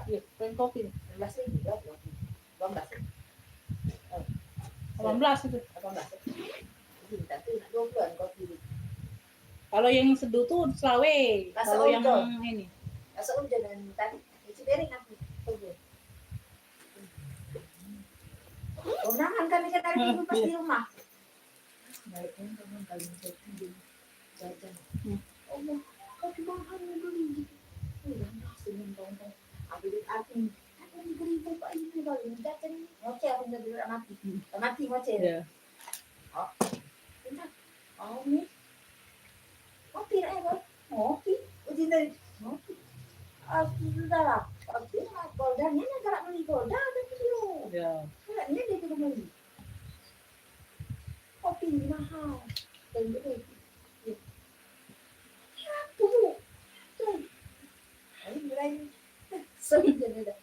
Iya, pengen kopi. 16.000 ya, 18. 18 itu. 18. Minta tuh 2 bulan kopi. Kalau yang seduh tuh selawe. Kalau yang ini. Rasa udah dan tadi itu piring aku. Tunggu. Undangan kami kan hari Minggu pas di rumah. Baiknya kamu kali ini jajan. Allah, kopi mahal beli. Udah senin tonton. Aku di ating. Aku beli Pak ini kali jajan. Ngoceh aku udah dulu mati. Mati ngoceh. Ya. Oh. Bentar. Oh, ini. Kopi lah, kopi. Uji dari kopi. Sudah lah. Kopi mah goldanya negara beli golda ada kilo. Ya. Enggak ini dia juga beli. Kopi mahal. Dan itu. Ya, tuh. Tuh. Ini mulai sebenarnya dah.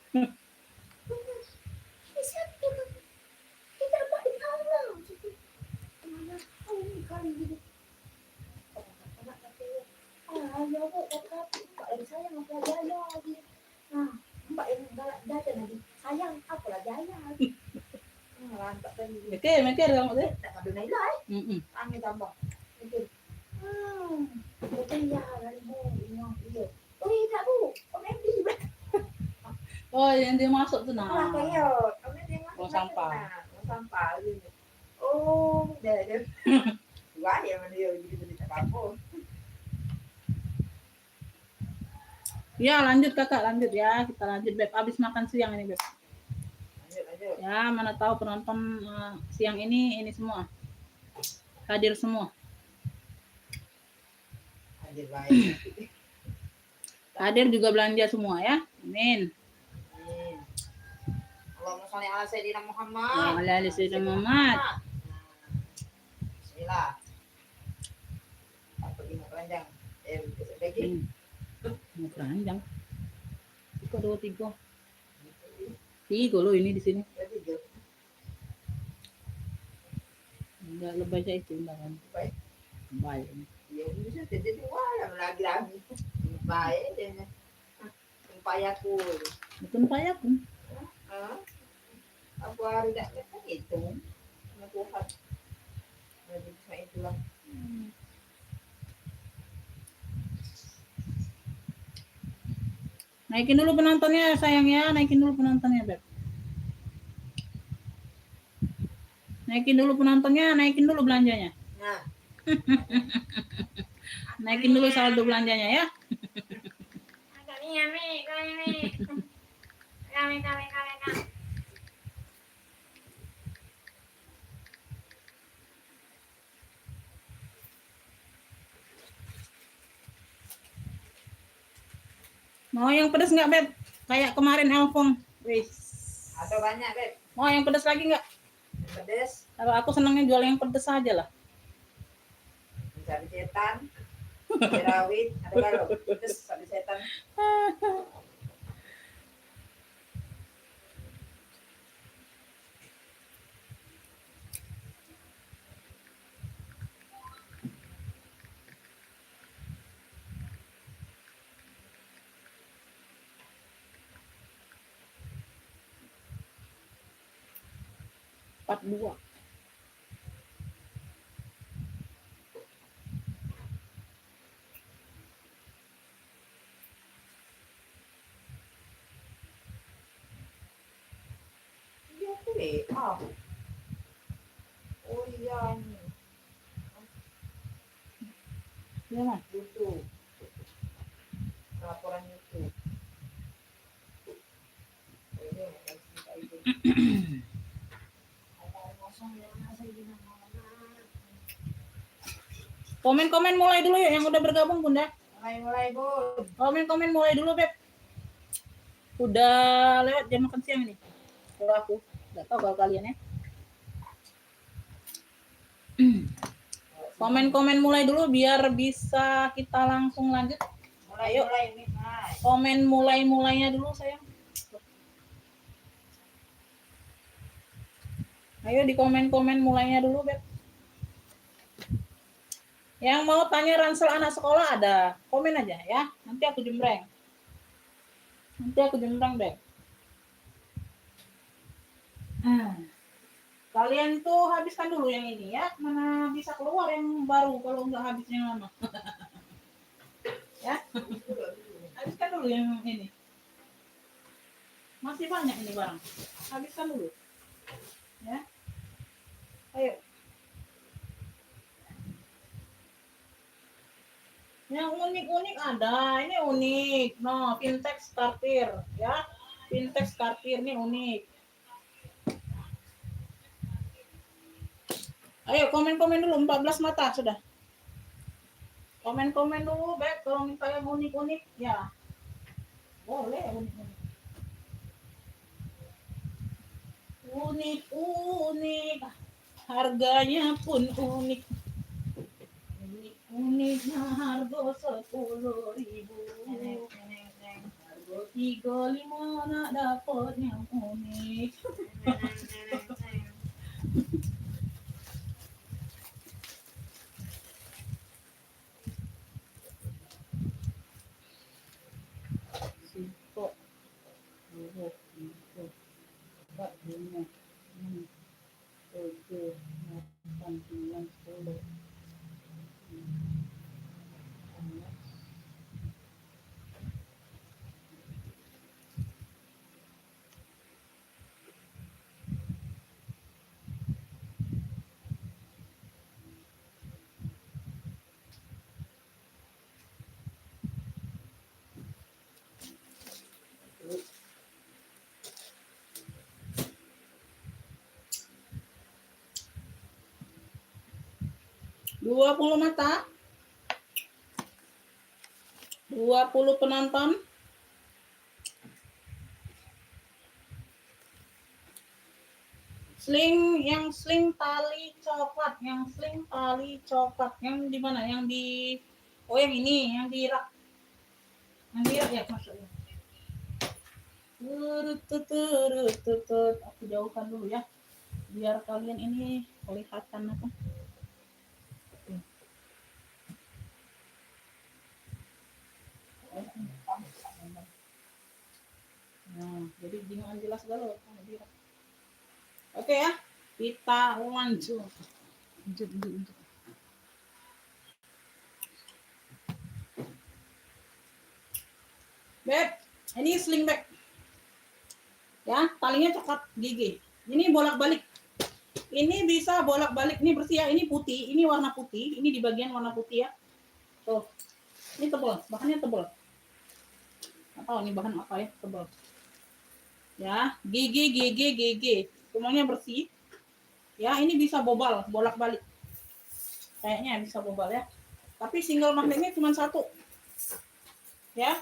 Bisa kita dapat di awal. Mana tahu ni kali gitu. Anak kata, ya bu, Mbak yang sayang aku lah jaya lagi. Nah, Mbak yang galak jajan lagi, sayang aku lah jaya lagi. Lantak tadi. Mikir kamu deh. Tak ada nilai. Angin tambah. Mikir. Betul ya, dari bu. Iya. Oh iya bu, komen di. Oh, yang dia masuk tuh nah. Kayak, komen dia masuk. Sampah. Oh, dah. Wah, ya mana dia gitu di kampung. Ya lanjut kakak, lanjut ya, kita lanjut Beb. Abis makan siang ini Beb. Lanjut. Ya mana tahu penonton siang ini semua hadir semua. Hadir juga belanja semua ya. Amin. Allahumma sholli ala sayyidina Muhammad. Wa ala ali sayyidina Muhammad. Bismillah. Apa ini keranjang? Lagi. Keranjang. 1, 2, 3. 3 loh ini di sini. Enggak lebay aja itu enggak kan. Baik. Ya bisa jadi wala lagi. Baik deh. Payaku. Bukan payaku. Aku hari dah kan itu. Aku hat. Jadi saya itulah. Naikin dulu penontonnya sayang ya, naikin dulu penontonnya Beb. Naikin dulu penontonnya, naikin dulu belanjanya. Nah. Naikin dulu saldo belanjanya ya. Kami. Mau yang pedas nggak Beb? Kayak kemarin Alfong. Wih. Atau banyak Beb? Mau yang pedas lagi nggak? Pedas. Kalau aku senangnya jual yang pedas aja lah. Sabi setan, jerawit, ada kalau pedas sabi setan. Dua. Oh iya ini. Iya mah. YouTube. Laporan YouTube. Komen-komen mulai dulu yuk yang udah bergabung Bunda. Mulai Bun. Komen-komen mulai dulu Beb. Udah lewat jam makan siang ini. Kalau aku nggak tahu kalau kalian ya. Komen-komen mulai dulu biar bisa kita langsung lanjut. Ayo. Komen mulainya dulu sayang. Ayo di komen-komen mulainya dulu Beb. Yang mau tanya ransel anak sekolah ada, komen aja ya. Nanti aku jembreng. Nanti aku jembrang deh. Kalian tuh habiskan dulu yang ini ya. Mana bisa keluar yang baru kalau nggak habis yang lama. Ya. Habiskan dulu yang ini. Masih banyak ini barang. Habiskan dulu. Ya. Ayo. Yang unik-unik ada. Ini unik. No, Vintex Cartier ya. Vintex Cartier ini unik. Ayo komen-komen dulu 14 mata sudah. Komen-komen dulu, Beb, kalau minta yang unik-unik ya. Boleh unik-unik. Unik-unik. Harganya pun unik. Unik-uniknya harga 10.000. Harga 35 nak dapat yang unik. Sito. Empat, lima, enam, tujuh, delapan, sembilan, 10. Dua 20 mata. 20 penonton. Sling tali coklat, yang di mana? Yang di yang ini, yang di rak. Yang di rak ya maksudnya. Aku jauhkan dulu ya. Biar kalian ini kelihatan apa. Nah, jadi jangan jelas dulu. Oke ya, kita lanjut. Beb, ini sling bag. Ya, talinya coklat gigi. Ini bolak-balik. Ini bisa bolak-balik. Ini bersih ya. Ini putih. Ini warna putih. Ini di bagian warna putih ya. Tuh. Ini tebal. Bahannya tebal. Nggak tahu ini bahan apa ya. Tebal. Ya, gigi. Semuanya bersih. Ya, ini bisa bobal, bolak-balik. Kayaknya bisa bobal ya. Tapi single magnetnya cuma satu. Ya.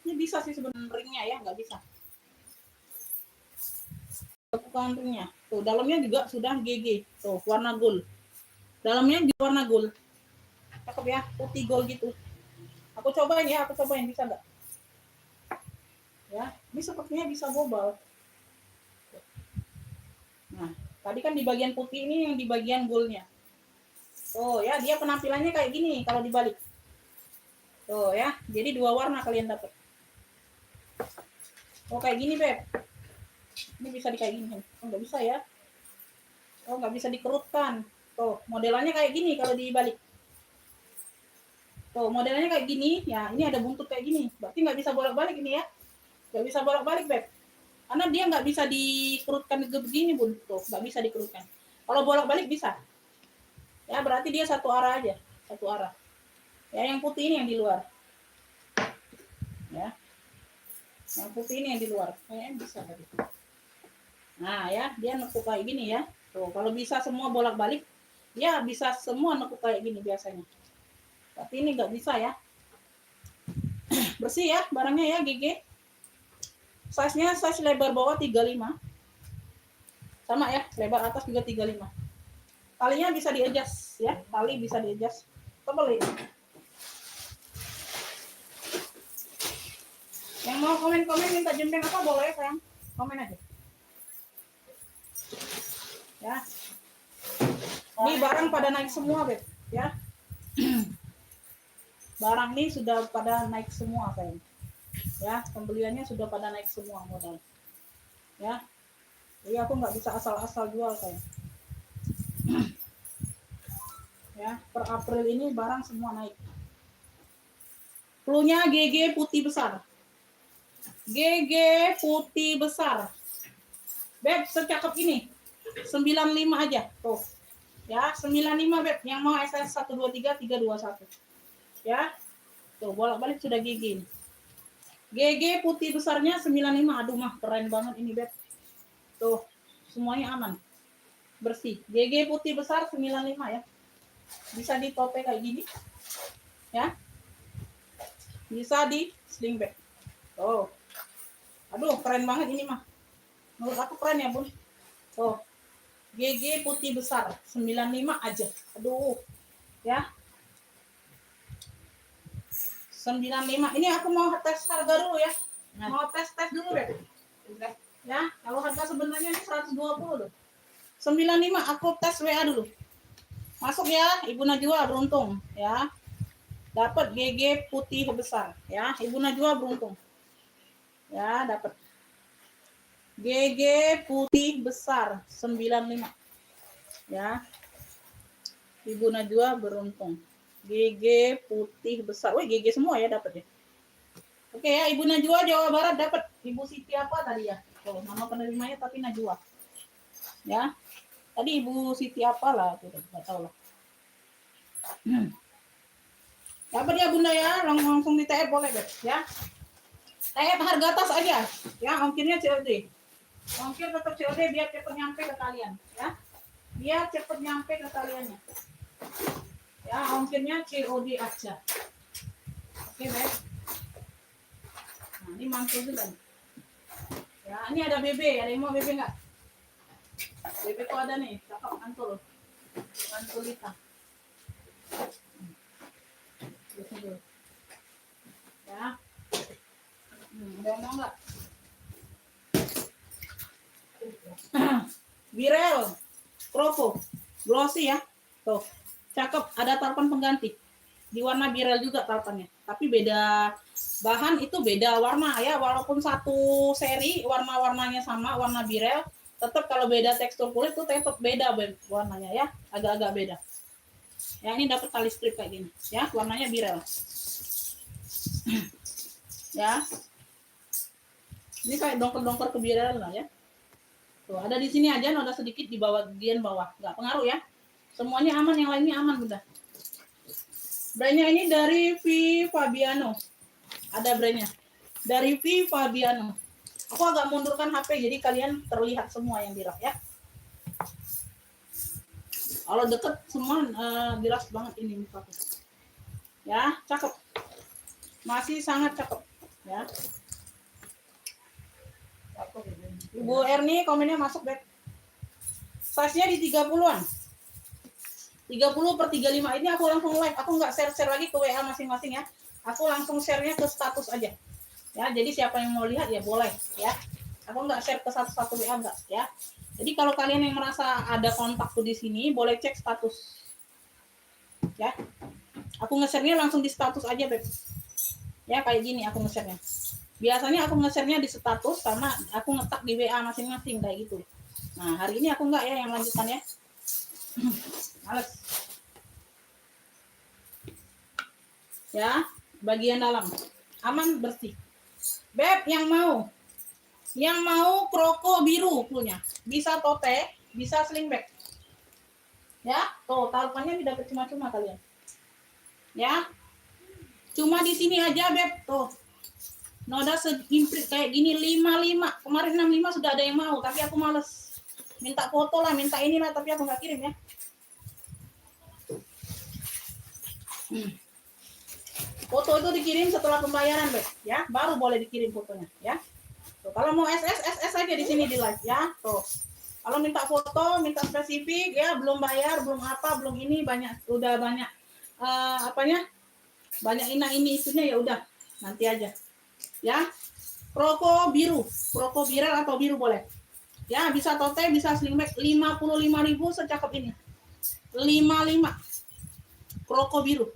Ini bisa sih sebenarnya ringnya ya, nggak bisa. Bukan ringnya. Tuh, dalamnya juga sudah GG. Tuh, warna gold. Dalamnya juga warna gold. Cakep ya, putih gold gitu. Aku cobain bisa nggak? Ya, ini sepertinya bisa bobal. Nah, tadi kan di bagian putih ini yang di bagian goldnya. Tuh ya, dia penampilannya kayak gini kalau dibalik. Tuh ya, jadi dua warna kalian dapat. Oh kayak gini Beb. Ini bisa di kayak gini. Oh nggak bisa ya. Oh nggak bisa dikerutkan. Tuh modelannya kayak gini kalau dibalik. Tuh modelannya kayak gini. Ya ini ada buntut kayak gini. Berarti nggak bisa bolak-balik ini ya. Nggak bisa bolak-balik Beb. Karena dia nggak bisa dikerutkan begini Bun. Tuh nggak bisa dikerutkan. Kalau bolak-balik bisa. Ya berarti dia satu arah aja. Satu arah. Ya yang putih ini yang di luar. Ya. Yang putih ini yang di luar. Kayaknya bisa tadi. Nah ya, dia nekuk kayak gini ya. Tuh, kalau bisa semua bolak-balik, dia bisa semua nekuk kayak gini biasanya. Tapi ini nggak bisa ya. Bersih ya barangnya ya GG. Size-nya size lebar bawah 35. Sama ya, lebar atas juga 35. Talinya bisa di-adjust ya. Tali bisa di-adjust. Tebal ya. Yang mau komen-komen minta jempeng apa boleh sayang. Komen aja. Ya. Ini barang pada naik semua, Beb, ya. Barang ini sudah pada naik semua, sayang. Ya, pembeliannya sudah pada naik semua modal. Ya, jadi aku nggak bisa asal-asal jual kayak. Ya, per April ini barang semua naik. Cluenya GG putih besar. GG putih besar. Beb, secakep ini. 95 aja. Tuh. Ya, 95 Beb. Yang mau SS 123 321. Ya. Tuh, bolak-balik sudah GG. GG putih besarnya 95. Aduh mah, keren banget ini Beb. Tuh, semuanya aman. Bersih. GG putih besar 95 ya. Bisa ditope kayak gini. Ya. Bisa di sling bag. Tuh. Aduh, keren banget ini mah. Menurut aku keren ya, Bun. Tuh. GG putih besar 95 aja. Aduh. Ya. 95. Ini aku mau tes harga dulu ya. Mau tes dulu deh. Ya, kalau harga sebenarnya ini 120 loh. 95 aku tes WA dulu. Masuk ya, Ibu Najwa beruntung ya. Dapat GG putih besar ya. Ibu Najwa beruntung. Ya, dapat. GG putih besar 95. Ya. Ibu Najwa beruntung. GG putih besar. Wih, GG semua ya dapat ya. Oke ya, Ibu Najwa Jawa Barat dapat. Ibu Siti apa tadi ya? Oh, nama penerimanya tapi Najwa. Ya. Tadi Ibu Siti apa lah, enggak tahu lah. Dapat ya Bunda ya, langsung di TF boleh deh ya. TF harga tas aja. Ya, ongkirnya COD. Ongkir tetap COD biar cepat nyampe ke kalian ya. Biar cepat nyampe ke kaliannya. Ya, ongkirnya COD aja. Oke, baik. Nah, ini mantul juga nih. Ya, ini ada BB, ada yang mau BB enggak? BB tuh ada nih, cakep mantul. Mantulita. Ya. Ada yang mau enggak? Birel, Provo, glossy ya. Tuh, cakep. Ada tarpan pengganti. Di warna birel juga tarpannya. Tapi beda bahan itu beda warna ya. Walaupun satu seri warna-warnanya sama, warna birel, tetap kalau beda tekstur kulit tuh tetap beda warnanya ya. Agak-agak beda. Ya, ini dapat tali strip kayak gini. Ya, warnanya birel. Ya. Ini kayak dongker-dongker kebirelan lah ya. Tuh, ada di sini aja noda sedikit di bawah bagian bawah. Nggak pengaruh ya. Semuanya aman, yang lainnya aman Bunda. Brandnya ini dari V Fabiano. Ada brandnya. Dari V Fabiano. Aku agak mundurkan HP jadi kalian terlihat semua yang di rak ya. Kalau deket semua jelas banget ini mukaku. Ya, cakep. Masih sangat cakep ya. Ibu Erni komennya masuk deh. Size-nya di 30-an. 30 per 35 ini aku langsung live. Aku nggak share lagi ke WA masing-masing ya. Aku langsung share-nya ke status aja. Ya, jadi siapa yang mau lihat ya boleh ya. Aku nggak share ke satu-satu WA enggak ya. Jadi kalau kalian yang merasa ada kontakku di sini boleh cek status. Ya. Aku nge-share-nya langsung di status aja, Beb. Ya, kayak gini aku nge-share-nya. Biasanya aku nge-share-nya di status karena aku ngetak di WA masing-masing kayak gitu. Nah, hari ini aku enggak ya yang lanjutan ya. Males. Ya, bagian dalam. Aman, bersih. Beb, yang mau kroko biru punya. Bisa tote, bisa sling bag. Ya, tuh talpannya tidak cuma-cuma kalian. Ya. Cuma di sini aja, Beb. Tuh. Noda seimprit kayak gini 55. Kemarin 65 sudah ada yang mau, tapi aku males. Minta foto lah, minta inilah, tapi aku nggak kirim ya. Foto itu dikirim setelah pembayaran, Beb. Ya, baru boleh dikirim fotonya, ya. Tuh, kalau mau SS aja di sini di live ya. Tuh. Kalau minta foto, minta spesifik ya, belum bayar, belum apa, belum ini udah banyak apanya? Banyak ini isunya ya udah, nanti aja. Ya. Kroko biru, kroko viral atau biru boleh. Ya, bisa tote, bisa sling bag 55.000 secakep ini. 55. Kroko biru.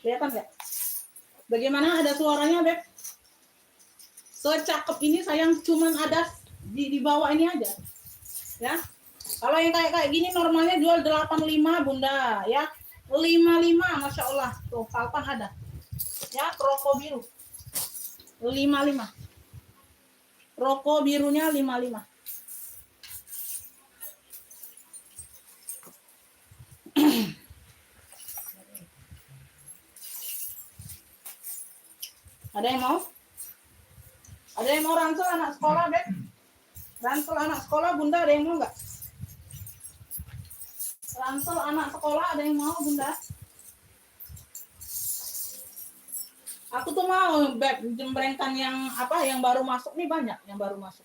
Kelihatan enggak? Bagaimana ada suaranya, Beb? secakep ini sayang cuman ada di bawah ini aja. Ya. Kalau yang kayak gini normalnya jual 85 Bunda ya. 55 Masya Allah. Tuh kalpan ada. Ya, rokok biru. 55. Rokok birunya 55. Ada yang mau? Ada yang mau ransel anak sekolah, Beb? Ransel anak sekolah, Bunda, ada yang mau nggak? Ransel anak sekolah, ada yang mau, Bunda? Aku tuh mau, Beb, jembrengkan yang apa, yang baru masuk nih banyak, yang baru masuk.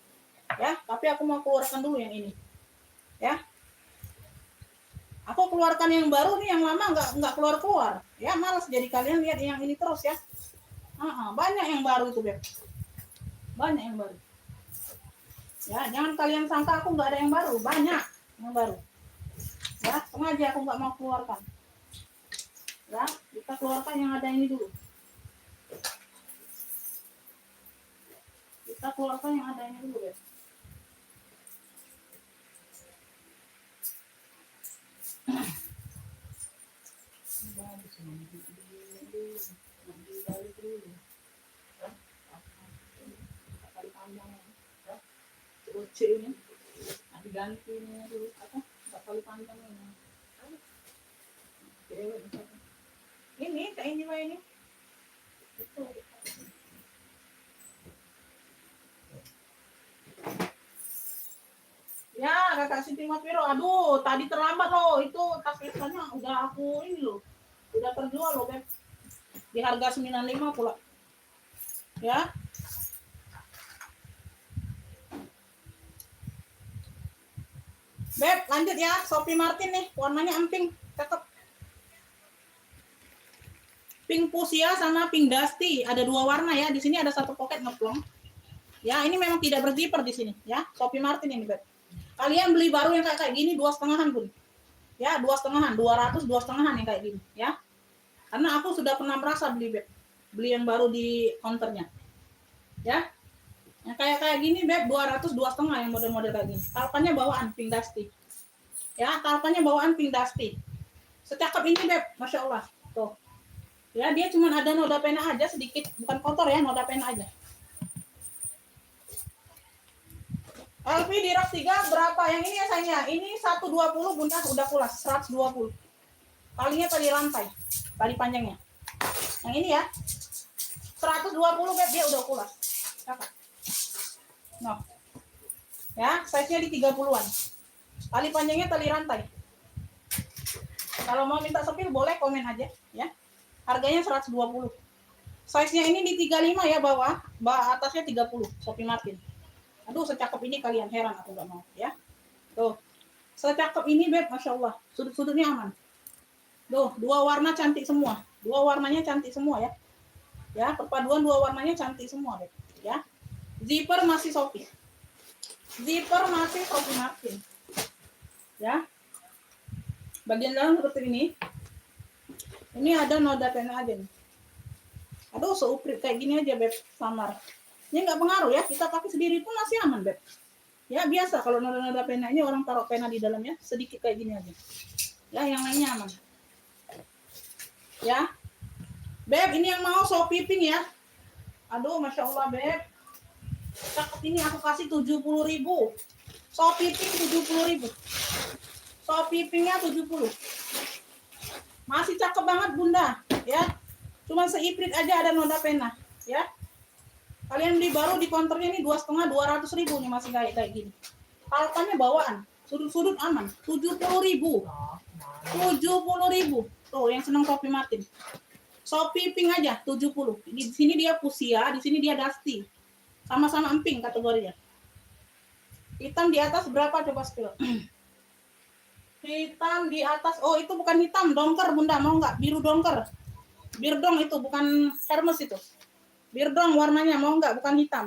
Ya, tapi aku mau keluarkan dulu yang ini. Ya. Aku keluarkan yang baru nih, yang lama nggak keluar. Ya, malas jadi kalian lihat yang ini terus ya. Banyak yang baru itu, Beb. Banyak yang baru. Ya, jangan kalian sangka aku nggak ada yang baru. Banyak yang baru. Ya, sengaja aku nggak mau keluarkan. Ya, kita keluarkan yang ada ini dulu. Kita keluarkan yang ada ini dulu, Beb. Uci ini diganti ini dulu apa? Tak kali panjang ini. Ini kayak ini mah ini. Itu. Ya, Kakak Siti Mapiro. Aduh, tadi terlambat loh. Itu tas biasanya udah aku ini loh. Udah terjual loh, Beb. Di harga 95 pula. Ya. Beb, lanjut ya. Sophie Martin nih, warnanya emping, cakep. Pink fuchsia sama pink dusty, ada dua warna ya. Di sini ada satu pocket ngeplong. Ya, ini memang tidak berzipper di sini ya. Sophie Martin ini, Beb. Kalian beli baru yang kayak gini 2,5-an, Bun. Ya, 2,5-an, 200 2,5-an yang kayak gini, ya. Karena aku sudah pernah merasa beli, Beb. Beli yang baru di counternya. Ya. Yang kayak gini, Beb, 200 2,5 yang model-model kayak gini. Kalpannya bawaan pink dusty. Ya, kalpannya bawaan pink dusty. Secakep ini, Beb, Masya Allah. Tuh. Ya, dia cuma ada noda pena aja sedikit, bukan kotor ya, noda pena aja. LV di rak 3 berapa? Yang ini ya sayangnya. Ini 120 Bunda, udah pulas 120. Talinya tali rantai. Tali panjangnya. Yang ini ya. 120 Beb, dia udah pulas. Kakak. No. Ya, size-nya di 30-an. Tali panjangnya tali rantai. Kalau mau minta sepil boleh komen aja ya. Harganya 120. Size-nya ini di 35 ya bawah, atasnya 30. Sophie Martin. Aduh, secakep ini kalian, heran aku nggak mau ya. Tuh, secakep ini Beb, Masya Allah. Sudut-sudutnya aman. Tuh, dua warna cantik semua. Dua warnanya cantik semua ya. Ya, perpaduan dua warnanya cantik semua Beb. Ya. Zipper masih Sophie. Zipper masih Sophie Martin. Ya. Bagian dalam seperti ini. Ini ada noda pena aja nih. Aduh, seuprit kayak gini aja Beb, samar. Ini nggak pengaruh ya, kita pakai sendiri pun masih aman, Beb. Ya, biasa kalau noda-noda pena ini orang taruh pena di dalamnya, sedikit kayak gini aja. Ya, yang lainnya aman. Ya. Beb, ini yang mau Sophie pink ya. Aduh, Masya Allah, Beb. Cakep ini aku kasih 70.000. Sophie pink 70.000. Sophie pinknya 70. Masih cakep banget, Bunda. Ya. Cuma seiprit aja ada noda pena. Ya. Kalian beli baru di counternya ini 2,5 200.000 nih masih kayak gini. Kalpannya bawaan, sudut-sudut aman, 70.000. 70.000. Tuh yang senang Sophie Martin. Sophie pink aja 70. Di sini dia fuchsia, di sini dia dusty. Sama-sama emping kategorinya. Hitam di atas berapa coba spill? Hitam di atas. Oh, itu bukan hitam, dongker Bunda, mau nggak? Biru dongker. Birdong itu bukan Hermes itu. Birdong warnanya, mau nggak? Bukan hitam.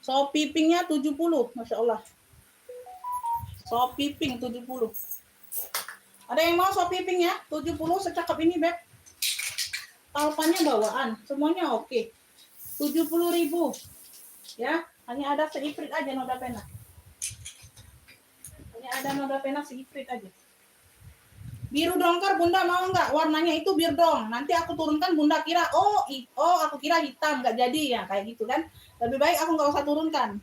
Sophie pinknya 70, Masya Allah. Sophie pink 70. Ada yang mau Sophie pink ya? 70 secakep ini, Beb. Talpannya bawaan, semuanya oke. 70.000. Ya, hanya ada seiprit aja noda pena. Hanya ada noda pena seiprit aja. Biru dongker Bunda mau nggak? Warnanya itu biru dong. Nanti aku turunkan Bunda kira, oh aku kira hitam, nggak jadi ya kayak gitu kan. Lebih baik aku nggak usah turunkan.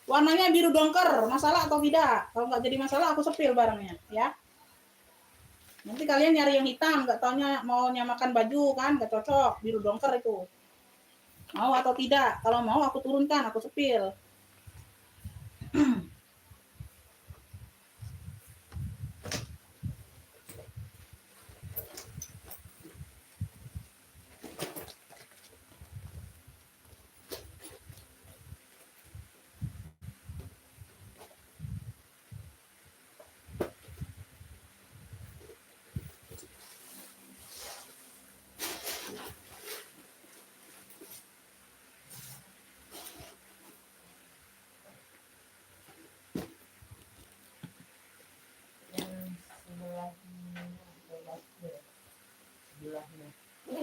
Warnanya biru dongker, masalah atau tidak? Kalau nggak jadi masalah aku sepil barangnya ya. Nanti kalian nyari yang hitam, nggak taunya mau nyamakan baju kan, nggak cocok. Biru dongker itu. Mau atau tidak? Kalau mau aku turunkan, aku sepil.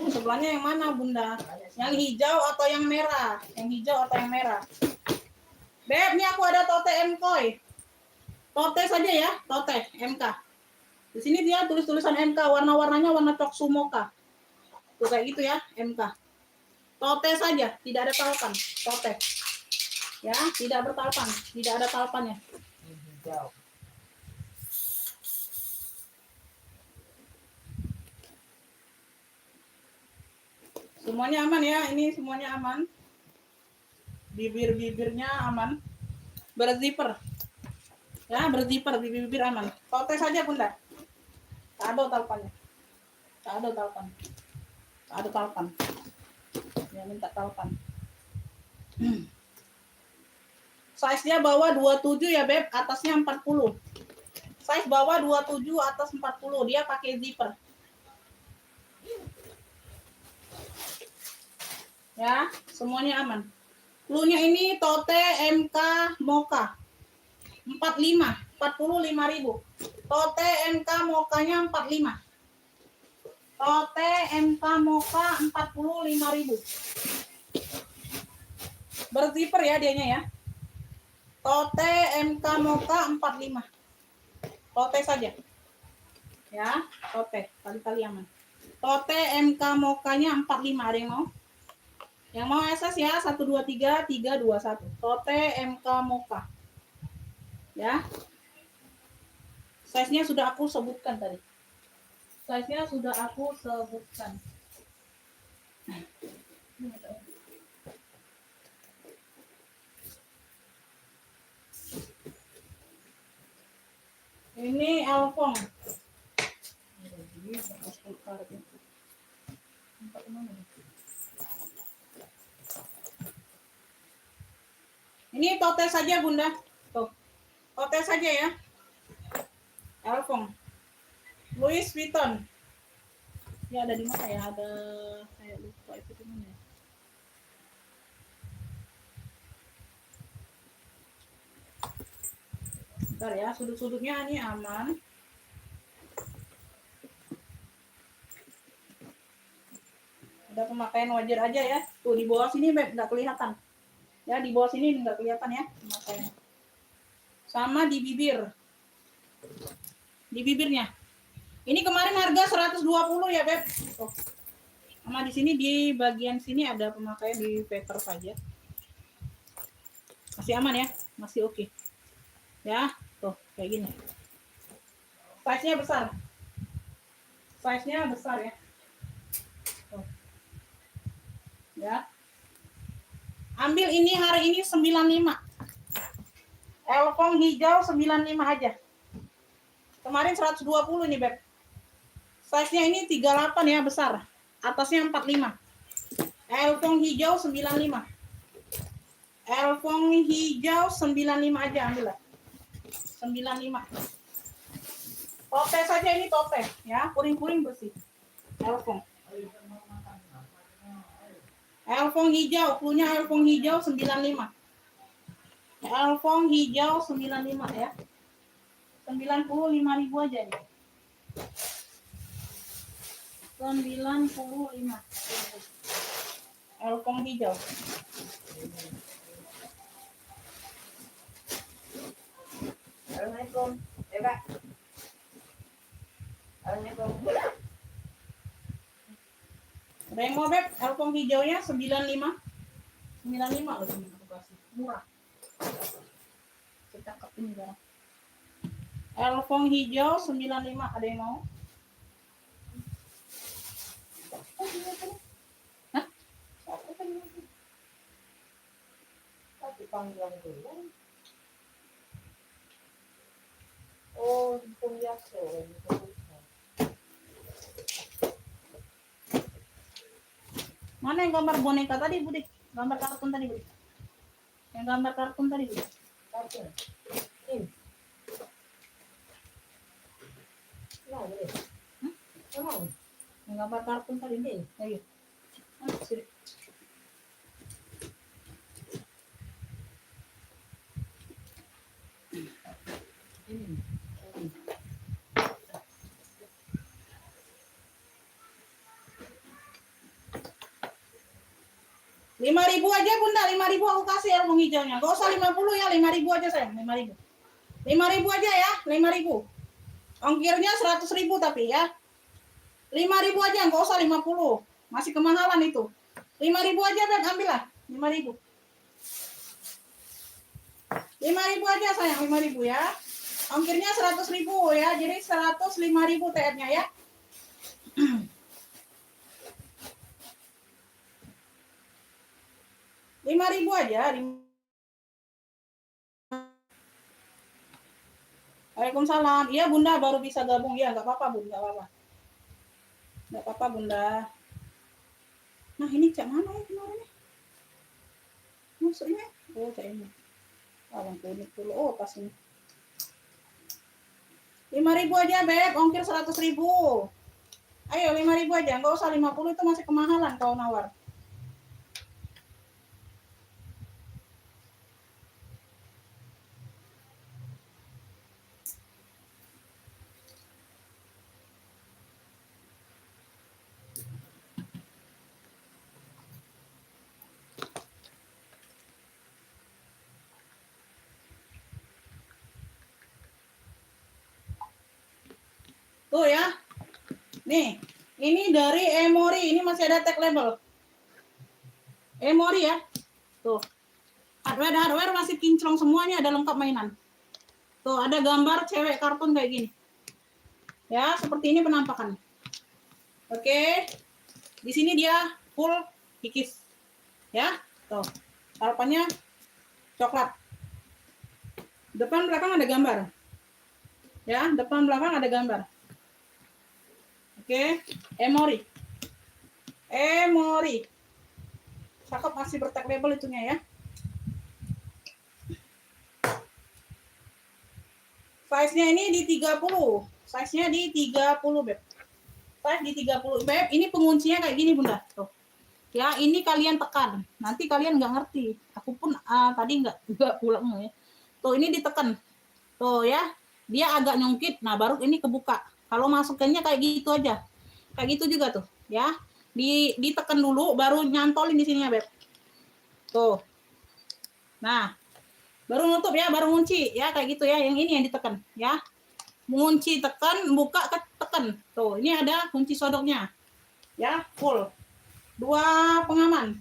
Sebelahnya yang mana Bunda? Yang hijau atau yang merah? Yang hijau atau yang merah? Beb, ini aku ada tote MKOI. Tote saja ya, tote MK. Di sini dia tulis-tulisan MK, warna-warnanya warna coksu mocha. Tuh kayak gitu ya, MK. Tote saja, tidak ada talpan. Tote. Ya, tidak bertalpan, tidak ada talpannya. Hijau. Semuanya aman ya, ini semuanya aman. Bibir-bibirnya aman. Berzipper. Ya, berzipper, bibir-bibir aman. Tote saja Bunda. Tak ada talpannya. Tak ada talpan. Tak ada talpan. Ya, minta talpan. Size-nya bawah 27 ya, Beb. Atasnya 40. Size bawah 27, atas 40. Dia pakai zipper. Ya, semuanya aman. Cluenya ini tote MK Mocha. 45, 45.000. Tote MK Mocha-nya 45. Tote MK Mocha 45.000. Berzipper ya dianya ya. Tote MK Mocha 45. Tote saja. Ya, tote. Kali-kali aman. Tote MK Mocha-nya 45. Ada yang mau? Yang mau SS ya, 123 321. Tote MK Mocha. Ya. Size-nya sudah aku sebutkan tadi. Size-nya sudah aku sebutkan. Ini Alfong. Ini tote saja Bunda. Tuh. Tote saja ya. Alfong. Louis Vuitton. Ya ada di mana ya? Ada saya lupa itu di mana ya. Bentar ya, sudut-sudutnya ini aman. Ada pemakaian wajar aja ya. Tuh di bawah sini nggak kelihatan. Ya di bawah sini nggak kelihatan ya pemakaian. Sama di bibir. Di bibirnya. Ini kemarin harga 120 ya, Beb. Tuh. Sama di sini di bagian sini ada pemakaian di paper saja. Masih aman ya, masih oke. Ya, tuh kayak gini. Size-nya besar. Size-nya besar ya. Tuh. Ya. Ambil ini hari ini 95. Elfong hijau 95 aja. Kemarin 120 nih, Beb. Size-nya ini 38 ya, besar. Atasnya 45. Elfong hijau 95. Elfong hijau 95 aja ambil lah. 95. Tote saja ini tote ya, puring-puring bersih. Elfong. Elfong hijau, punya Elfong hijau 95. Elfong hijau 95 ya. 95.000 aja nih. 95. Elpong hijau. Assalamualaikum. Pak. Assalamualaikum. Ada yang mau, Beb? Elpong hijaunya 95. 95 loh ini aku kasih. Murah. Kita cakep ini barang. Elpong hijau 95, ada yang mau? Hah? Tapi panggilan dulu. Oh, pembiasa. Mana yang gambar boneka tadi, Budik? Gambar kartun tadi, Budik? Yang gambar kartun tadi, Budik? Kartun. Ini. Nah, ini. Emang? Yang gambar kartun tadi, ini. Ayo. Sini. Ini. 5.000 aja, Bunda. 5.000 aku kasih elpong hijaunya. Gak usah 50 ya, 5.000 aja sayang. 5.000. 5.000 aja ya, 5.000. Ongkirnya 100.000 tapi ya. 5.000 aja, gak usah 50. Masih kemahalan itu. 5.000 aja, Beb, ambil lah. 5.000. 5.000 aja sayang, 5.000 ya. Ongkirnya 100.000 ya. Jadi 105.000 TR-nya ya. Rp5.000 aja. Waalaikumsalam. Iya, Bunda baru bisa gabung. Iya, nggak apa-apa, Bunda. Nggak apa-apa. Nggak apa-apa, Bunda. Nah, ini cak mana ya kemarin? Maksudnya? Oh, cak ini. Yang kuning dulu. Oh, pas ini. 5.000 aja, Beb. Ongkir 100.000. Ayo, 5.000 aja. Nggak usah 50, itu masih kemahalan kalau nawar. Tuh ya. Nih, ini dari Emory. Ini masih ada tag label. Emory ya. Tuh. Hardware masih kinclong semuanya, ada lengkap mainan. Tuh, ada gambar cewek kartun kayak gini. Ya, seperti ini penampakan. Oke. Di sini dia full kikis. Ya, tuh. Harapannya coklat. Depan belakang ada gambar. Ya, depan belakang ada gambar. Oke, Emory. Emory. Cakep, masih bertag label itunya ya. Size-nya ini di 30. Size-nya di 30, Beb. Size di 30. Beb, ini penguncinya kayak gini, Bunda. Tuh. Ya, ini kalian tekan. Nanti kalian nggak ngerti. Aku pun tadi nggak pulang ya. Tuh, ini ditekan. Tuh ya. Dia agak nyungkit. Nah, baru ini kebuka. Kalau masukannya kayak gitu aja. Kayak gitu juga tuh, ya. Ditekan dulu baru nyantolin di sini ya, Beb. Tuh. Nah, baru nutup ya, baru ngunci ya, kayak gitu ya. Yang ini yang ditekan, ya. Mengunci tekan, buka tekan. Tuh, ini ada kunci sodoknya. Ya, full. Dua pengaman.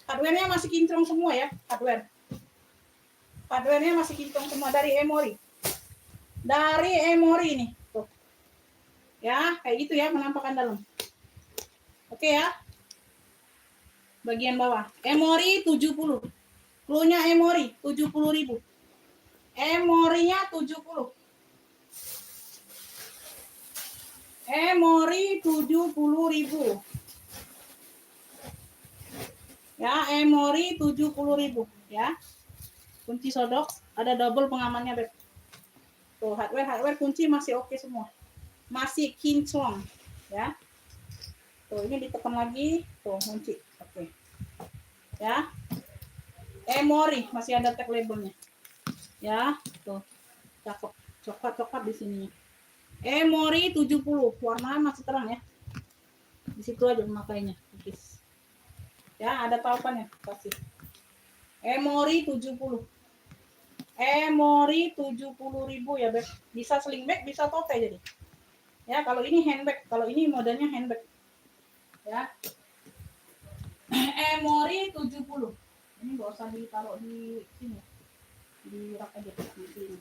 Hardware-nya masih kinclong semua ya, Hardware-nya masih kinclong semua dari Emory. Dari Emory nih, tuh. Ya, kayak gitu ya penampakan dalam. Oke ya. Bagian bawah. Emory 70. Clue-nya Emory 70.000. Emory-nya 70. Emory 70.000. Ya, Emory 70.000 ya. Kunci sodok, ada double pengamannya, Beb. Tuh, hardware kunci masih oke semua. Masih kinclong ya. Tuh, ini ditekan lagi, tuh kunci. Oke. Ya. Emory masih ada tag labelnya. Ya, tuh. Cakep. Coklat-coklat di sini. Emori 70, warna masih terang ya. Di situ aja memakainya. Ya, ada talpannya, kasih. Emori 70. Emori 70.000 ya, Beb. Bisa sling bag, bisa tote jadi. Ya, kalau ini handbag, kalau ini modelnya handbag. Ya. Emori 70. Ini enggak usah ditaruh di sini. Di rak aja di sini.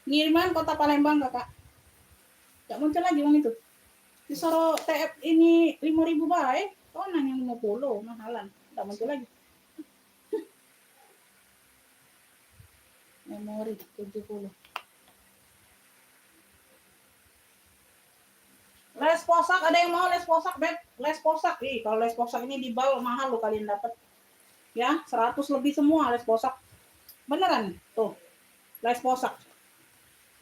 Ngiriman Kota Palembang, Kakak. Enggak muncul lagi uang itu. Disuruh TF ini 5.000 baik. Tonan yang 50, mahalan. Enggak muncul lagi. Memori 70. Les posak, ada yang mau les posak, Beb? Les posak. Ih, kalau les posak ini di bal mahal lo kalian dapat. Ya, 100 lebih semua les posak. Beneran? Tuh. Les posak.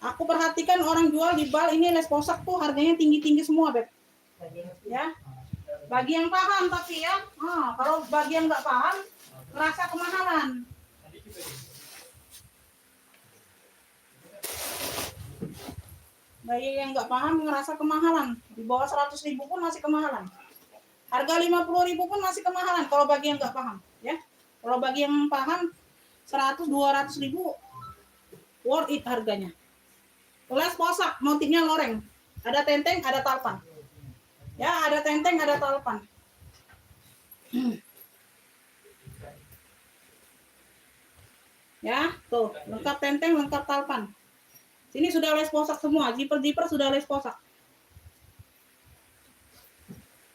Aku perhatikan orang jual di bal ini les posak tuh harganya tinggi-tinggi semua, Beb. Ya. Bagi yang paham tapi ya. Kalau bagi yang nggak paham, ngerasa kemahalan. Bagi yang nggak paham ngerasa kemahalan. Di bawah 100.000 pun masih kemahalan. Harga 50.000 pun masih kemahalan kalau bagi yang nggak paham, ya. Kalau bagi yang paham 100-200.000 worth it harganya. Les posak, motifnya loreng. Ada tenteng, ada talpan. Ya, ada tenteng, ada talpan. Ya, tuh, lengkap tenteng, lengkap talpan. Sini sudah les posak semua, zipper sudah les posak.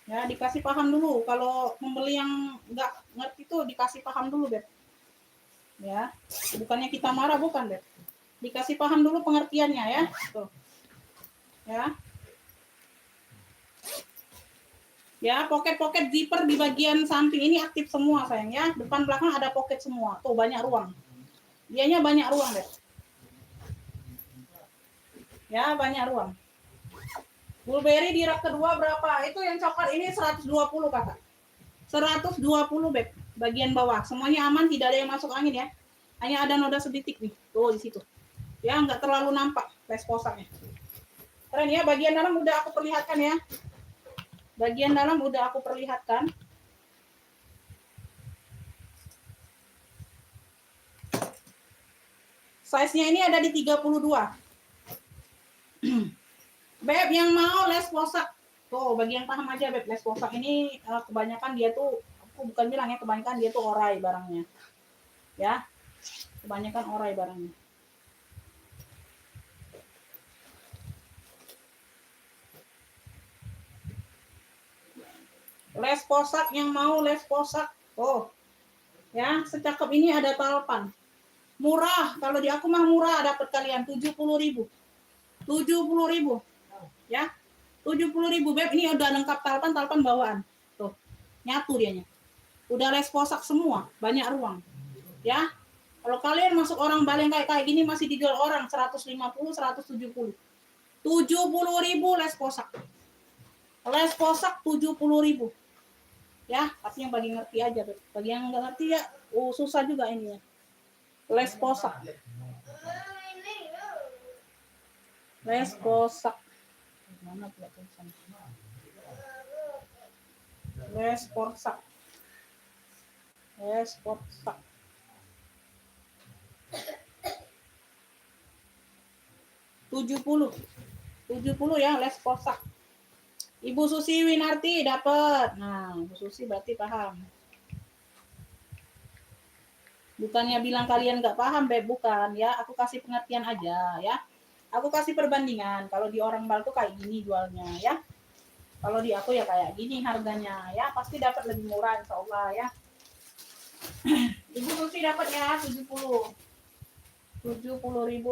Ya, dikasih paham dulu. Kalau membeli yang nggak ngerti tuh dikasih paham dulu, Beb. Ya, bukannya kita marah, bukan, Beb. Dikasih paham dulu pengertiannya ya. Tuh. Ya. Ya, pocket zipper di bagian samping ini aktif semua, sayang ya. Depan belakang ada pocket semua. Tuh, banyak ruang. Dianya banyak ruang, Beb. Ya, banyak ruang. Burberry di rak kedua berapa? Itu yang coklat ini 120, Kakak. 120, Beb. Bagian bawah. Semuanya aman, tidak ada yang masuk angin ya. Hanya ada noda sedikit nih. Tuh, di situ. Ya, nggak terlalu nampak les posaknya. Keren ya, bagian dalam udah aku perlihatkan ya. Bagian dalam udah aku perlihatkan. Size-nya ini ada di 32. Beb, yang mau les posak. Tuh, bagi yang paham aja, Beb. Les posak ini kebanyakan dia tuh, aku bukan bilang ya, kebanyakan dia tuh orai barangnya. Ya, kebanyakan orai barangnya. Les posak, yang mau les posak. Oh, ya, secakep ini ada talpan. Murah, kalau di aku mah murah, dapat kalian 70.000. 70.000. Ya, 70.000, Beb. Ini udah lengkap talpan bawaan. Tuh, nyatu dianya. Udah les posak semua, banyak ruang. Ya, kalau kalian masuk orang Bali yang kayak gini masih dijual orang 150, 170. 70.000 les posak. Les posak 70.000. Ya, tapi yang bagi ngerti aja, Beb. Bagi yang nggak ngerti ya, susah juga ini ya. Les posak. Les posak. Mana pula tulisan? Les posak. Les posak. 70 ya les posak. Ibu Susi Winarti dapat. Nah, Ibu Susi berarti paham. Bukannya bilang kalian nggak paham, Beb, bukan ya. Aku kasih pengertian aja ya. Aku kasih perbandingan. Kalau di orang Bal tuh kayak gini jualnya ya. Kalau di aku ya kayak gini harganya ya. Pasti dapat lebih murah insya Allah ya. Ibu Susi dapat ya 70.000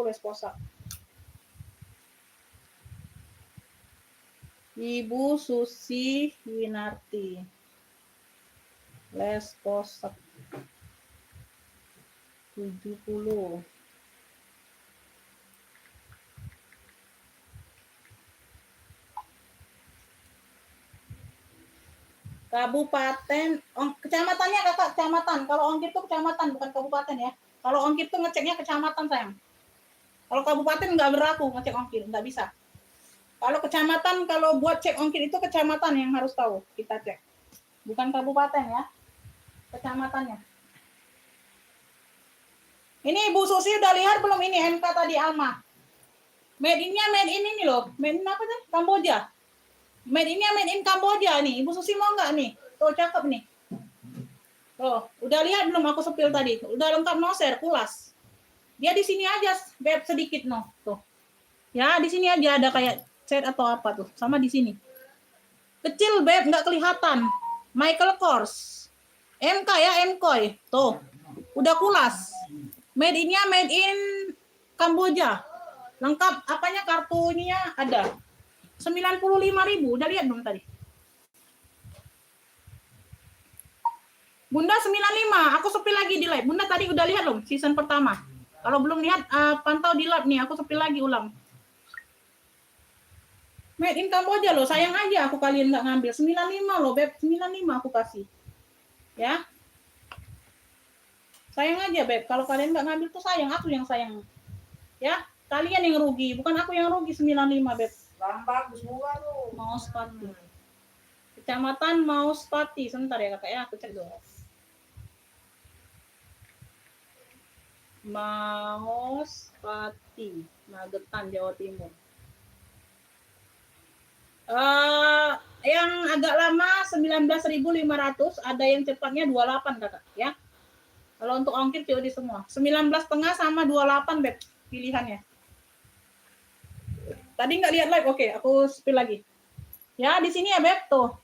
les posak. Ibu Susi Winarti. Les posak 70. Kabupaten, kecamatannya Kakak, kecamatan. Kalau ongkir tuh kecamatan, bukan kabupaten ya. Kalau ongkir tuh ngeceknya kecamatan, sayang. Kalau kabupaten nggak berlaku ngecek ongkir, nggak bisa. Kalau kecamatan, kalau buat cek ongkir itu kecamatan yang harus tahu, kita cek. Bukan kabupaten ya, kecamatannya. Ini Ibu Susi udah lihat belum ini MK tadi Alma? Made in-nya made in ini loh. Made in apa sih? Kamboja. Made in-nya made in Kamboja nih. Ibu Susi mau nggak nih? Tuh cakep nih. Tuh, udah lihat belum aku sepil tadi? Udah lengkap no share, kulas. Dia di sini aja, Beb, sedikit no. Tuh. Ya, di sini aja ada kayak chat atau apa tuh. Sama di sini. Kecil, Beb, nggak kelihatan. Michael Kors. MK ya, MKoy. Tuh. Udah kulas. Made in-nya made in Kamboja. Lengkap apanya kartunya ada. 95.000. Udah lihat belum tadi? Bunda 95. Aku sepil lagi di live. Bunda tadi udah lihat belum season pertama? Kalau belum lihat pantau di live nih, aku sepil lagi ulang. Made in Kamboja loh. Sayang aja aku kalian nggak ngambil. 95 loh, Beb. 95 aku kasih. Ya. Sayang aja, Beb. Kalau kalian nggak ngambil tuh sayang. Aku yang sayang. Ya. Kalian yang rugi. Bukan aku yang rugi 95, Beb. Bagus semua tuh. Mauspati. Kecamatan Mauspati. Sebentar ya, Kakak ya. Aku cek dulu. Mauspati. Magetan, Jawa Timur. Yang agak lama 19.500, ada yang cepatnya 28 Kakak ya. Kalau untuk ongkir COD semua. 19,5 sama 28 Beb pilihannya. Tadi nggak lihat live, oke, aku spill lagi. Ya, di sini ya Beb tuh.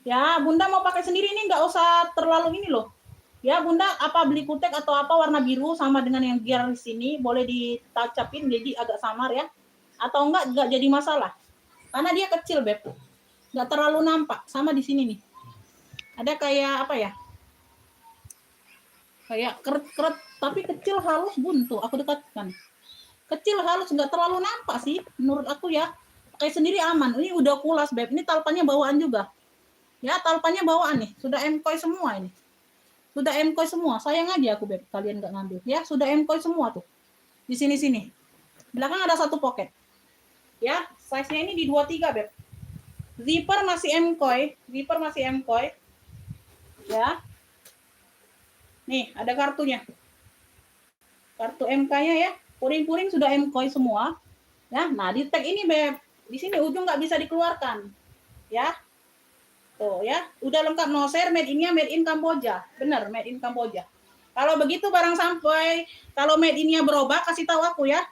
Ya, Bunda mau pakai sendiri ini nggak usah terlalu ini loh. Ya, Bunda apa beli kutek atau apa warna biru sama dengan yang gear di sini, boleh ditacapin jadi agak samar ya. Atau enggak jadi masalah. Karena dia kecil, Beb. Nggak terlalu nampak. Sama di sini nih. Ada kayak apa ya? Kayak keret-keret, tapi kecil, halus, buntu. Aku dekatkan. Kecil, halus, nggak terlalu nampak sih. Menurut aku ya. Pakai sendiri aman. Ini udah kulas, Beb. Ini talpannya bawaan juga. Ya, talpannya bawaan nih. Sudah M-Koi semua ini. Sudah M-Koi semua. Sayang aja aku, Beb. Kalian nggak ngambil. Ya, sudah M-Koi semua tuh. Di sini-sini. Belakang ada satu pocket. Ya, size-nya ini di 23, Beb. Zipper masih M-Koi. Zipper masih M-Koi. Ya. Nih, ada kartunya. Kartu MK-nya ya. Puring-puring sudah M-Koi semua. Ya, nah di tag ini, Beb. Di sini ujung nggak bisa dikeluarkan. Ya. Tuh ya, udah lengkap no share, made in-nya made in Kamboja. Bener, made in Kamboja. Kalau begitu barang sampai, kalau made in-nya berubah kasih tahu aku ya.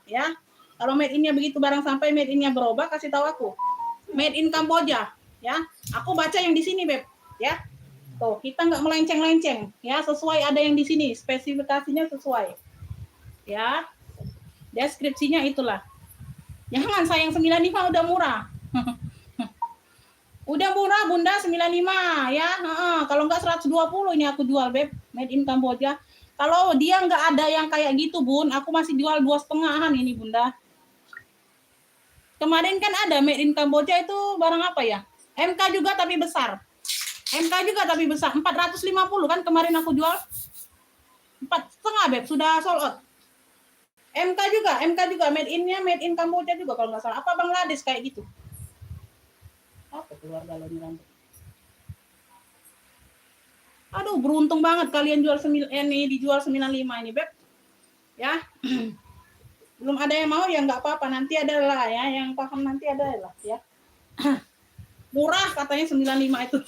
Ya. Kalau made in-nya begitu barang sampai made in-nya berubah kasih tahu aku. Made in Kamboja, ya. Aku baca yang di sini, Beb, ya. Tuh, kita nggak melenceng-lenceng, ya, sesuai ada yang di sini, spesifikasinya sesuai. Ya. Deskripsinya itulah. Jangan sayang 95 udah murah. Udah murah, Bunda, 95 ya. Kalau nggak 120 ini aku jual, Beb, made in Kamboja. Kalau dia nggak ada yang kayak gitu, Bun, aku masih jual 2,5-an ini, Bunda. Kemarin kan ada made in Kamboja itu barang apa ya? MK juga tapi besar. MK juga tapi besar. 450 kan kemarin aku jual. 4,5 Beb, sudah sold out. MK juga made in-nya made in Kamboja juga kalau nggak salah. Apa Bangladesh kayak gitu. Apa keluarga lo nih rambut. Aduh, beruntung banget kalian jual ini dijual 95 ini, Beb. Ya. Belum ada yang mau ya nggak apa-apa, nanti ada lah ya, yang paham nanti ada lah ya. Murah katanya 95 itu.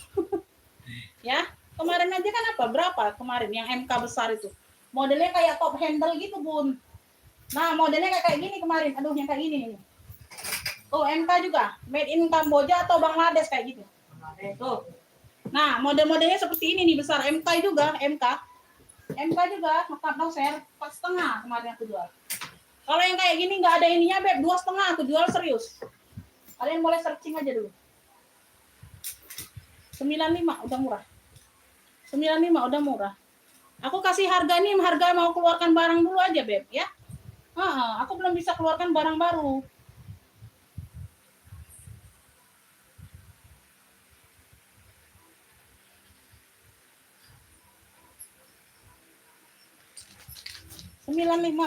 Ya, kemarin aja kan apa? Berapa kemarin yang MK besar itu? Modelnya kayak top handle gitu, Bun. Nah, modelnya kayak gini kemarin. Aduh, yang kayak gini nih. Tuh, MK juga. Made in Kamboja atau Bangladesh kayak gitu. Tuh. Nah, model-modelnya seperti ini nih, besar. MK juga, MK. MK juga, lengkap no share. 4,5 kemarin aku jual. Kalau yang kayak gini nggak ada ininya, Beb, 2,5 aku jual serius. Kalian boleh searching aja dulu. 95 udah murah. 95 udah murah. Aku kasih harga nih, harga mau keluarkan barang dulu aja, Beb, ya. Aku belum bisa keluarkan barang baru.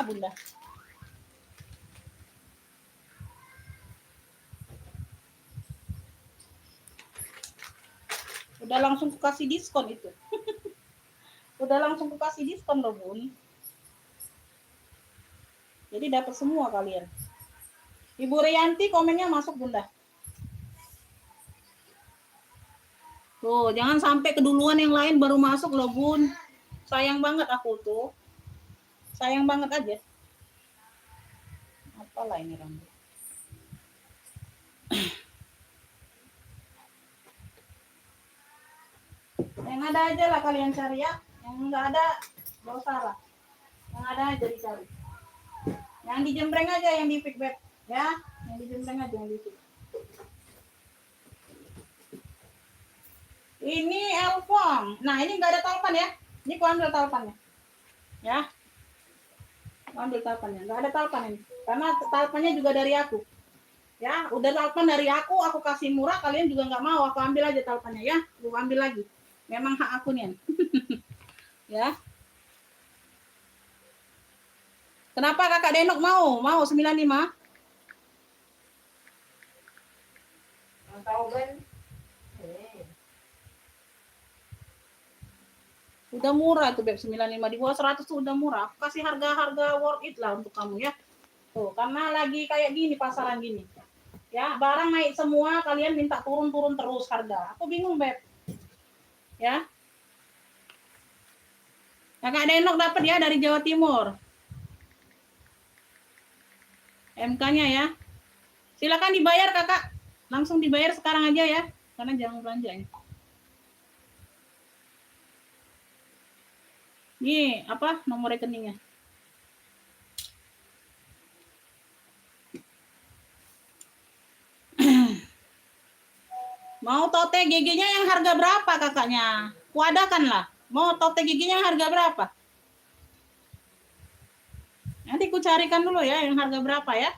Bunda. Udah langsung kasih diskon itu. Udah langsung kasih diskon loh, Bun. Jadi dapat semua kalian. Ibu Rianti komennya masuk, Bunda. Tuh, jangan sampai keduluan yang lain baru masuk loh, Bun. Sayang banget aku tuh. Sayang banget aja. Apalah ini rambut. Yang ada aja lah kalian cari ya. Yang enggak ada, gak usah lah. Yang ada aja dicari. Yang dijembreng aja, yang di feedback. Ya, yang dijembreng aja, yang di feedback. Ini Elfong. Nah, ini nggak ada talpan ya. Ini ku ambil talpannya. Ya. Ku ambil talpannya. Nggak ada talpan ini. Karena talpannya juga dari aku. Ya, udah talpan dari aku kasih murah, kalian juga nggak mau. Aku ambil aja talpannya ya. Ku ambil lagi. Memang hak aku nih. Ya. Kenapa Kakak Denok mau? Mau 95? Ang tawagan. Udah murah tuh Beb, 95 di bawah 100 tuh udah murah. Aku kasih harga-harga worth it lah untuk kamu ya. Tuh, karena lagi kayak gini pasaran gini. Ya, barang naik semua, kalian minta turun-turun terus harga. Aku bingung, Beb. Ya. Kakak Denok dapat ya dari Jawa Timur. MK-nya ya. Silakan dibayar, Kakak. Langsung dibayar sekarang aja ya. Karena jangan belanja ya. Ini apa nomor rekeningnya? Mau tote GG-nya yang harga berapa kakaknya? Kuadakan lah. Mau tote GG-nya yang harga berapa? Nanti ku carikan dulu ya yang harga berapa ya.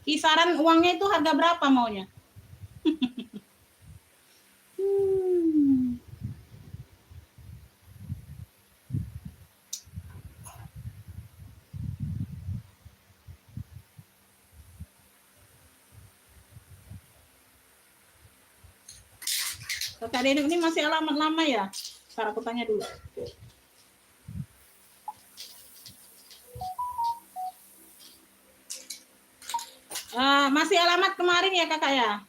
Kisaran uangnya itu harga berapa maunya? Kakak Dedek ini masih alamat lama ya? Ntar aku tanya dulu. Masih alamat kemarin ya kakak ya?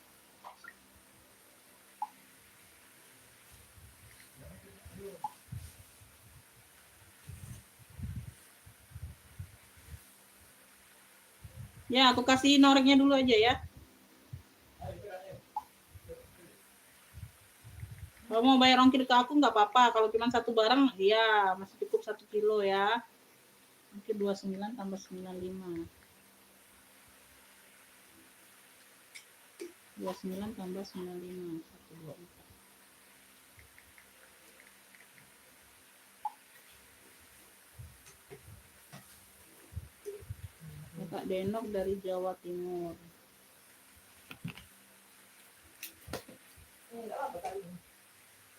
Ya, aku kasih noreknya dulu aja ya. Kalau mau bayar ongkir ke aku nggak apa-apa. Kalau cuma satu barang, ya masih cukup 1 kilo ya. Ongkir 29 tambah 95. 29 tambah 95. 124. Kakak Denok dari Jawa Timur.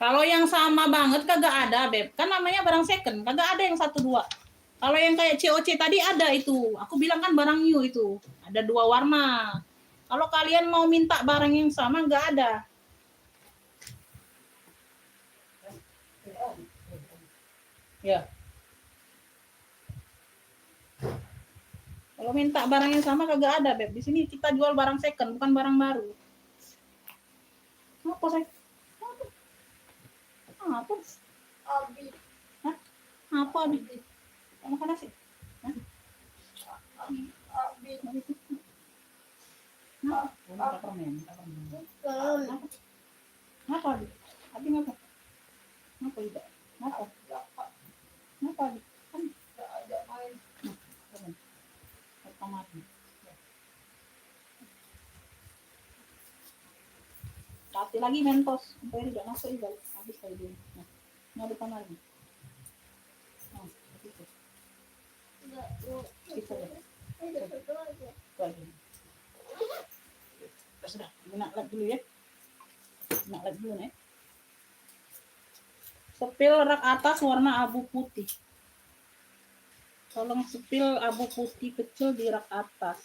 Kalau yang sama banget kagak ada, Beb. Kan namanya barang second, kagak ada yang 1-2. Kalau yang kayak COC tadi ada itu. Aku bilang kan barang new itu. Ada 2 warna. Kalau kalian mau minta barang yang sama nggak ada. Ya. Kalau minta barang yang sama kagak ada, Beb. Di sini kita jual barang second, bukan barang baru. Apa saya? Apa? Abi. Hah? Apa Abi? Kamu makan nasi? Hah? Abi. Apa permen? Apa Abi? Abi ngapa? Ngapa tidak? Ngapa? Ngapa Abi? Kan Ada main. tomat. Kasih lagi mentos, sampai tidak masuk juga. Habis kali dulu. Nah, mau depan lagi. Nah, itu. Itu lagi. Sudah, nak lagi dulu ya. Nak lagi dulu nih. Sepil rak atas warna abu putih. Tolong sepil abu putih kecil di rak atas.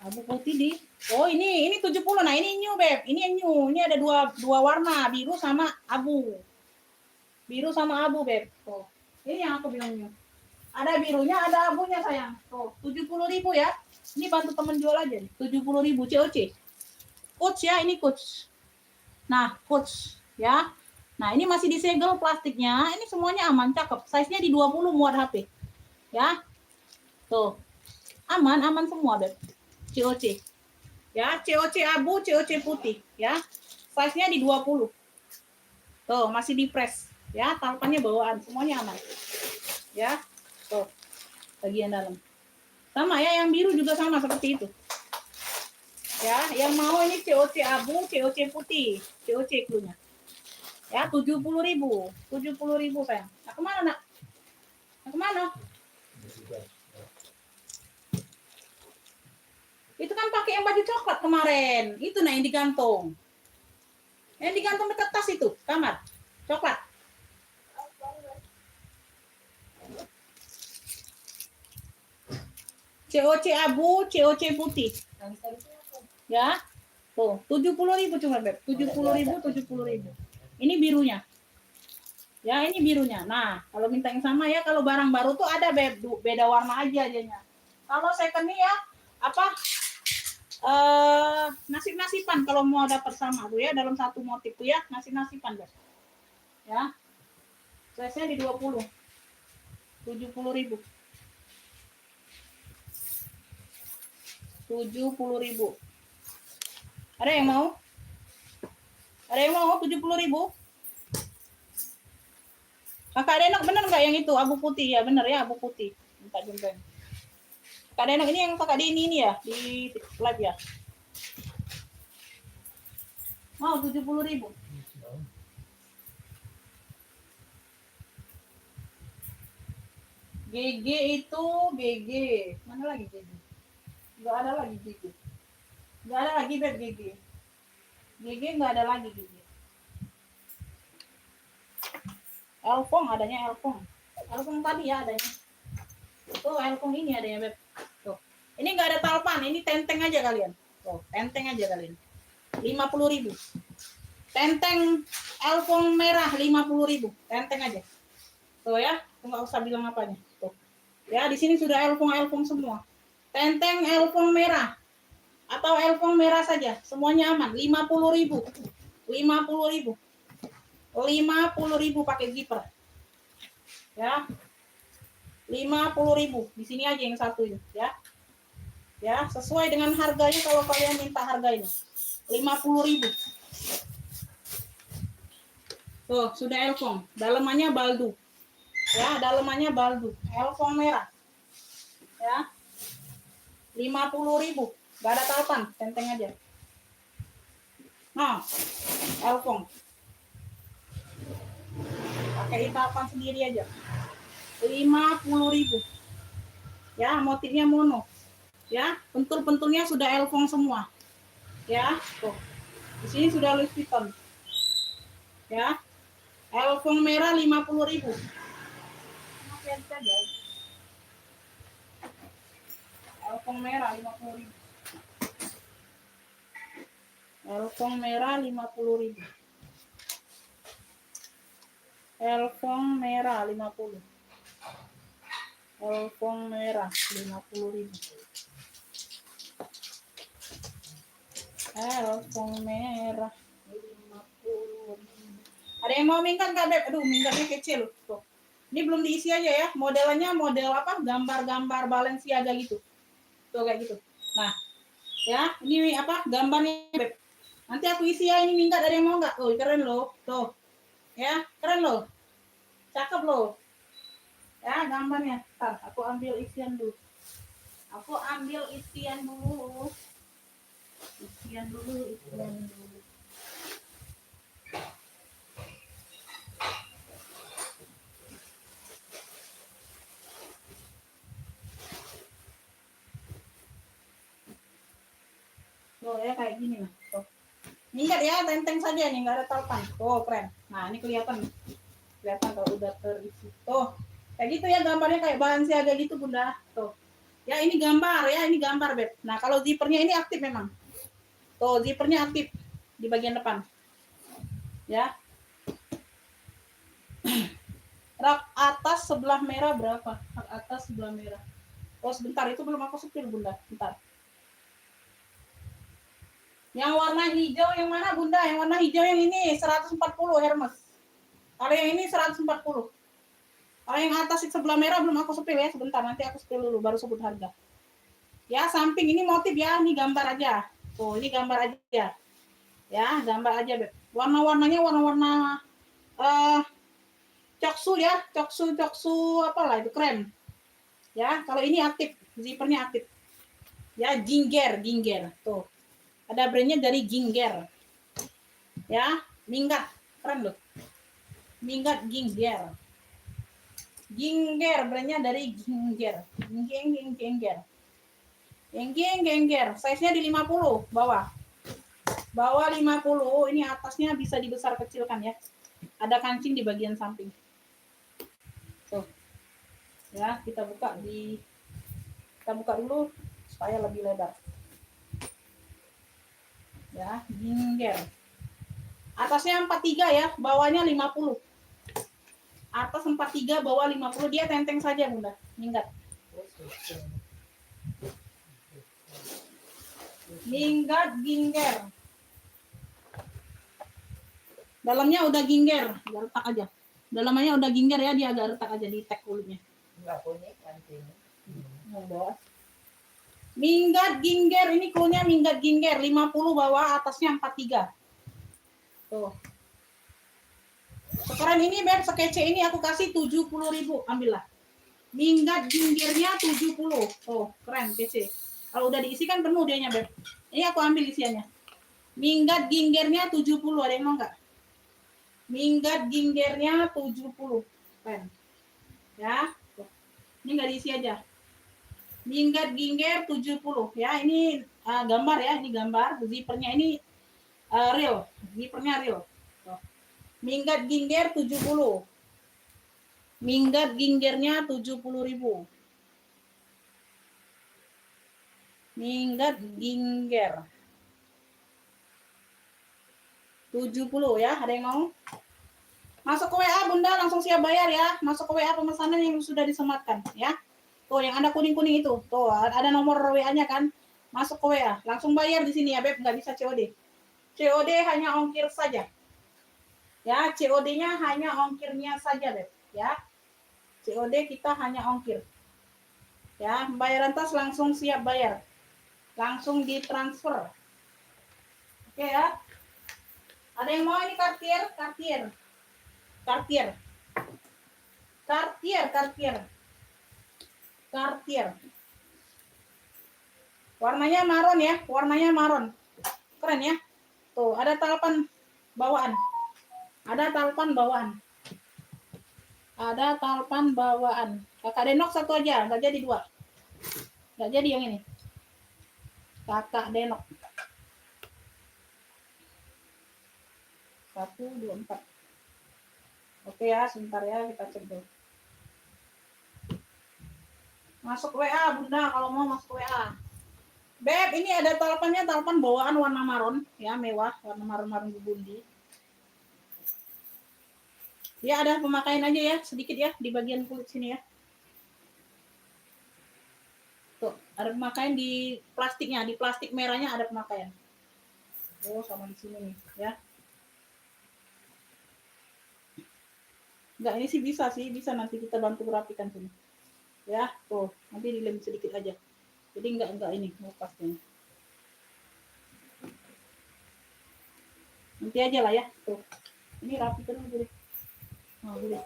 Abu putih di. Oh, ini 70. Nah, ini new, Beb. Ini new. Ini ada dua warna, biru sama abu. Biru sama abu, Beb. Tuh. Ini yang aku bilang new. Ada birunya, ada abunya, sayang. Tuh, 70.000 ya. Ini bantu temen jual aja nih. 70.000 COC. Coach ya, ini coach. Nah, coach ya. Nah, ini masih disegel plastiknya. Ini semuanya aman, cakep. Size-nya di 20 muat HP. Ya. Tuh. Aman semua, Beb. COC. Ya, COC abu, COC putih, ya. Size-nya di 20. Tuh, masih di press, ya. Talpannya bawaan, semuanya aman. Ya. Tuh. Bagian dalam. Sama ya, yang biru juga sama seperti itu. Ya, yang mau ini COC abu, COC putih, COC cluenya. Ya, 70.000. 70.000, sayang. Nah, kemana, Nak? Nah, kemana? Itu kan pakai yang baju coklat kemarin. Itu nah yang digantung. Yang digantung dekat tas itu, kamar. Coklat. COC abu, COC putih. Ya. Tuh, 70.000 cuma, Beb. 70.000, 70.000. Ini birunya. Ya, ini birunya. Nah, kalau minta yang sama ya, kalau barang baru tuh ada, Beb, beda warna aja adanya. Kalau second nih ya, apa? Nasib-nasiban kalau mau dapat sama tuh ya, dalam satu motif tuh ya, nasib-nasiban, Beb. Ya. Size-nya di 20. 70.000. 70.000. Ada yang mau? Ada yang mau 70.000? Kakak Denok bener nggak yang itu abu putih ya? Bener ya, abu putih. Minta jempeng. Kakak Denok ini yang kakak ini ya di live ya. Mau 70.000. GG itu GG. Mana lagi GG? Nggak ada lagi GG. Nggak ada lagi, Beb, GG. GG nggak ada lagi GG. Elfong adanya Elfong. Elfong tadi ya adanya. Tuh Elfong ini adanya, Beb. Tuh. Ini nggak ada talpan, ini tenteng aja kalian. Tuh, tenteng aja kalian. 50.000. Tenteng Elfong merah 50.000. Tenteng aja. Tuh ya, nggak usah bilang apanya. Tuh. Ya, di sini sudah Elfong semua. Tenteng Elfong merah atau Elfong merah saja, semuanya aman. 50.000. 50.000. 50.000 pakai zipper. Ya. 50.000. Di sini aja yang satu ini, ya. Ya, sesuai dengan harganya kalau kalian minta harga ini. 50.000. Tuh, sudah Elfong. Dalamannya baldu. Ya, dalamannya baldu. Elfong merah. Ya. 50.000. Gak ada talpan, tenteng aja. Nah, Elfong. Pakai talpan sendiri aja. 50.000. Ya, motifnya mono. Ya, pentul-pentulnya sudah Elfong semua. Ya, tuh. Di sini sudah Louis Vuitton. Ya. Elfong merah 50.000. Elfong merah 50.000. Elfong merah 50.000. Elfong merah 50. Elfong merah 50.000. Elfong merah 50.000. Ada yang mau minggat nggak, Beb? Aduh, minggatnya kecil tuh. Ini belum diisi aja ya. Modelannya model apa? Gambar-gambar Balenciaga gitu. Tuh kayak gitu. Nah, ya, ini apa? Gambarnya, Beb. Nanti aku isi ya, ini minggat, ada yang mau nggak? Oh, keren loh. Tuh. Ya, keren loh. Cakep loh. Ya, gambarnya. Ntar, aku ambil isian dulu. Isian dulu. Tuh ya, kayak gini nah. Tuh. Minggat ya, tenteng saja nih, nggak ada talpan. Tuh, keren. Nah, ini kelihatan kalau udah terisi. Tuh, kayak gitu ya gambarnya, kayak Balenciaga gitu, Bunda. Tuh. Ya ini gambar ya, ini gambar Beb. Nah kalau zippernya ini aktif memang. Tuh zippernya aktif di bagian depan. Ya. Rak atas sebelah merah berapa? Rak atas sebelah merah. Oh sebentar, itu belum aku sepil Bunda. Bentar. Yang warna hijau yang mana Bunda? Yang warna hijau yang ini 140 Hermes. Kalau yang ini 140. Kalau yang atas sebelah merah belum aku sepil ya. Sebentar, nanti aku sepil dulu baru sebut harga. Ya, samping ini motif ya, ini gambar aja. Tuh, ini gambar aja. Ya, gambar aja, Beb. Warna-warnanya warna-warna coksu ya, coksu apalah itu krem. Ya, kalau ini aktif, zippernya aktif. Ya, Ginger. Tuh. Ada brandnya dari Ginger. Ya, minggat. Keren loh. Minggat Ginger. Ginger, brandnya dari Ginger. Ginger. Ginger. Size-nya di 50 bawah. Bawah 50, ini atasnya bisa dibesar kecilkan ya. Ada kancing di bagian samping. Tuh. Ya, kita buka dulu supaya lebih lebar. Ya, Ginger. Atasnya 43 ya, bawahnya 50. Atas 43, bawah 50, dia tenteng saja Bunda. Minggat. Minggat Ginger. Dalamnya udah Ginger, agak retak aja. Dalamnya udah Ginger ya, dia agak retak aja di tag kulitnya. Enggak punya kancing. Minggat Ginger, ini cluenya Minggat Ginger 50 bawah, atasnya 43. Tuh. Sekarang ini Beb, sekece ini aku kasih 70.000, ambillah. Minggat Gingernya 70. Oh, keren kece. Kalau udah diisi kan penuh dianya Beb. Ini aku ambil isiannya. Minggat Gingernya 70, ada yang mau enggak? Minggat Gingernya 70. Keren. Ya. Tuh. Ini enggak diisi aja. Minggat Ginger 70 ya, ini gambar ya, ini gambar. Zippernya ini real, zippernya real. Tuh. Minggat Ginger 70. Minggat Gingernya 70.000. Minggat Ginger 70 ya, ada yang mau? Masuk ke WA Bunda, langsung siap bayar ya. Masuk ke WA pemesanan yang sudah disematkan ya. Tuh yang ada kuning-kuning itu. Tuh ada nomor WA-nya kan. Masuk ke WA, langsung bayar di sini ya Beb, nggak bisa COD. COD hanya ongkir saja. Ya, COD-nya hanya ongkirnya saja Beb, ya. COD kita hanya ongkir. Ya, bayaran tas langsung siap bayar. Langsung ditransfer. Oke ya. Ada yang mau ini Cartier. Warnanya maron ya, warnanya maron. Keren ya. Tuh, ada talpan bawaan. Ada talpan bawaan. Kakak Denok satu aja, nggak jadi dua. Nggak jadi yang ini. Kakak Denok. 1, 2, 4. Oke ya, sebentar ya, kita cek dulu. Masuk WA Bunda, kalau mau masuk WA. Beb, ini ada talpan bawaan warna maron ya, mewah, warna maron bundi. Ya ada pemakaian aja ya, sedikit ya di bagian kulit sini ya. Tuh, ada pemakaian di plastiknya, di plastik merahnya ada pemakaian. Oh, sama di sini nih ya. Enggak, ini sih bisa nanti kita bantu rapikan sini. Ya, tuh, nanti dilem sedikit aja. Jadi enggak ini lepasnya. Nanti aja lah ya, tuh. Ini rapi terus dulu. Oh, udah.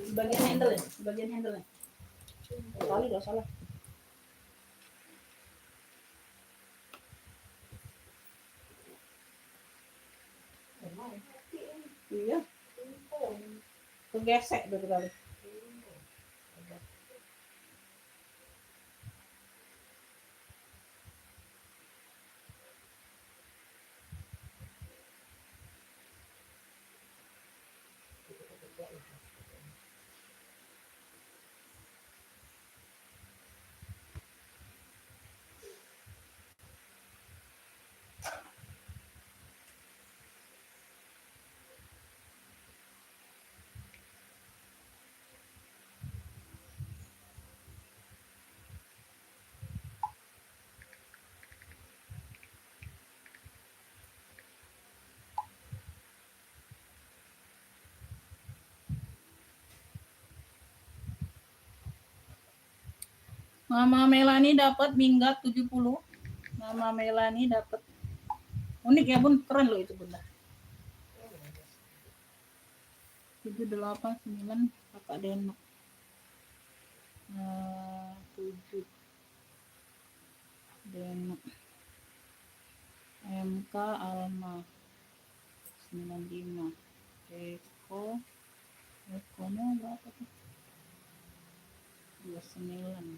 Di bagian handle-nya. Kali enggak salah. Iya. Kegesek betul kali. Mama Melani dapat minggat 70. Mama Melani dapat. Unik ya Bun, keren loh itu Bunda. 789 Kakak Denok. 7 Denok. MK Alma 95. Ekonya berapa tuh? 29.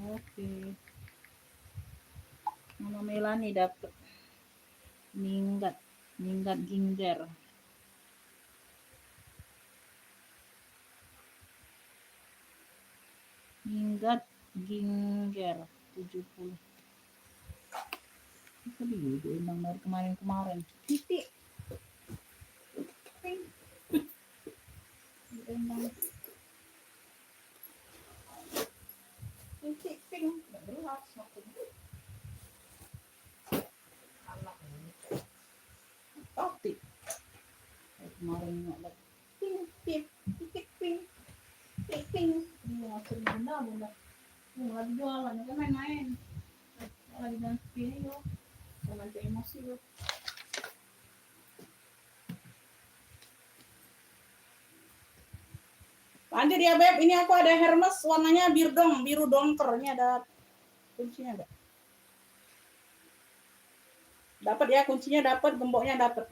Oke. Mama Melani dapat minggat ginger. Minggat ginger 70. Itu juga emang dari kemarin. Titik. Ping. Emang. Titik ping. Enggak jelas maksudnya. Anak ini. Titik. Kemarin enggak ada. Ping. Titik ping. Ping. Ini maksud bunda. Lagi jualan, kan main-main. Lagi dan spinning loh. Jangan ke emosi loh. Lanjut ya Beb, ini aku ada Hermes warnanya biru dongker. Ini ada kuncinya enggak? Dapat ya, kuncinya dapat, gemboknya dapat.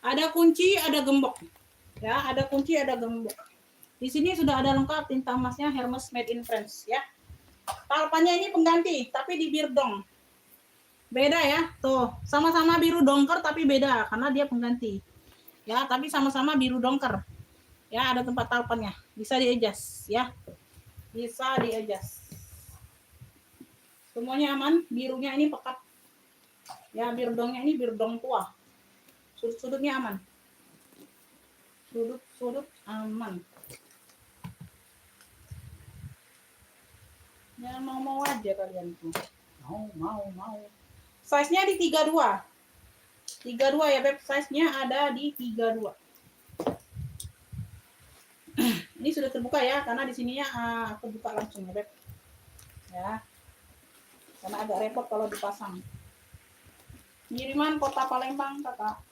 Ada kunci, ada gembok. Ya, ada kunci, ada gembok. Di sini sudah ada lengkap tinta emasnya Hermes Made in France ya. Talpannya ini pengganti, tapi di birdong. Beda ya, tuh. Sama-sama biru dongker tapi beda karena dia pengganti. Ya, tapi sama-sama biru dongker. Ya, ada tempat talpannya. Bisa di-adjust ya. Bisa di-adjust. Semuanya aman, birunya ini pekat. Ya, birdongnya ini birdong tua. Sudut-sudutnya aman. Sudut aman. Ya mau aja kalian tuh. Mau. Size-nya di 32. 32 ya Beb, size-nya ada di 32. Ini sudah terbuka ya, karena di sininya aku buka langsung ya Beb. Ya. Karena agak repot kalau dipasang. Kiriman Kota Palembang, Kakak.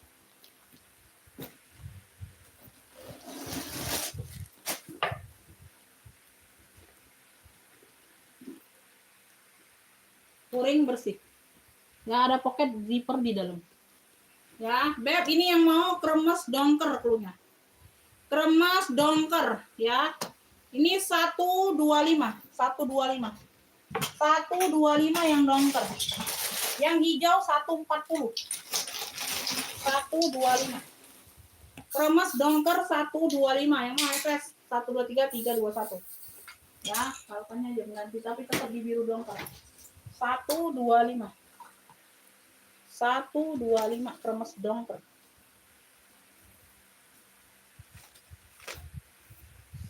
Puring bersih. Nggak ada pocket zipper di dalam. Ya, Beb, ini yang mau kremes dongker klunya. Kremes dongker ya. Ini 125 yang dongker. Yang hijau 140. 125. Kremes dongker 125. Yang mau FS 123 321. Ya, kalpannya aja ganti tapi tetap di biru dongker. 125. 125 kremes dongker.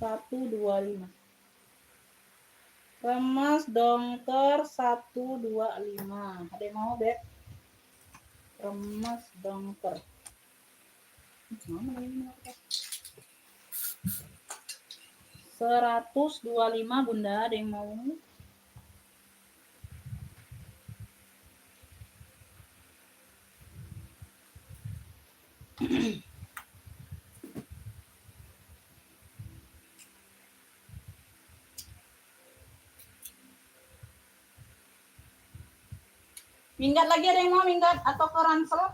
125. Kremes dongker 125. Ada yang mau, Beb? Kremes dongker. Mana ini? 125 Bunda, ada yang mau? Minggat lagi, ada yang mau minggat atau ke ransel?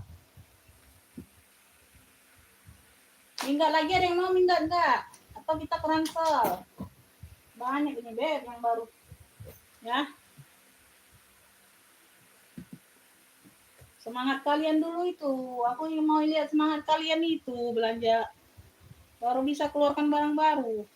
Minggat lagi, ada yang mau minggat enggak? Atau kita ke ransel? Banyak ini Beb yang baru. Ya. Semangat kalian dulu itu. Aku yang mau lihat semangat kalian itu belanja. Baru bisa keluarkan barang baru.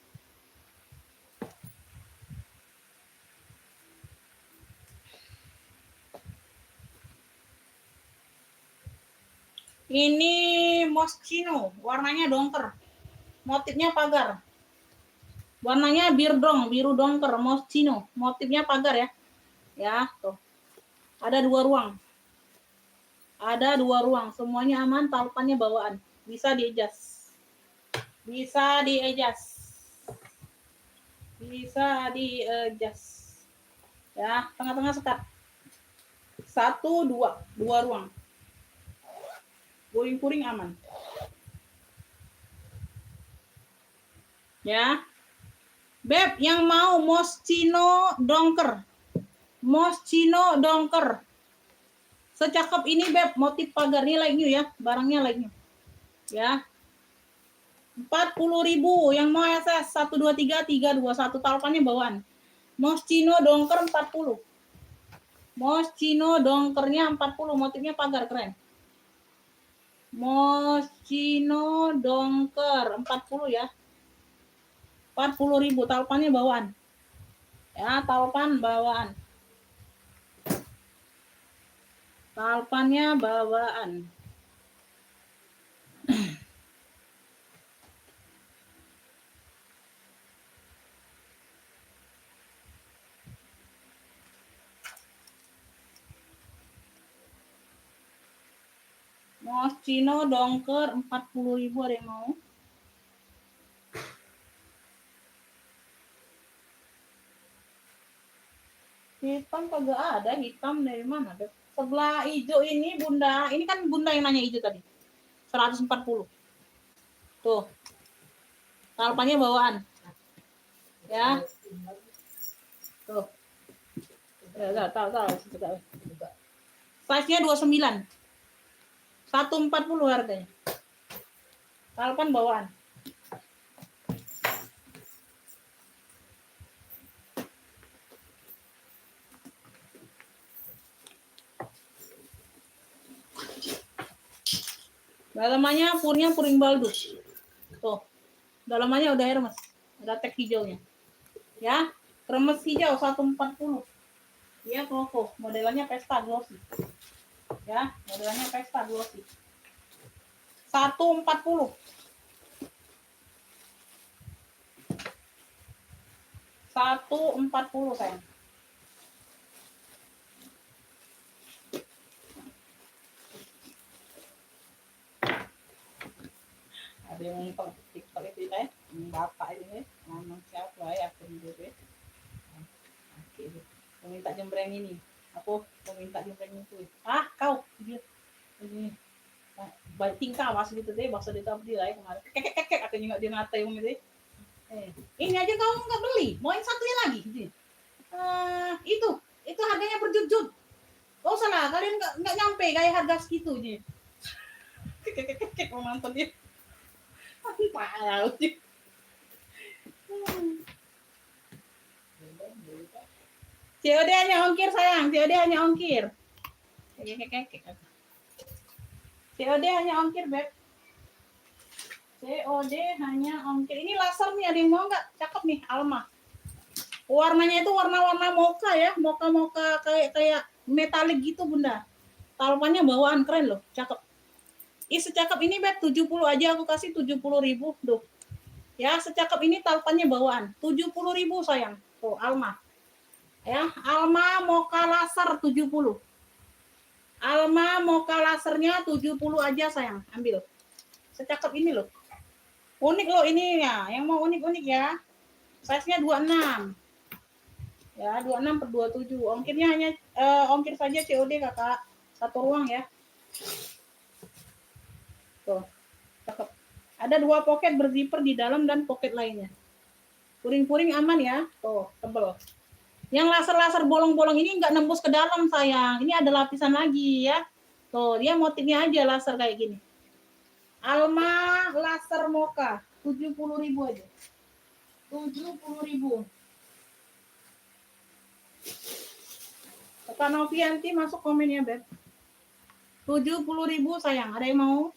Ini Moschino, warnanya dongker. Motifnya pagar. Warnanya biru dongker, Moschino. Motifnya pagar ya. Ya, tuh. Ada 2 ruang. Ada 2 ruang, semuanya aman, talpannya bawaan. Bisa di-adjust. Bisa di-adjust. Bisa di-adjust. Ya, tengah-tengah sekat. 1, 2. 2 ruang. Puring-puring aman. Ya. Beb, yang mau Moschino Donker. Moschino Donker. Secakep ini Beb, motif pagarnya like new ya, barangnya like new. Ya. 40.000 yang mau SS 123 321 talpannya bawaan. Moschino Donker 40. Moschino Donkernya 40, motifnya pagar keren. Moschino Donker 40 ya. 40.000 talpannya bawaan. Ya, talpan bawaan. Talpannya bawaan. Moschino Donker 40.000 ada yang mau? Hitam kagak ada, hitam dari mana? Sebelah hijau ini Bunda, ini kan Bunda yang nanya hijau tadi. 140. Tuh. Talpannya bawaan. Ya. Tuh. Ya, tahu. Size-nya 29. 140 harganya. Talpan bawaan. Dalamannya purnya puring baldus. Tuh. Dalamannya udah hermes. Ada tag hijaunya. Ya. Kremes hijau 140. Iya, Koko. Modelannya Pesta Glossy. Ya, modelannya Pesta Glossy. 140. 140 sayang. Ada yang TikTok itu ya, bapak ini, nama siapa ya akun gue. Oke, minta jembreng ini. Aku mau minta jembreng itu. Ah, kau dia ini baik tingkah mas gitu deh, bahasa dia tadi lah kemarin. Kek aku juga dia ngatain gitu. Ini aja kau nggak beli, mau yang satunya lagi gitu. Itu harganya berjut-jut. Oh salah, kalian nggak nyampe kayak harga segitu aja. Kek mau nonton dia. Parah sih. COD hanya ongkir sayang, COD hanya ongkir. COD hanya ongkir beb. COD hanya ongkir. Ini laser nih, ada yang mau nggak? Cakep nih, Alma. Warnanya itu warna-warna mocha ya, mocha kayak metalik gitu bunda. Talpannya bawaan keren loh, cakep. Secakep ini beb 70 aja aku kasih 70.000 tuh. Ya, secakep ini talpannya bawaan 70.000 sayang. Tuh, Alma. Ya, Alma mocha laser 70. Alma mocha lasernya 70 aja sayang, ambil. Secakep ini loh. Unik loh ini ya, yang mau unik-unik ya. Size-nya 26. Ya, 26 per 27. Ongkirnya hanya ongkir saja COD kakak. Satu ruang ya. Tuh, cakep. Ada 2 pocket berzipper di dalam dan pocket lainnya. Puring-puring aman ya. Tuh, tebel. Yang laser-laser bolong-bolong ini nggak nembus ke dalam sayang. Ini ada lapisan lagi ya. Tuh, dia motifnya aja laser kayak gini. Alma laser mocha 70.000 aja. 70.000. Kak Novianti masuk komennya beb. 70.000 sayang. Ada yang mau?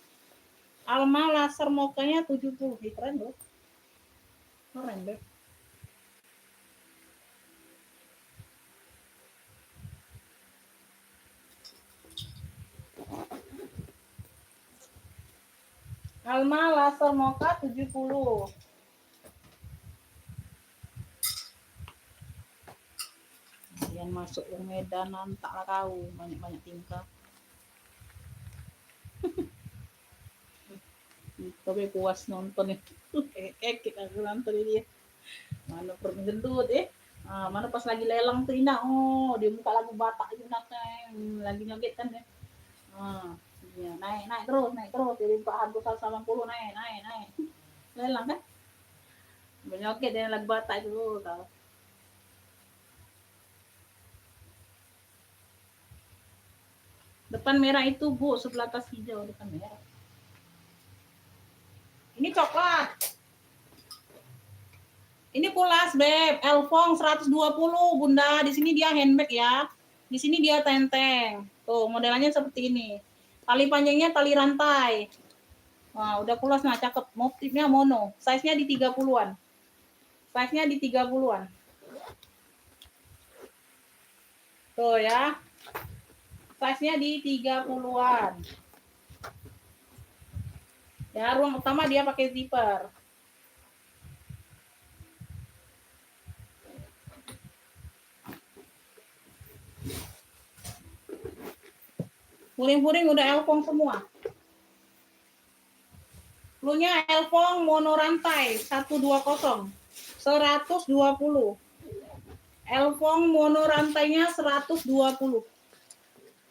Alma laser mochanya 70. Keren loh. Keren beb. Alma laser mocha 70. Yang masuk ke Medan taklah kau banyak-banyak tingkah. Tapi puas nonton ya. Aku nonton ini. Mana pernah gendut mana pas lagi lelang tuh Ina, dia muka lagu Batak itu lagi nyoget kan ya. Iya, naik terus dari 480 naik. Lelang kan? Menyoget dengan lagu Batak itu tahu. Depan merah itu Bu, sebelah atas hijau depan merah. Ini coklat. Ini pulas, Beb. Elfong 120, Bunda. Di sini dia handbag ya. Di sini dia tenteng. Tuh, modelannya seperti ini. Tali panjangnya tali rantai. Wah, udah pulas nah, cakep. Motifnya mono. Size-nya di 30-an. Size-nya di 30-an. Tuh ya. Size-nya di 30-an. Ya, ruang utama dia pakai zipper. Puring-puring udah elfong semua. Cluenya elfong mono rantai 120. 120. Elfong mono rantainya 120.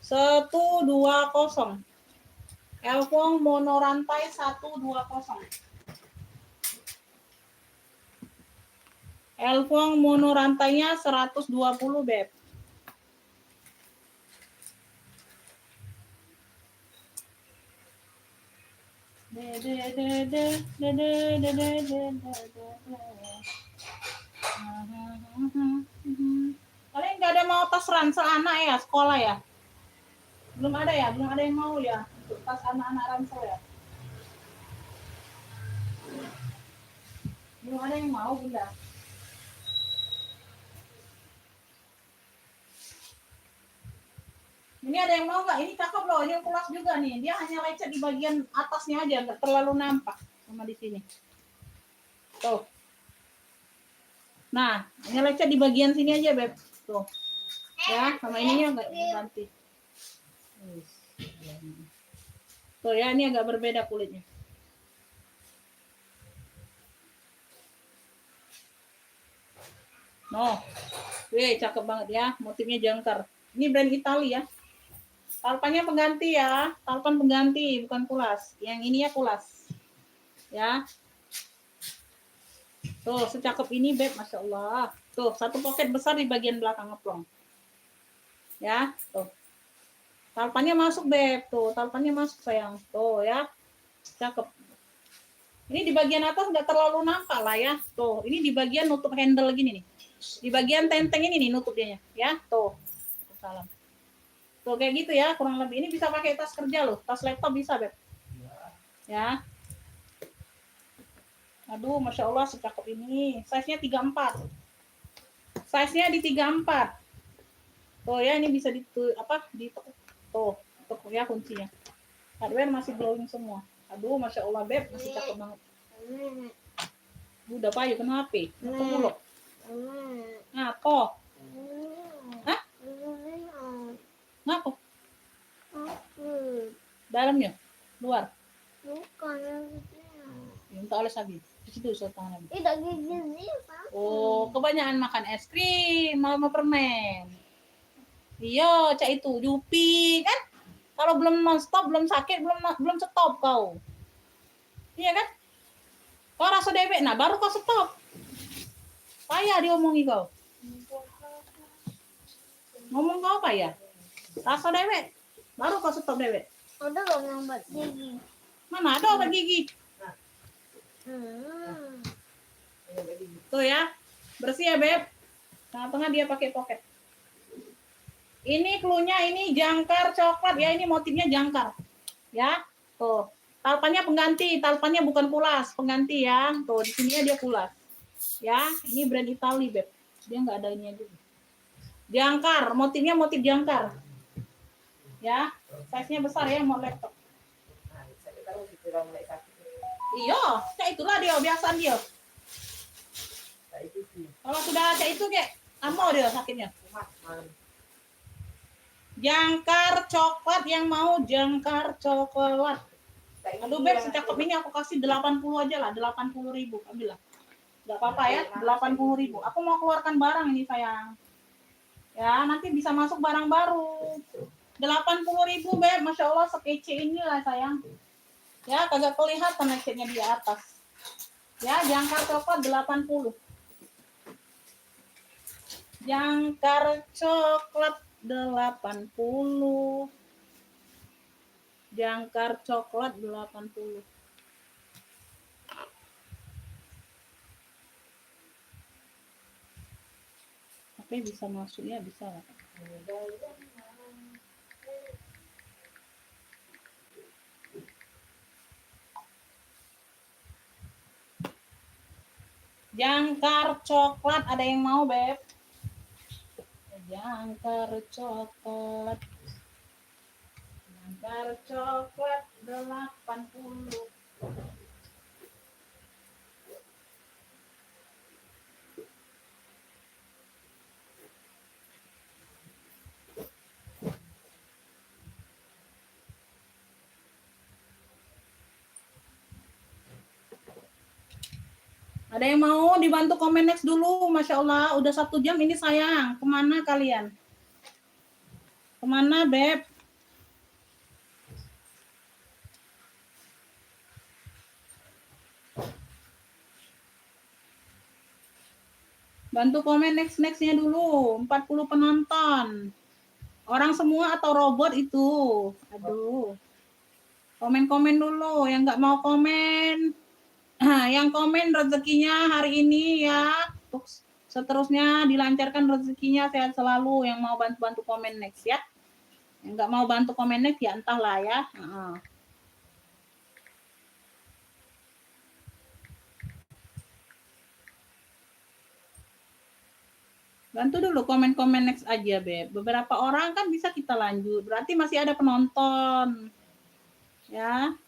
120. Elfong mono rantai 120. Elfong mono rantainya 120, Beb. Kalian nggak ada mau tas ransel anak ya, sekolah ya? Belum ada ya? Belum ada yang mau ya? Untuk tas anak-anak ransel ya? Belum ada yang mau, Bunda. Ini ada yang mau nggak? Ini cakep loh, ini pulas juga nih. Dia hanya lecet di bagian atasnya aja, nggak terlalu nampak sama di sini. Tuh. Nah, hanya lecet di bagian sini aja, Beb. Tuh. Ya, sama ininya nggak ganti. Tuh ya, ini agak berbeda kulitnya. No. Cakep banget ya. Motifnya jangkar. Ini brand Italia ya. Talpannya pengganti ya. Talpan pengganti, bukan kulas. Yang ini ya kulas. Ya. Tuh, secakep ini, Beb. Masya Allah. Tuh, satu poket besar di bagian belakang ngeplong. Ya, tuh. Talpannya masuk, Beb. Tuh, talpannya masuk, sayang. Tuh, ya. Cakep. Ini di bagian atas nggak terlalu nampak lah ya. Tuh, ini di bagian nutup handle gini nih. Di bagian tenteng ini nih nutupnya. Ya, tuh. Salam. Tuh, kayak gitu ya, kurang lebih. Ini bisa pakai tas kerja loh. Tas laptop bisa, Beb. Ya. Aduh, Masya Allah, secakep ini. Size-nya 34. Size-nya di 34. Tuh ya, ini bisa tuh ya kuncinya. Hardware masih glowing semua. Aduh, Masya Allah, Beb, masih cakep banget. Udah payu, kenapa? Kenapa? Ngapa? Hah? Ngapa? Dalamnya? Luar? Bukan. Minta oleh Sabi. Di situ tangan Nabi. Tidak gizi. Oh, kebanyakan makan es krim, malah permen. Iya, cak itu Jupi kan? Kalau belum non-stop, belum sakit, belum stop kau. Iya kan? Kau rasa debek, nah baru kau stop. Payah diomongi kau. Ngomong kau apa ya? Rasa debek, baru kau stop debek. Ada loh yang obat gigi. Mana ada obat gigi? Tuh ya, bersih ya, Beb. Tengah-tengah dia pakai pocket. Ini cluenya ini jangkar coklat ya, ini motifnya jangkar. Ya, tuh. Talpannya pengganti, talpannya bukan kulas, pengganti ya. Tuh, di sini dia kulas. Ya, ini brand Itali, Beb. Dia nggak ada ini juga. Jangkar, motifnya motif jangkar. Ya, size-nya besar ya, mau laptop. Iya, kayak itulah dia, biasa dia. Kalau sudah kayak itu kayak, mau dia sakitnya. Jangkar coklat yang mau jangkar coklat. Aduh Beb, secakep ini aku kasih 80 aja lah, 80.000. Ambil lah. Gak apa-apa ya, 80.000. Aku mau keluarkan barang ini sayang. Ya, nanti bisa masuk barang baru. 80.000 Beb, Masya Allah sekece ini lah sayang. Ya, kagak kelihatan lecetnya di atas. Ya, jangkar coklat 80. Jangkar coklat 80. Jangkar coklat 80. Tapi bisa masuk ya, bisa lah. Jangkar coklat ada yang mau Beb? Jangkar coklat. Jangkar coklat 80. Ada yang mau dibantu komen next dulu? Masya Allah, udah 1 jam ini sayang. Kemana kalian? Kemana Beb? Bantu komen nextnya dulu. 40 penonton. Orang semua atau robot itu? Aduh. Komen-komen dulu. Yang nggak mau komen. Yang komen rezekinya hari ini ya. Seterusnya dilancarkan rezekinya, sehat selalu. Yang mau bantu komen next ya. Yang nggak mau bantu komen next ya entahlah ya. Bantu dulu komen-komen next aja, Beb. Beberapa orang kan bisa kita lanjut. Berarti masih ada penonton. Ya.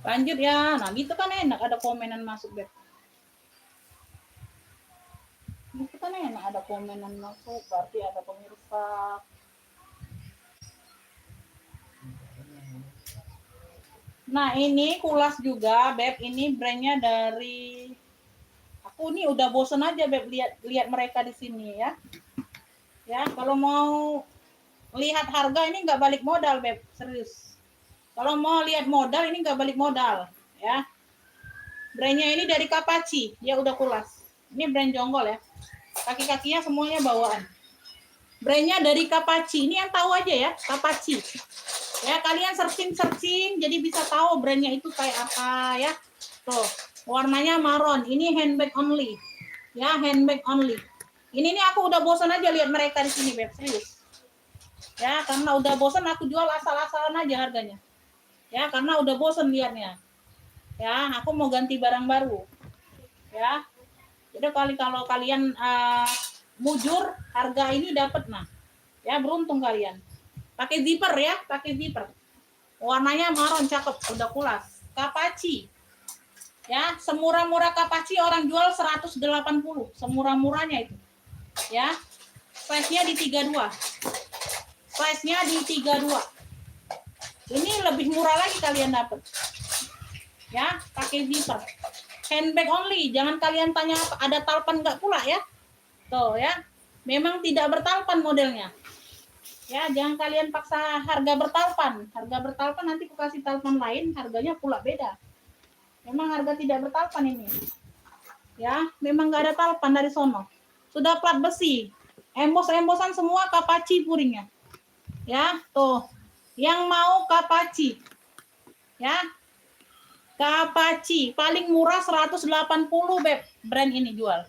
Lanjut ya. Nah, gitu kan enak ada komenan masuk, Beb. Gitu kan enak ada komenan masuk, berarti ada pemirsa. Nah, ini kulas juga, Beb. Ini brandnya dari aku nih udah bosen aja, Beb, lihat mereka di sini ya. Ya, kalau mau lihat harga ini nggak balik modal, Beb. Serius. Kalau mau lihat modal ini nggak balik modal, ya. Brandnya ini dari Kapaci, dia udah kulas. Ini brand jonggol ya. Kaki-kakinya semuanya bawaan. Brandnya dari Kapaci. Ini yang tahu aja ya, Kapaci. Ya, kalian searching, jadi bisa tahu brandnya itu kayak apa ya. Tuh, warnanya maron. Ini handbag only. Ya, handbag only. Ini nih aku udah bosan aja lihat mereka di sini, Beb. Serius. Ya, karena udah bosan aku jual asal-asalan aja harganya. Ya, karena udah bosan liatnya. Ya, aku mau ganti barang baru. Ya. Jadi kalau kalian mujur harga ini dapat nah. Ya, beruntung kalian. Pakai zipper ya, pakai zipper. Warnanya maron cakep, udah kulas. Kapaci. Ya, semurah-murah Kapaci orang jual 180. Semurah-murahnya itu. Ya. Size-nya di 32. Size-nya di 32. Ini lebih murah lagi kalian dapat. Ya, pakai zipper. Handbag only, jangan kalian tanya ada talpan nggak pula ya. Tuh ya, memang tidak bertalpan modelnya. Ya, jangan kalian paksa harga bertalpan. Harga bertalpan nanti aku kasih talpan lain, harganya pula beda. Memang harga tidak bertalpan ini. Ya, memang nggak ada talpan dari sono. Sudah plat besi. Embos-embosan semua Kapaci puringnya. Ya, tuh. Yang mau Kapaci. Ya. Kapaci paling murah 180, Beb. Brand ini jual.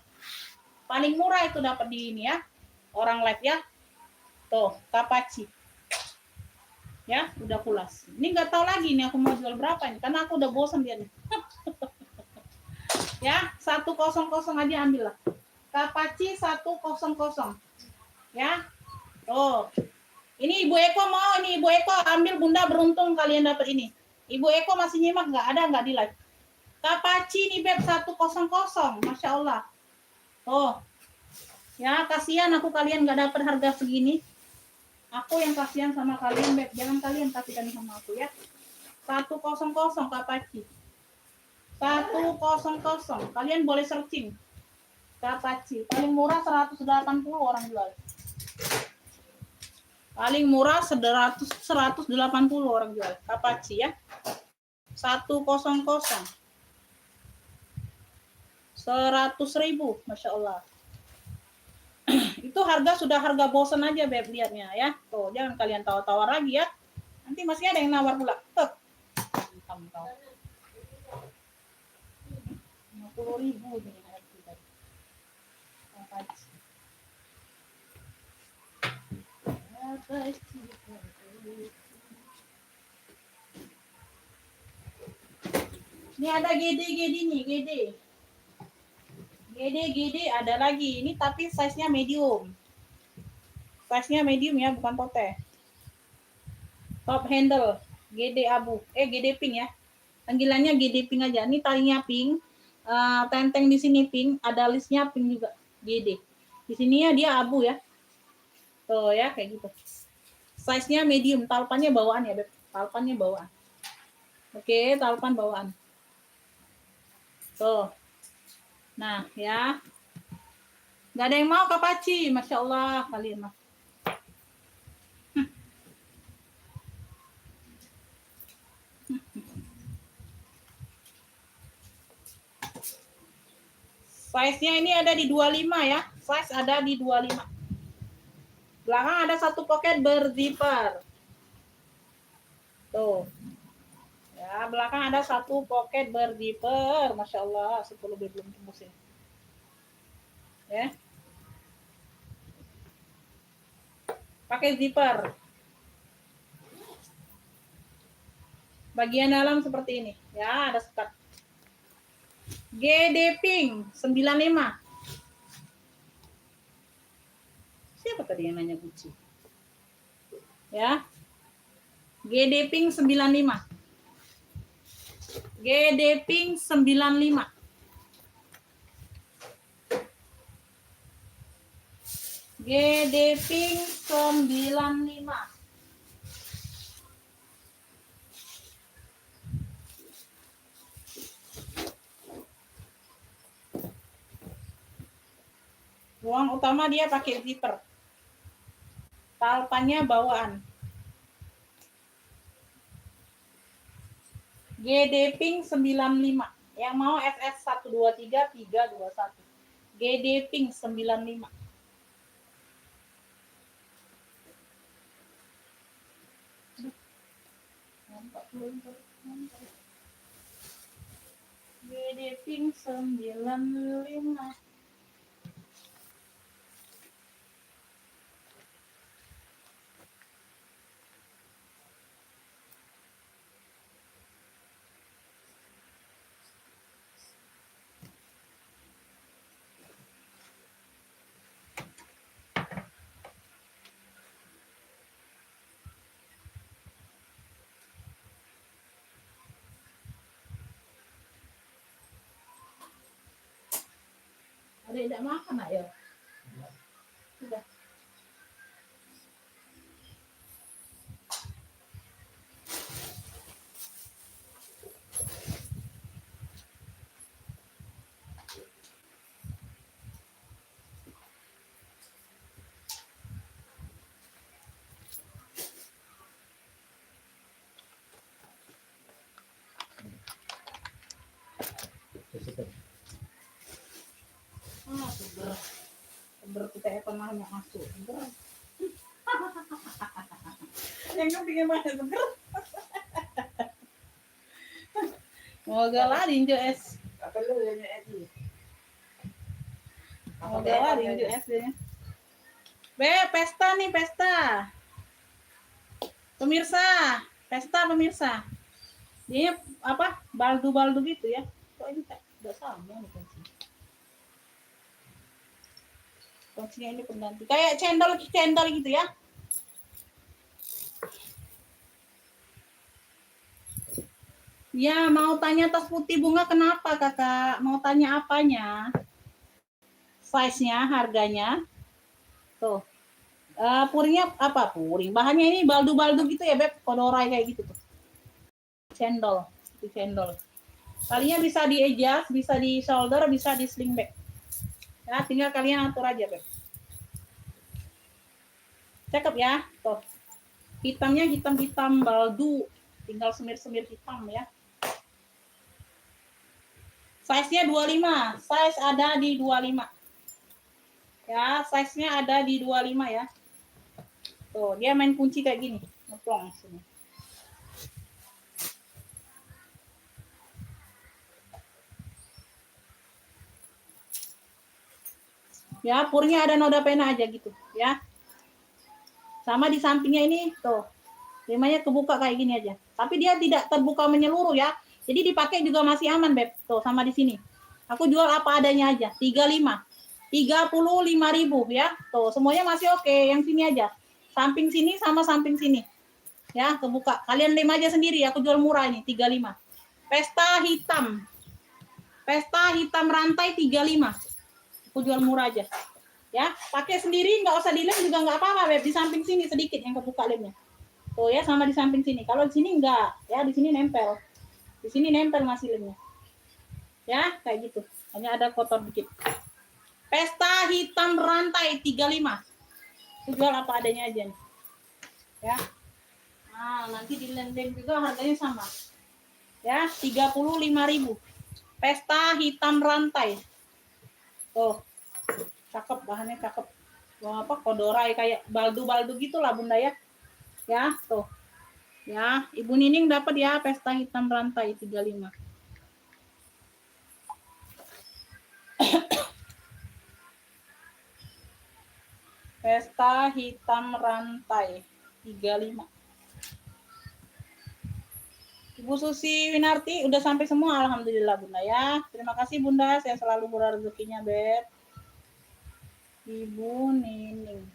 Paling murah itu dapat di ini ya. Orang live ya. Tuh, Kapaci. Ya, udah pulas. Ini nggak tahu lagi nih aku mau jual berapa nih, karena aku udah bosan dia nih. Ya, 100 aja ambil lah. Kapaci 100. Ya. Oh. Ini Ibu Eko mau, ini Ibu Eko ambil, Bunda beruntung kalian dapat ini. Ibu Eko masih nyimak nggak? Ada nggak di live? Kapaci nih Beb 100. Masya Allah. Oh. Ya, kasihan aku kalian nggak dapat harga segini. Aku yang kasihan sama kalian, Beb. Jangan kalian kasihkan sama aku ya. 100 Kapaci. 100. Kalian boleh searching. Kapaci. Paling murah 180 orang jual. Paling murah 180 orang jual. Kapaci ya. 100. 100.000. Masya Allah. Itu harga sudah harga bosan aja Beb lihatnya ya. Tuh, jangan kalian tawar-tawar lagi ya. Nanti masih ada yang nawar pula. Tuh. 50.000 nih. Ini ada GD nih, GD ada lagi. Ini tapi size-nya medium. Size-nya medium ya, bukan tote. Top handle, GD abu. GD pink ya. Panggilannya GD pink aja. Ini talinya pink. Tenteng di sini pink, ada listnya pink juga. GD. Di sini ya dia abu ya. Tuh ya kayak gitu. Size-nya medium, talpannya bawaan ya, Beb. Talpannya bawaan. Oke, talpan bawaan. Tuh. Nah, ya. Nggak ada yang mau Kapaci, Masya Allah kalian mah. Size-nya ini ada di 25 ya. Size ada di 25. Belakang ada satu pocket berzipper. Tuh. Ya, belakang ada satu pocket berzipper. Masya Allah, 10 belum tembus ya. Ya. Pakai zipper. Bagian dalam seperti ini. Ya, ada sekat. GD Pink 95. Siapa tadi yang nanya Gucci? Ya. GD Pink 95. GD Pink 95. GD Pink 95. Ruang utama dia pakai zipper. Talpannya bawaan. GD Pink 95. Yang mau SS 123 321. GD Pink 95. GD Pink 95. Ada tidak makan ya? Sudah. Seger. Seger kita pernah masuk. Seger. Yang kepingin mana seger? Mau galah dinjo es. Apa lu yang edit? Mau galah dinjo es deh. Be, pesta nih, pesta. Pemirsa, pesta pemirsa. Dia apa? Baldu-baldu gitu ya. Kok ini enggak sama nih kuncinya. Kuncinya ini pengganti. Kayak cendol gitu ya. Ya, mau tanya tas putih bunga kenapa, Kakak? Mau tanya apanya? Size-nya, harganya. Tuh. Puringnya apa? Puring. Bahannya ini baldu-baldu gitu ya, Beb. Kodorai kayak gitu tuh. Cendol. Itu cendol. Talinya bisa di adjust, bisa di shoulder, bisa di sling back. Ya, tinggal kalian atur aja, Beb. Cakep ya. Tuh. Hitamnya hitam-hitam baldu. Tinggal semir-semir hitam ya. Size-nya 25. Size ada di 25. Ya, size-nya ada di 25 ya. Tuh, dia main kunci kayak gini. Ngeplong sini. Ya, purnya ada noda pena aja gitu, ya. Sama di sampingnya ini, tuh. Limanya kebuka kayak gini aja. Tapi dia tidak terbuka menyeluruh ya. Jadi dipakai juga masih aman, Beb. Tuh, sama di sini. Aku jual apa adanya aja, 35. 35.000 ya. Tuh, semuanya masih oke. Yang sini aja. Samping sini sama samping sini. Ya, kebuka. Kalian lem aja sendiri, aku jual murah ini, 35. Pesta hitam. Pesta hitam rantai 35. Aku jual murah aja. Ya, pakai sendiri nggak usah dilem juga nggak apa-apa, Beb. Di samping sini sedikit yang kebuka lemnya. Tuh ya, sama di samping sini. Kalau di sini enggak, ya di sini nempel. Di sini nempel masih lemnya. Ya, kayak gitu. Hanya ada kotor dikit. Pesta hitam rantai 35. Aku jual apa adanya aja nih. Ya. Nah, nanti di lem juga harganya sama. Ya, 35.000. Pesta hitam rantai. Tuh. Cakep, bahannya cakep. Wah, apa kodorai kayak baldu-baldu gitulah Bunda ya. Ya, tuh. Ya, Ibu Nining dapat ya pesta hitam rantai 35. Pesta hitam rantai 35. Ibu Susi Winarti udah sampai semua, alhamdulillah Bunda ya. Terima kasih Bunda, saya selalu murah rezekinya, Beb. Ibu Nining.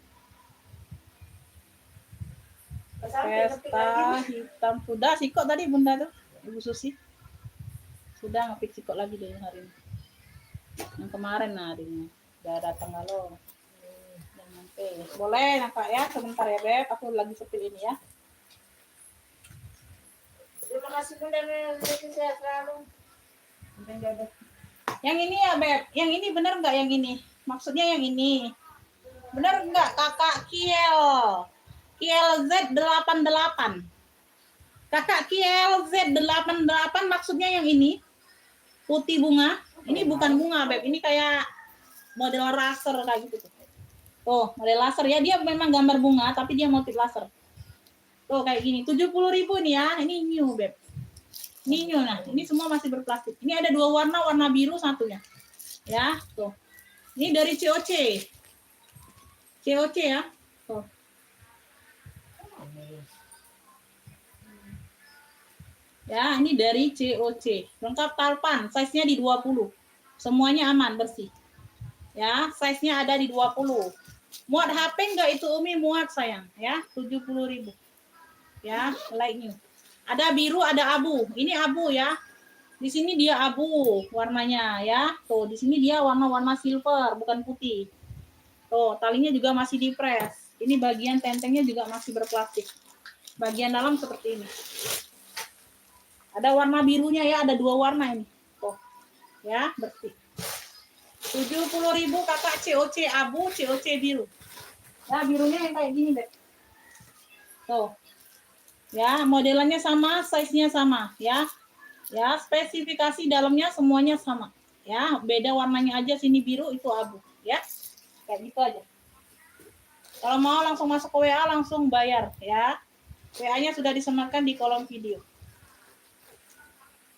Pesta hitam sudah sikok tadi Bunda tuh, Ibu Susi. Sudah ngepik sikok lagi deh hari ini. Yang kemarin hari ini. Udah datang kalau. Boleh Kak ya, sebentar ya Beb, aku lagi sepil ini ya. Terima kasih Bunda, saya selalu. Yang ini ya Beb, yang ini bener nggak yang ini? Maksudnya yang ini. Bener nggak Kakak Kiel? Kiel Z88. Kakak Kiel Z88 maksudnya yang ini? Putih bunga. Ini bukan bunga Beb, ini kayak model laser kayak gitu tuh. Tuh, model laser ya, dia memang gambar bunga tapi dia motif laser. Tuh kayak gini, 70.000 nih ya. Ini new, Beb. Ini new, nah. Ini semua masih berplastik. Ini ada dua warna, warna biru satunya. Ya, tuh. Ini dari COC. COC ya. Tuh. Ya, ini dari COC. Lengkap tarpan, size-nya di 20. Semuanya aman, bersih. Ya, size-nya ada di 20. Muat HP enggak itu Umi? Muat sayang, ya. 70.000. Ya, like new. Ada biru, ada abu. Ini abu ya. Di sini dia abu warnanya ya. Tuh, di sini dia warna-warna silver, bukan putih. Tuh, talinya juga masih dipres. Ini bagian tentengnya juga masih berplastik. Bagian dalam seperti ini. Ada warna birunya ya, ada dua warna ini. Tuh. Ya, bersih. 70.000 Kakak COC abu, COC biru. Ya, birunya yang kayak gini, Beb. Tuh. Ya, modelannya sama, size-nya sama, ya. Ya, spesifikasi dalamnya semuanya sama. Ya, beda warnanya aja, sini biru, itu abu, ya. Kayak gitu aja. Kalau mau langsung masuk ke WA, langsung bayar, ya. WA-nya sudah disematkan di kolom video.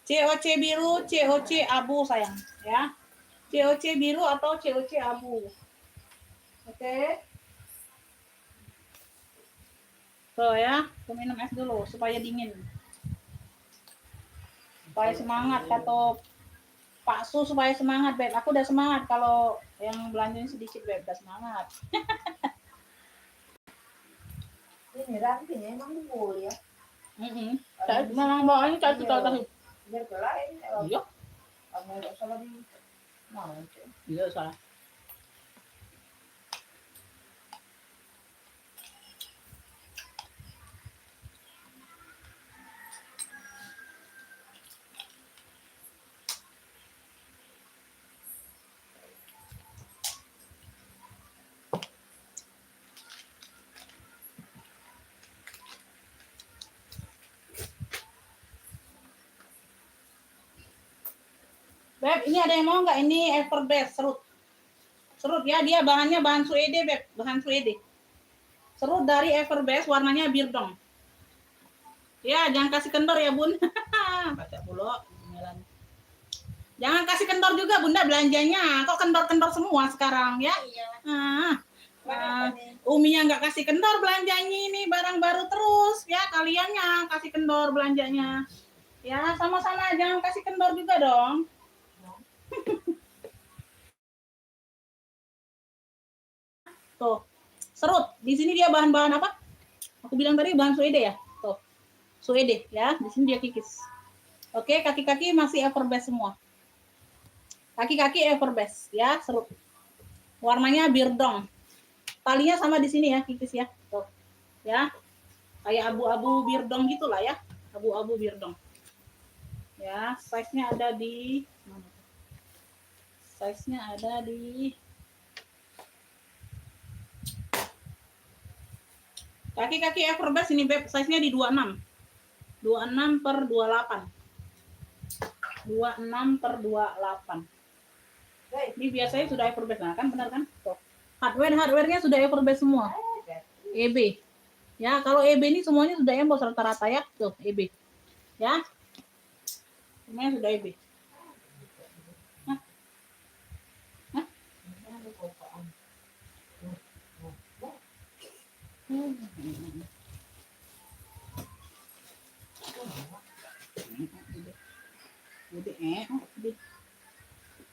COC biru, COC abu sayang, ya. COC biru atau COC abu. Oke. Tuh ya, aku minum es dulu supaya dingin. Supaya semangat kata Pak Su, supaya semangat, Beb. Aku udah semangat kalau yang belanjanya sedikit, Beb. Udah semangat. Ini rantingnya emang dibul ya. Saya memang bawahnya cari tahu. Biar ke lain. Iya. Kamu nggak salah di mana? Iya, salah. Beb, ini ada yang mau nggak? Ini Everbest serut. Serut ya, dia bahannya bahan suede, Beb. Bahan suede. Serut dari Everbest, warnanya birdong. Ya, jangan kasih kendor ya, Bun. Baca pula. Jangan kasih kendor juga, Bunda, belanjanya. Kok kendor-kendor semua sekarang, ya? Iya. Uminya nggak kasih kendor belanjanya ini. Barang baru terus, ya. Kaliannya kasih kendor belanjanya. Ya, sama-sama. Jangan kasih kendor juga dong. Tuh, serut. Di sini dia bahan-bahan apa? Aku bilang tadi bahan suede ya. Tuh, suede ya. Di sini dia kikis. Oke, kaki-kaki masih Everbest semua. Kaki-kaki Everbest ya, serut. Warnanya birdong. Talinya sama di sini ya, kikis ya. Tuh, ya. Kayak abu-abu birdong gitulah ya. Abu-abu birdong. Ya, size-nya ada di mana? Size-nya ada di kaki-kaki Everbest ini, Beb, size-nya di 26. 26 per 28. 26 per 28. Ini biasanya sudah Everbest, nah kan benar kan? Tuh. Hardware-nya sudah Everbest semua. EB. Ya, kalau EB ini semuanya sudah embos rata-rata ya. Tuh, EB. Ya. Semuanya sudah EB. Hah? Hah?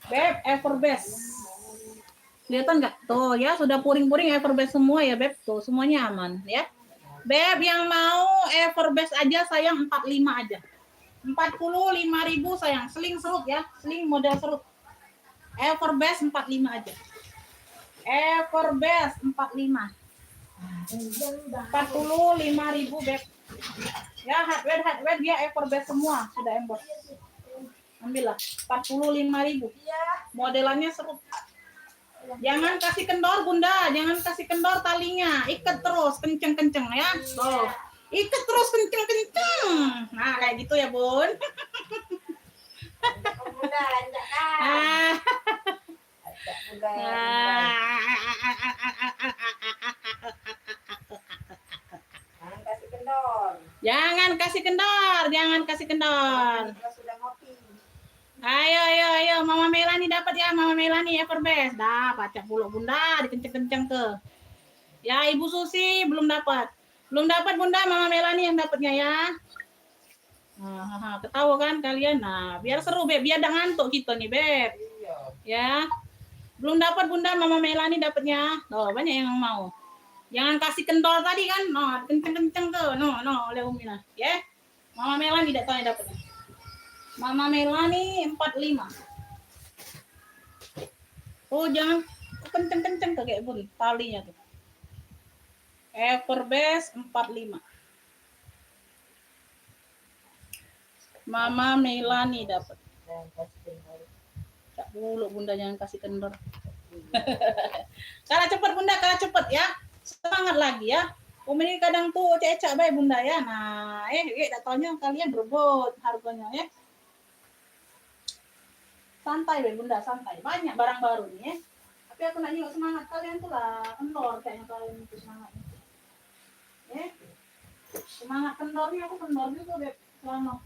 Beb, Everbest. Kelihatan nggak? Tuh ya, sudah puring-puring Everbest semua ya, Beb. Tuh, semuanya aman ya. Beb, yang mau Everbest aja sayang 45 aja. 45.000 sayang. Sling serut ya. Sling model serut. Everbest 45 aja. Everbest 45. 45.000, Beb. Ya, hardware dia Everbest semua sudah embos. Ambillah 45.000. Modelannya serut. Jangan kasih kendor, Bunda. Jangan kasih kendor talinya. Ikat terus kenceng-kenceng ya. Tuh. Ikat terus kenceng-kenceng. Nah, kayak gitu ya, Bun. Bunda lanjutkan. Jangan kasih kendor. Jangan kasih kendor, jangan kasih kendor. Sudah ngopi. Ayo, Mama Melani dapat ya, Mama Melani Everbest. Dah, baca pula Bunda, dikenceng-kenceng ke. Ya, Ibu Susi belum dapat. Belum dapat Bunda, Mama Melani yang dapatnya ya. Ketawa kan kalian? Nah, biar seru, Beb. Biar dah ngantuk kita nih, Beb. Ya. Belum dapat Bunda, Mama Melani dapatnya. Tuh, banyak yang mau. Jangan kasih kendor tadi kan. No, kenceng-kenceng ke. No, oleh Umina. Ya. Mama Melani tidak tahu yang dapatnya. Mama Melani 45. Oh, jangan kenceng-kenceng ke kayak Bun. Talinya tuh. Everbest 45. Mama Melani dapat. Cak bulu Bunda, jangan kasih kendor. Kalah cepat Bunda, kalah cepat ya. Semangat lagi ya. Ini kadang tuh cecak baik Bunda ya. Nah, tak taunya kalian berebut harganya ya. Santai baik Bunda, santai. Banyak barang baru nih ya. Tapi aku nak nengok semangat kalian tuh lah. Kendor kayaknya kalian itu semangat. Ya. Semangat kendornya aku kendor juga Beb. Selama.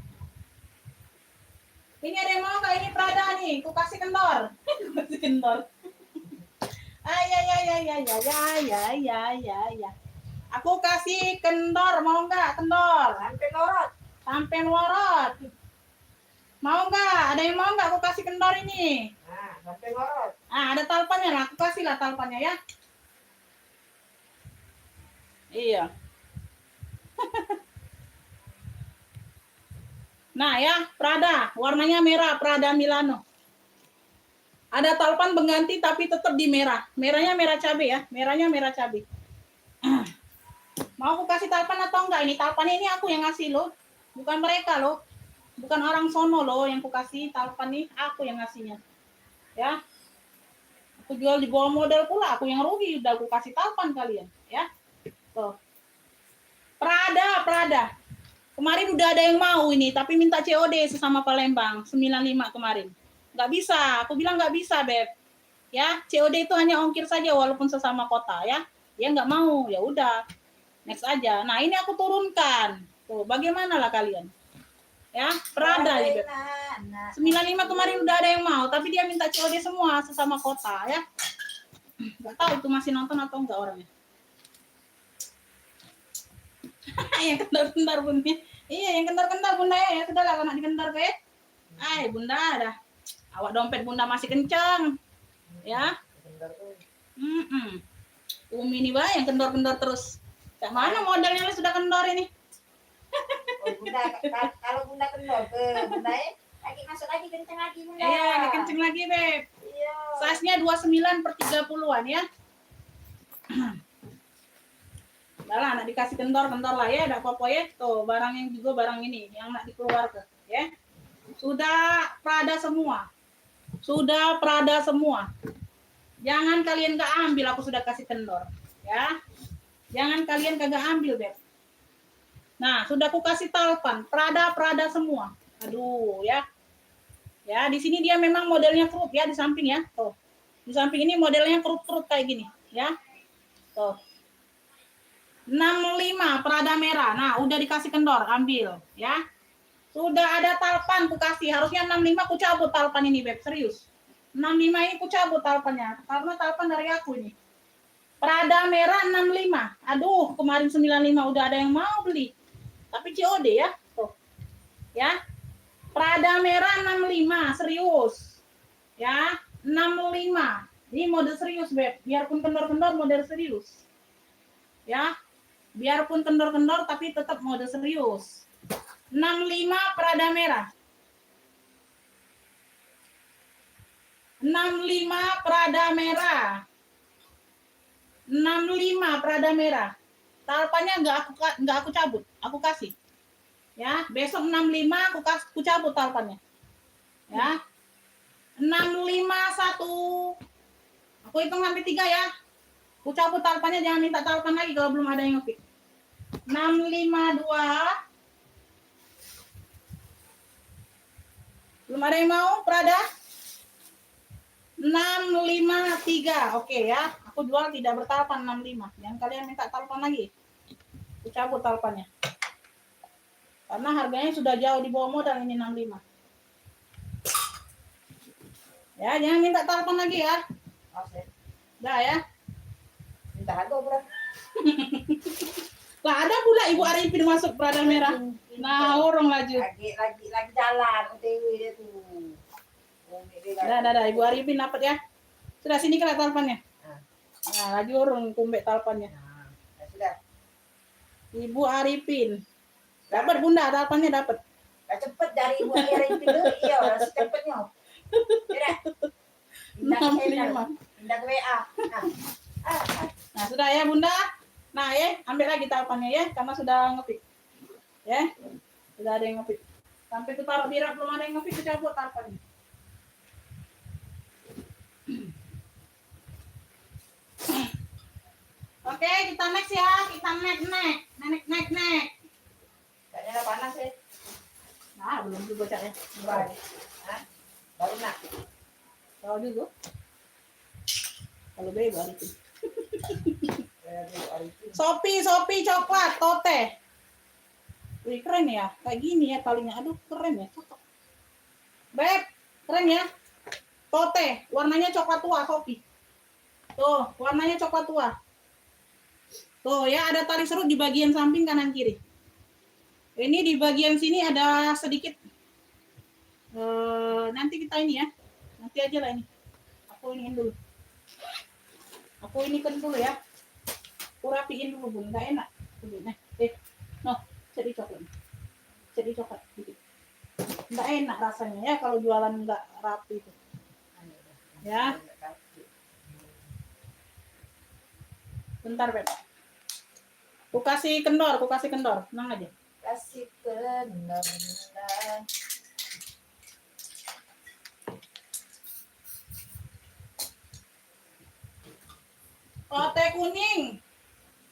Ini ada yang mau nggak? Ini Prada nih. Aku kasih kendor. Kasih kendor. Ya. Aku kasih kendor, mau nggak kendor? Sampai lorot. Sampai lorot. Mau nggak? Ada yang mau nggak? Aku kasih kendor ini. Nah, sampai lorot. Ah, ada talpannya lah. Aku kasih lah talpannya ya. Iya. Nah ya, Prada. Warnanya merah, Prada Milano. Ada talpan pengganti tapi tetap di merah. Merahnya merah cabai ya. Merahnya merah cabai. Mau aku kasih talpan atau enggak? Ini talpannya ini aku yang ngasih loh. Bukan mereka loh. Bukan orang sono loh yang aku kasih talpan nih. Aku yang ngasihnya. Ya. Aku jual di bawah modal pula. Aku yang rugi. Udah aku kasih talpan kalian. Ya. Tuh. Prada. Kemarin udah ada yang mau ini. Tapi minta COD sesama Palembang. 95 kemarin. Nggak bisa. Aku bilang nggak bisa, Beb. Ya. COD itu hanya ongkir saja walaupun sesama kota ya. Dia nggak mau. Ya udah. Next aja. Nah, ini aku turunkan. Tuh, bagaimana lah kalian? Ya, Prada nih, Beb. 95 kemarin udah ada yang mau, tapi dia minta COD semua sesama kota ya. Enggak tahu itu masih nonton atau enggak orangnya. Yang kendor-kendor Bunda. Iya, yang kendor-kendor Bunda ya. Ya sudah lah anak dikendor ke. Bunda dah. Awak dompet Bunda masih kencang. Ya. Umi ini bah yang kendor-kendor terus. Cak mana modalnya sudah kendor ini? Oh, Bunda, kalau Bunda kendor ke Bunda lagi masuk lagi kenceng lagi Bunda. Iya, lagi kenceng lagi, Beb. Iya. Size-nya 29/30-an ya. Udah lah, nak dikasih kendor-kendor lah ya, ada apa-apa ya. Tuh, barang yang juga barang ini yang nak dikeluarkan ya. Sudah Prada semua. Sudah Prada semua. Jangan kalian gak ambil, aku sudah kasih kendor ya. Jangan kalian kagak ambil, Beb. Nah, sudah aku kasih talpan, Prada semua. Aduh, ya. Ya, di sini dia memang modelnya kerut ya di samping ya. Tuh. Di samping ini modelnya kerut-kerut kayak gini, ya. Tuh. 65 Prada merah. Nah, udah dikasih kendor, ambil, ya. Sudah ada talpan ku kasih. Harusnya 65 ku cabut talpan ini, Beb, serius. 65 ini ku cabut talpannya karena talpan dari aku ini. Prada merah 65. Aduh, kemarin 95 udah ada yang mau beli. Tapi COD ya. Tuh. Ya. Prada merah 65, serius. Ya, 65. Ini model serius, Beb. Biarpun kendor-kendor model serius. Ya. Biarpun kendor-kendor tapi tetap model serius. 65 Prada merah. 65 Prada merah. 65 Prada merah. Talpannya enggak aku cabut, aku kasih. Ya, besok 65 aku cabut talpannya. Ya. 651. Aku hitung sampai 3 ya. Aku cabut talpannya, jangan minta talpan lagi kalau belum ada yang ngepick. 652. Belum ada yang mau Prada? 653. Oke ya. Aku jual tidak bertalpan 65. Jangan kalian minta talpan lagi. Aku cabut talpannya. Karena harganya sudah jauh di bawah modal ini 65. Ya, jangan minta talpan lagi ya. Udah ya. Minta harga berapa? Lah ada pula Ibu Arifin masuk Prada merah. Nah, orang laju. Lagi jalan OTW dia tuh. Dah, Ibu Arifin dapat ya. Sudah sini kena talpannya. Nah, lagi orang kumbek talpannya. Nah, sudah. Ibu Arifin. Dapat Bunda, talpannya dapat. Nah, cepet dari Ibu Arifin dulu. Iya, secepetnya. Tidak. 65. Pindah ke WA. Nah, sudah ya Bunda. Nah, ya, ambil lagi talpannya ya, karena sudah ngepick. Ya. Sudah ada yang ngepick. Sampai itu taruh di rak belum ada yang ngepick, kita cabut talpannya. Oke, kita next ya. Kita next. Kayaknya udah panas ya. Nah, belum juga Cak ya. Baru nak. Kalau juga. Kalau bebas itu. Shopee coklat tote. Wih, keren ya. Kayak gini ya talinya. Aduh, keren ya. Cocok. Beb, keren ya. Tote, warnanya coklat tua, Shopee. Tuh, warnanya coklat tua. Tuh ya, ada tali serut di bagian samping kanan kiri. Ini di bagian sini ada sedikit. Nanti kita ini ya. Nanti aja lah ini. Aku iniin dulu. Aku inikan dulu ya. Aku rapiin dulu, Bun. Nggak enak. Nah, no, jadi coklat. Jadi coklat dikit. Nggak enak rasanya ya kalau jualan nggak rapi itu. Ya. Bentar, Beb. Ku kasih kendor. Tenang aja. Kasih kendor. Tote kuning.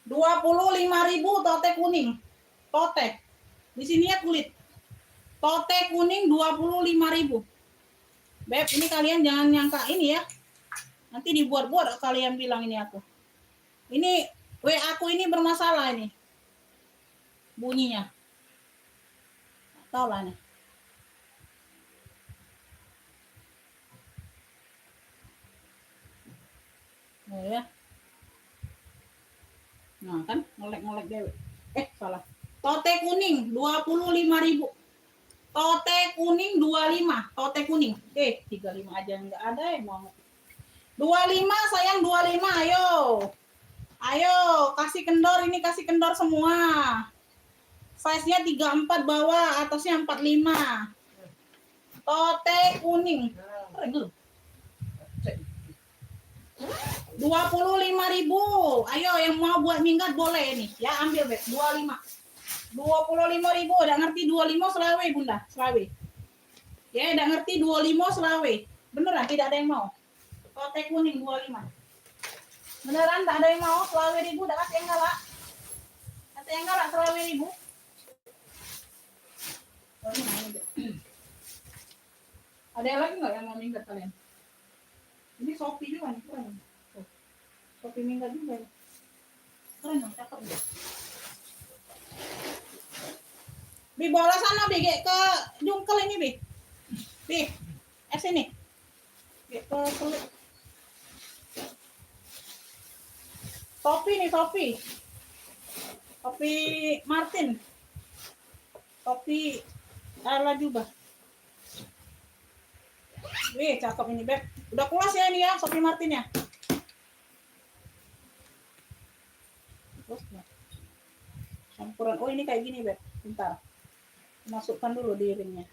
25.000 tote kuning. Tote. Di sini ya kulit. Tote kuning 25.000. Beb, ini kalian jangan nyangka ini ya. Nanti dibuat-buat kalian bilang ini aku. Ini WA aku ini bermasalah ini. Bunyinya. Tahu lah nih. Oh ya. Nah kan ngolek-ngolek dewe. Salah. Tote kuning 25.000. Tote kuning 25. Tote kuning. 35 aja enggak ada yang mau. 25 sayang 25. Ayo. Ayo kasih kendor, ini kasih kendor semua. Size-nya 34 bawah, atasnya 45. Tote kuning. 25.000. Ayo yang mau buat minggat boleh ini. Ya ambil, Beb. 25. 25.000. Udah ngerti 25 selawe, Bunda. Selawe. Ya, udah ngerti 25 selawe. Beneran tidak ada yang mau. Tote kuning 25. Beneran tak ada yang mau. Selawe ribu udah kasih enggak lah. Kasih enggak lah selawe ribu. Ada lagi nggak yang mau minggat kalian? Ini Shopee juga nih, keren. Shopee minggat juga. Keren dong, cakep deh. Bi bola sana Bi, ke jungkel ini Bi. Bi, sini. Bi ke kulit. Shopee nih, Shopee. Shopee Martin. Shopee ala juga. Cakep ini, Beb. Udah pulas ya ini ya, Shopee Martin ya. Terus, campuran. Oh, ini kayak gini, Beb. Bentar. Masukkan dulu di ringnya.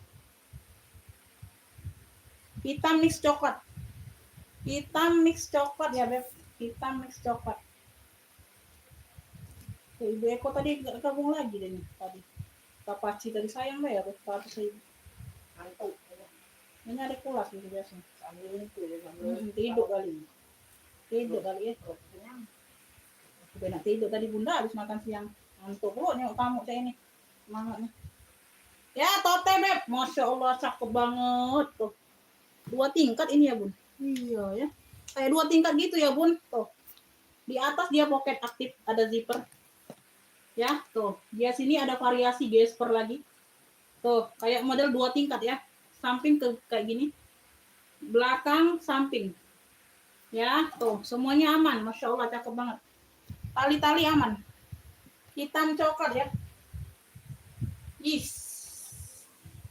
Hitam mix coklat. Hitam mix coklat ya, Beb. Hitam mix coklat. Ibu Eko tadi gabung lagi deh nih tadi. Kapaci tadi sayang deh ya, 100.000. Mantap. Ini ada pulas gitu biasa. Tidur kali. Tidur kali ya. Udah nak tidur tadi Bunda habis makan siang. Ngantuk lu nyok kamu saya ini. Semangatnya. Ya, tote Beb. Masya Allah cakep banget tuh. 2 tingkat ini ya, Bun. Iya ya. Kayak 2 tingkat gitu ya, Bun. Tuh. Di atas dia pocket aktif, ada zipper. Ya, tuh. Dia sini ada variasi gesper lagi. Tuh, kayak model 2 tingkat ya. Samping ke kayak gini. Belakang, samping. Ya, tuh. Semuanya aman. Masya Allah, cakep banget. Tali-tali aman. Hitam coklat ya.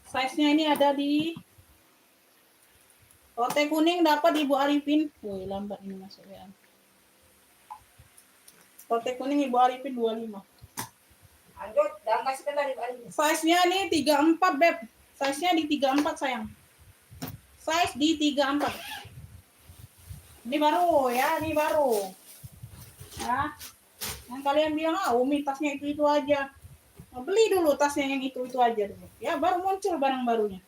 Size-nya ini ada di tote kuning dapat Ibu Arifin. Woi, lambat ini masuk ya. Tote kuning Ibu Arifin 25. Lanjut, dan kasih kendor Ibu Arifin. Size-nya nih 34, Beb. Size-nya di 34 sayang. Size di 34. Ini baru ya, ini baru. Ya. Yang kalian bilang, Umi tasnya itu aja. Nah, beli dulu tasnya yang itu aja dulu. Ya, baru muncul barang barunya.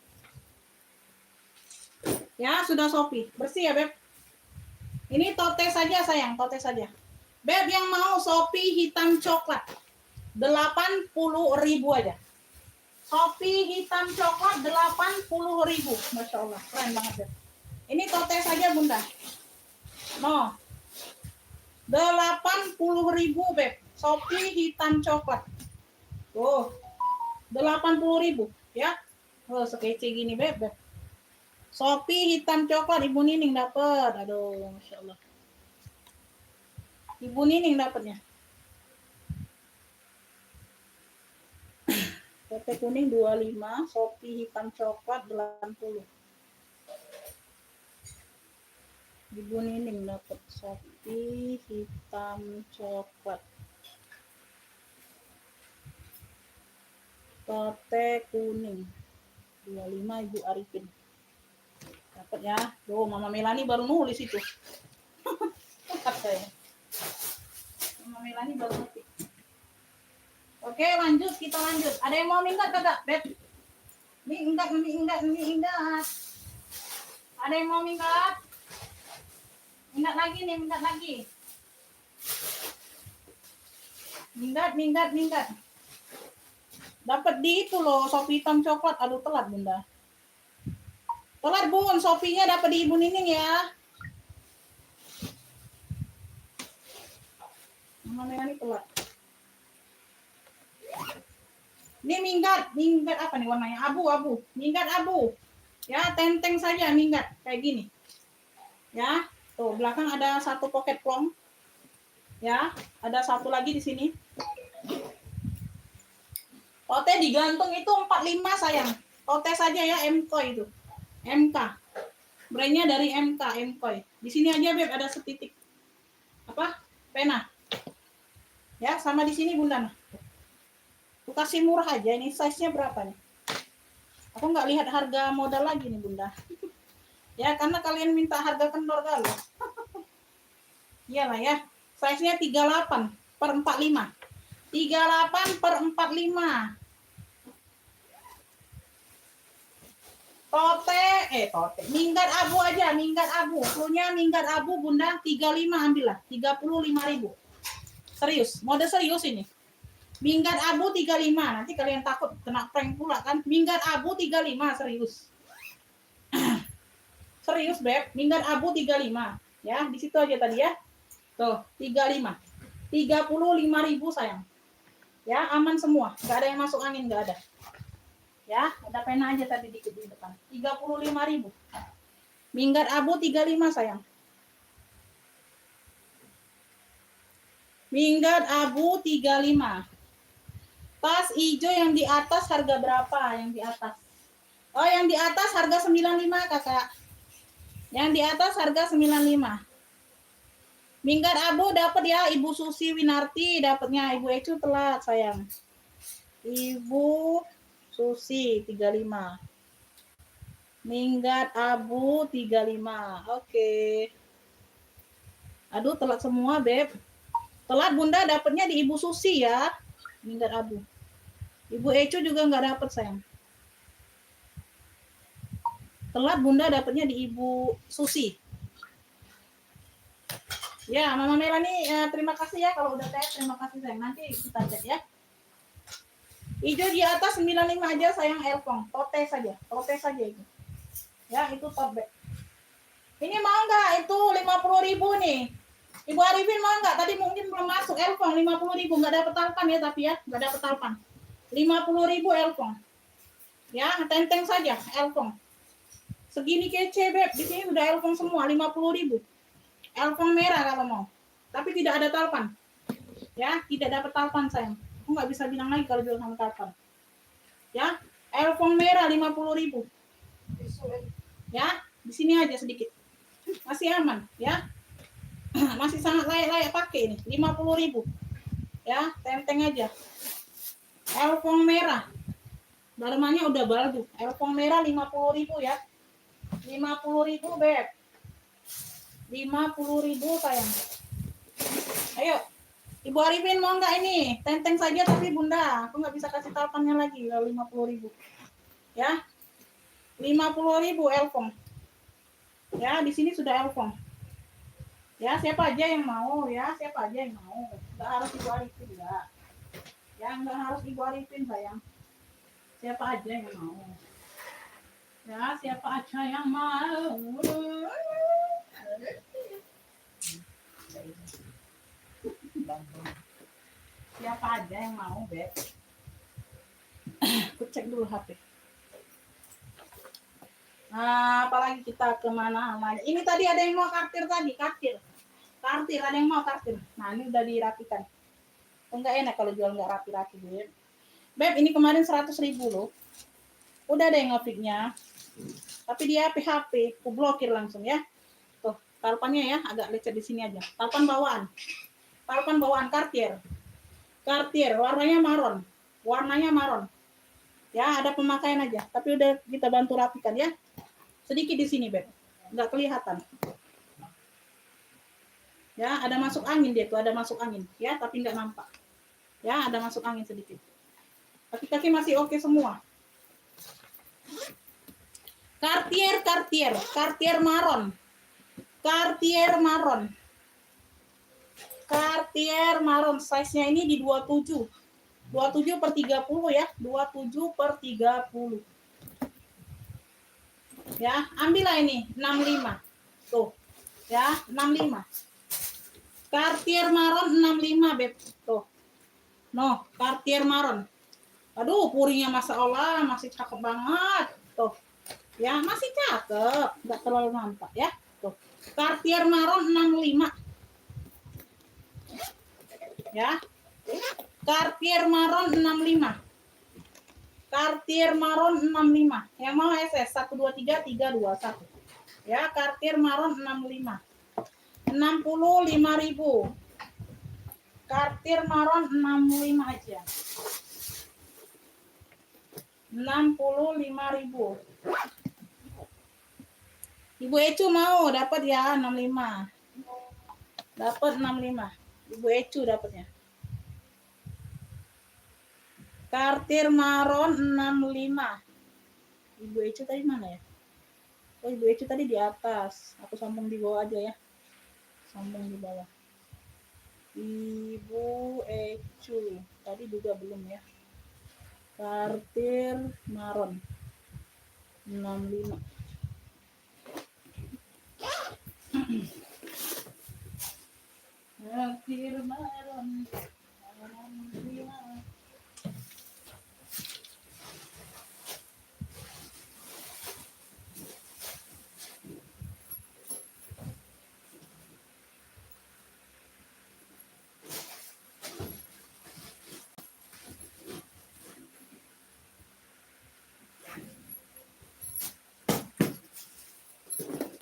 Ya, sudah Shopee. Bersih ya, Beb. Ini tote saja sayang, tote saja. Beb yang mau Shopee hitam coklat. 80.000 aja. Shopee hitam coklat 80.000. Masya Allah, keren banget Beb. Ini tote saja Bunda. No. 80.000 Beb. Shopee hitam coklat. Tuh. 80.000 ya. Oh, sekece gini Beb. Shopee hitam coklat Ibu Nining dapat. Aduh, Masya Allah. Ibu Nining dapatnya. Tete kuning 25, Shopee hitam coklat 80. Ibu Nining dapat Shopee hitam coklat. Tete kuning 25 Ibu Arifin. Dapat ya. Tuh, Mama Melani baru nulis itu. Saya. Mama Melani baru nulis. Oke, lanjut, kita lanjut. Ada yang mau minggat kagak, Bet? Minggat. Ada yang mau minggat? Minggat lagi nih, minggat lagi. Minggat. Dapat di itu loh, Shopee hitam coklat. Aduh, telat, Bunda. Telat, Bun. Shopee-nya dapat di Ibu Nining ya. Mana ini telat. Ini minggat apa nih warnanya? Abu. Minggat abu. Ya, tenteng saja minggat kayak gini. Ya, tuh belakang ada satu pocket plong. Ya, ada satu lagi di sini. Tote digantung itu 45 sayang. Tote saja ya MK itu. MK. Brandnya dari MK. Di sini aja Beb ada setitik. Apa? Pena. Ya, sama di sini Bunda. Aku kasih murah aja, ini size-nya berapa nih? Aku nggak lihat harga modal lagi nih Bunda. Ya, karena kalian minta harga kendor kali. Iyalah ya, size-nya 38 per 45. 38 per 45. Tote. Minggat abu aja, minggat abu. Punya minggat abu Bunda 35 ambillah, 35.000. Serius, mode serius ini. Minggat abu 35. Nanti kalian takut kena prank pula kan. Minggat abu 35 serius. Serius, Beb. Minggat abu 35. Ya, di situ aja tadi ya. Tuh, 35. 35.000 sayang. Ya, aman semua. Enggak ada yang masuk angin, enggak ada. Ya, ada pena aja tadi dikit di depan. 35.000. Minggat abu 35 sayang. Minggat abu 35. Tas hijau yang di atas harga berapa? Yang di atas. Oh, yang di atas harga 95, Kakak. Yang di atas harga 95. Minggat abu dapat ya Ibu Susi Winarti, dapatnya Ibu Ecu telat, sayang. Ibu Susi 35. Minggat abu 35. Oke. Aduh, telat semua, Beb. Telat Bunda dapatnya di Ibu Susi ya. Minggat abu. Ibu Ecu juga nggak dapat sayang. Telat Bunda dapatnya di Ibu Susi. Ya, Mama Melani terima kasih ya kalau udah tag, terima kasih sayang. Nanti kita cek ya. Hijau di atas 95 aja sayang Elfong. Tote saja itu. Ya, itu tote bag. Ini mau nggak? Itu 50.000 nih. Ibu Arifin mau nggak? Tadi mungkin belum masuk Elfong 50.000, nggak dapat talpan ya tapi ya, nggak dapat talpan. 50.000 Elfong. Ya, tenteng saja Elfong. Segini kece Beb, di sini udah Elfong semua 50.000. Elfong merah kalau mau. Tapi tidak ada talpan. Ya, tidak dapat talpan sayang. Aku nggak bisa bilang lagi kalau jual sama talpan. Ya, Elfong merah 50.000. Ya, di sini aja sedikit. Masih aman, ya. Masih sangat layak pakai ini, 50.000. Ya, tenteng aja. Elfong merah. Dalamannya udah bagus. Elfong merah 50.000 ya. 50.000 Beb. 50.000 sayang. Ayo. Ibu Arifin mau nggak ini? Tenteng saja tapi Bunda, aku nggak bisa kasih talpannya lagi kalau 50.000. Ya. 50.000 Elfong. Ya, di sini sudah Elfong. Ya, siapa aja yang mau ya, siapa aja yang mau. Nggak harus Ibu Arifin ya. Ya, nggak harus Ibu Arifin sayang. Siapa aja yang mau. Ya, siapa aja yang mau. Siapa aja yang mau, Beb. Aku cek dulu HP. Nah, apalagi kita kemana namanya. Ini tadi ada yang mau kartir tadi, kartir ada yang mau kartir. Nah, ini udah dirapikan. Enggak enak kalau jual nggak rapi-rapi, Beb. Beb, ini kemarin 100.000 loh. Udah ada yang nge-fitnya. Tapi dia PHP, aku blokir langsung ya. Tuh, talpannya ya, agak lecet di sini aja. Talpan bawaan. Talpan bawaan Cartier. Cartier, warnanya maron. Warnanya maron. Ya, ada pemakaian aja. Tapi udah kita bantu rapikan ya. Sedikit di sini, Beb. Nggak kelihatan. Ya, ada masuk angin dia tuh, ada masuk angin. Ya, tapi nggak nampak. Ya, ada masuk angin sedikit. Kaki-kaki masih oke semua. Cartier, Cartier, Cartier maron. Cartier maron. Cartier maron. Size-nya ini di 27. 27 per 30 ya. 27 per 30. Ya, ambillah ini 65. Tuh. Ya, 65. Cartier maron 65, Beb. Tuh. No, Cartier maron. Aduh, puringnya Masya Allah, masih cakep banget. Tuh. Ya, masih cakep. Nggak terlalu nampak ya. Tuh. Cartier maron 65. Ya. Cartier maron 65. Cartier maron 65. Yang mau SS 123 321. Ya, Cartier maron 65. 65.000. Cartier maron 65 aja. 65.000. Ibu Ecu mau dapat ya 65. Dapat 65. Ibu Ecu dapatnya. Cartier maron 65. Ibu Ecu tadi mana ya? Oh, Ibu Ecu tadi di atas. Aku sambung di bawah aja ya. Sambung di bawah. Ibu Ecu. Tadi juga belum ya. Cartier maron 65. Cartier maron 65.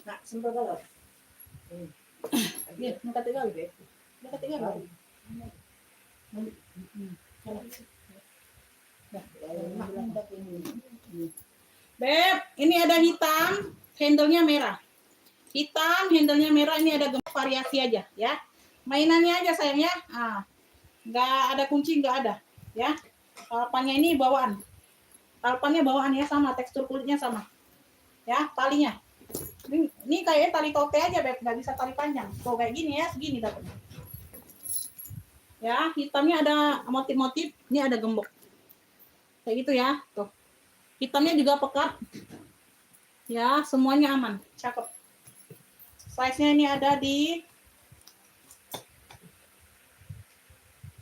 Nak, sempat kalau. Iya, mau kata gaul deh. Mau kata gaul. Beb, ini ada hitam, handle-nya merah. Hitam, handle-nya merah, ini ada gemuk variasi aja ya. Mainannya aja sayang ya. Ah, nggak ada kunci, nggak ada ya. Talpannya ini bawaan. Talpannya bawaan ya, sama, tekstur kulitnya sama. Ya, talinya. Ini kayak tali tote aja, Beb, nggak bisa tali panjang. Tuh kayak gini ya, segini dapatnya. Ya, hitamnya ada motif-motif, ini ada gembok. Kayak gitu ya, tuh. Hitamnya juga pekat. Ya, semuanya aman, cakep. Size-nya ini ada di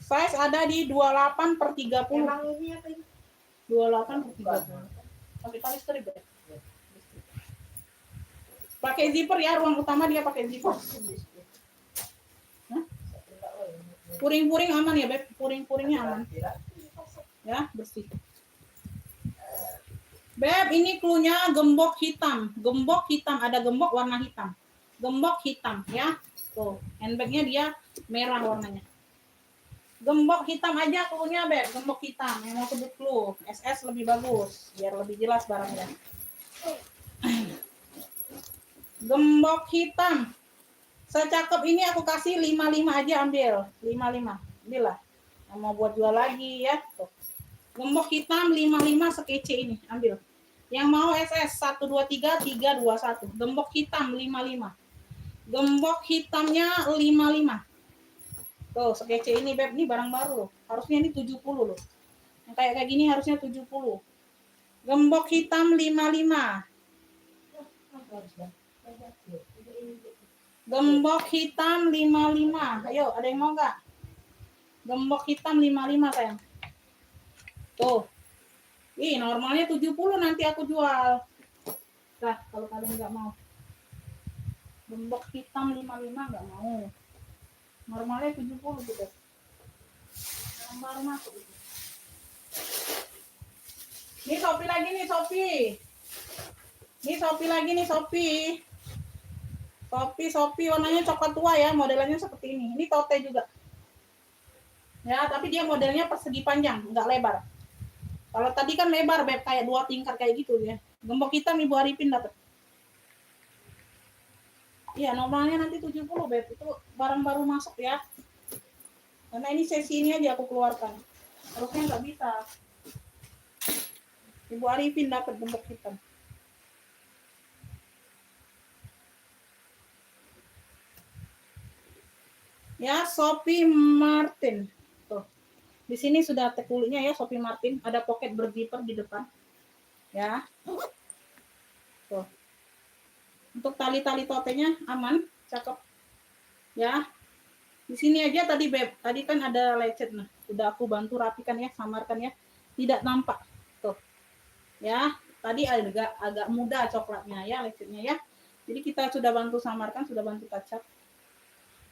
size ada di 28 per 30. Emang ini apa ini? 28 per 30. Pakai tali strip ya. Pakai zipper ya, ruang utama dia pakai zipper. Puring-puring aman ya, Beb. Puring-puringnya aman. Ya, bersih. Beb, ini cluenya gembok hitam. Gembok hitam, ada gembok warna hitam. Gembok hitam ya. Tuh, handbagnya dia merah warnanya. Gembok hitam aja cluenya, Beb. Gembok hitam. Yang mau sebut clue, SS lebih bagus, biar lebih jelas barangnya. Gembok hitam. Secakep ini aku kasih 55 aja, ambil. 55. Ambillah. Yang mau buat jual lagi ya. Tuh. Gembok hitam 55 sekece ini, ambil. Yang mau SS 123 321. Gembok hitam 55. Gembok hitamnya 55. Tuh, sekece ini, Beb. Ini barang baru loh. Harusnya ini 70 loh. Yang kayak gini harusnya 70. Gembok hitam 55. Gembok hitam 55. Ayo, ada yang mau nggak? Gembok hitam 55, sayang. Tuh. Ih, normalnya 70 nanti aku jual. Nah, kalau kalian nggak mau. Gembok hitam 55 nggak mau. Normalnya 70 gitu. Yang baru masuk. Nih Shopee lagi nih Shopee. Nih Shopee lagi nih Shopee. Shopee warnanya coklat tua ya, modelannya seperti ini. Ini tote juga. Ya, tapi dia modelnya persegi panjang, enggak lebar. Kalau tadi kan lebar, Beb, kayak 2 tingkat kayak gitu ya. Gembok hitam Ibu Arifin dapat. Iya, normalnya nanti 70, Beb. Itu barang baru masuk ya. Karena ini sesi ini aja aku keluarkan. Harusnya nggak bisa. Ibu Arifin dapat gembok hitam. Ya, Shopee Martin. Tuh. Di sini sudah tekulnya ya Shopee Martin, ada pocket berzipper di depan. Ya. Tuh. Untuk tali-tali totenya aman, cakep. Ya. Di sini aja tadi Beb, tadi kan ada lecet nah. Udah aku bantu rapikan ya, samarkan ya. Tidak nampak. Tuh. Ya, tadi agak mudah coklatnya ya, lecetnya ya. Jadi kita sudah bantu samarkan, sudah bantu touch up.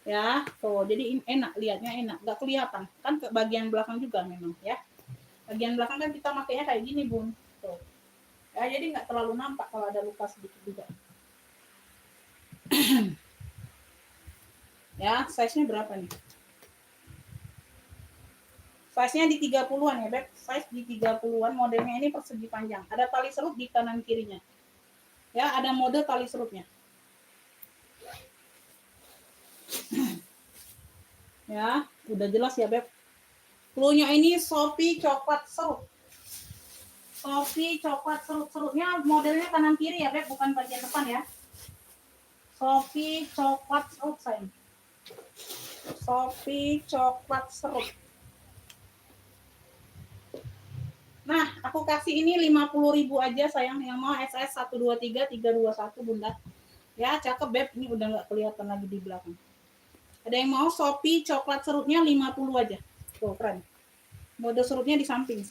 Ya, tuh jadi enak, lihatnya enak, nggak kelihatan kan ke bagian belakang juga memang ya, bagian belakang kan kita makainya kayak gini Bun, tuh ya, jadi nggak terlalu nampak kalau ada luka sedikit juga. Ya, size nya berapa nih, size nya di 30-an ya Beb, size di 30-an, modelnya ini persegi panjang, ada tali serut di kanan kirinya ya, ada mode tali serutnya. Ya, udah jelas ya Beb. Cluenya ini Shopee coklat serut. Shopee coklat serut-serutnya modelnya kanan kiri ya Beb, bukan bagian depan ya. Shopee coklat serut sayang. Shopee coklat serut. Nah, aku kasih ini 50.000 aja sayang, yang mau SS 123 321 Bunda. Ya, cakep Beb, ini udah nggak kelihatan lagi di belakang. Ada yang mau Shopee coklat serutnya 50 aja. Tuh, keren. Mode serutnya di samping.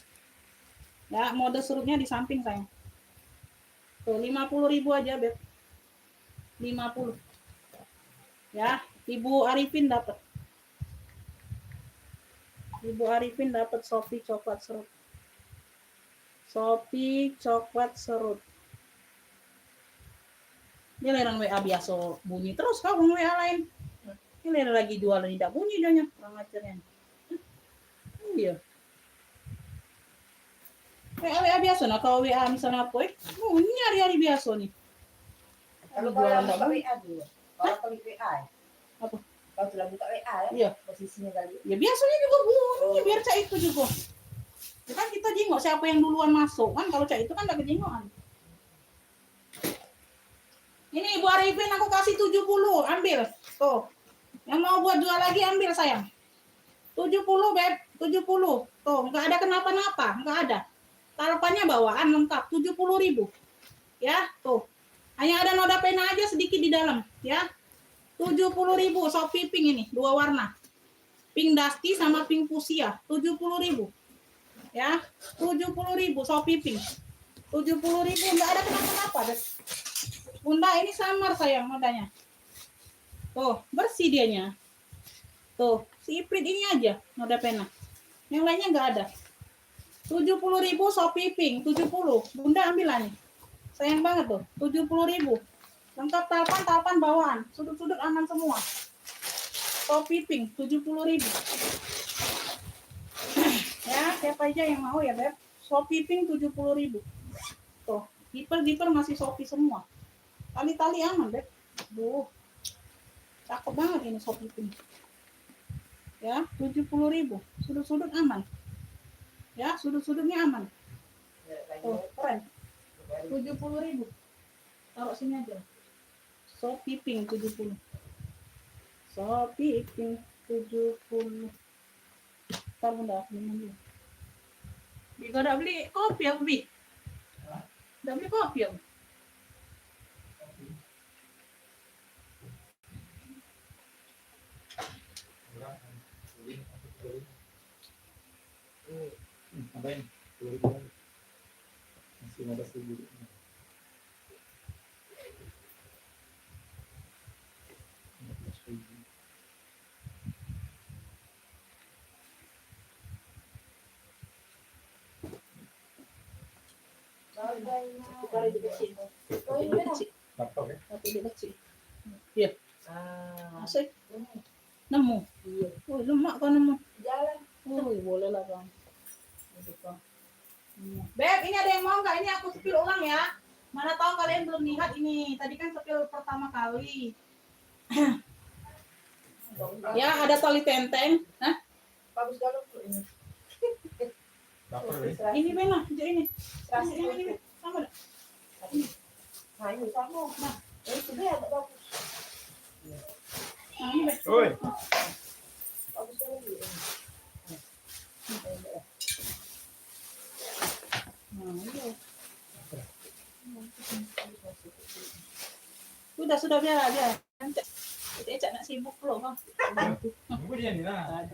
Ya, mode serutnya di samping sayang. Tuh, 50.000 aja Beb. 50. Ya, Ibu Arifin dapat. Ibu Arifin dapat Shopee coklat serut. Shopee coklat serut. Ini lerang WA biasa bunyi terus kau WA lain. Ini lagi jualan tidak bunyi dia kurang ajarnya. Iya. WA biasa nah kalau WA misalnya apa bunyi hari-hari biasa nih. Kalau jualan buka WA dulu. Kalau klik WA. Apa? Kalau sudah buka WA ya. Iya. Posisinya tadi. Ya biasanya juga bunyi biar cak itu juga. Ya kan kita jengok siapa yang duluan masuk kan, kalau cak itu kan udah kejengokan. Ini Ibu Arifin aku kasih 70, ambil. Tuh. Yang mau buat jual lagi ambil sayang. 70 Beb, 70. Tuh, enggak ada kenapa-napa, enggak ada. Talepannya bawaan lengkap, 70.000. Ya, tuh. Hanya ada noda pena aja sedikit di dalam, ya. 70.000 Shopee pink ini, dua warna. Pink dusty sama pink fuchsia, 70.000. Ya, 70.000 Shopee pink. 70.000 enggak ada kenapa-napa, Beb. Bunda ini samar sayang nodanya. Tuh, bersih dianya. Tuh, si Iprit ini aja noda pena. Yang lainnya enggak ada. 70.000 Shopee pink, 70. Bunda ambil nih. Sayang banget tuh, 70.000. Lengkap talpan bawaan, sudut-sudut aman semua. Shopee pink, 70.000. Ya, siapa aja yang mau ya, Beb. Shopee pink 70.000. Tuh, zipper masih Shopee semua. Tali-tali aman, Beb. Duh. Cakep banget ini Shopee pink. Ya, 70.000. Sudut-sudut aman. Ya, sudut-sudutnya aman. Oh, keren. 70.000. Taruh sini aja. Shopee pink 70. Shopee pink 70. Ntar Bunda minum dulu. Bi, udah beli kopi aku, Bi. Udah beli kopi aku. Ngapain? Masih 15.000. Harganya. Tukar di kecil. Oh, Tapi ini di kan. kecil. Laptop ya. Tapi di kecil. Iya. Asik. Ini. Nemu. Iya. Oh, lemak kan nemu. Jalan. Oh, boleh lah bang. Gitu, Bang. Beb, ini ada yang mau nggak? Ini aku spill ulang ya. Mana tahu kalian belum lihat ini. Tadi kan spill pertama kali. Ya, ada tali tenteng. Hah? Bagus kalau ini. Laptop ya. Ini Bella, ini. Serasi Ini. Sama dah. Nah, ini sama. Nah, ini sudah agak bagus. Nah, ini Beb. Oi. Bagus sekali. Nah, iya. Sudah biar aja. Kita nak sibuk pula bang. Tunggu dia nih lah.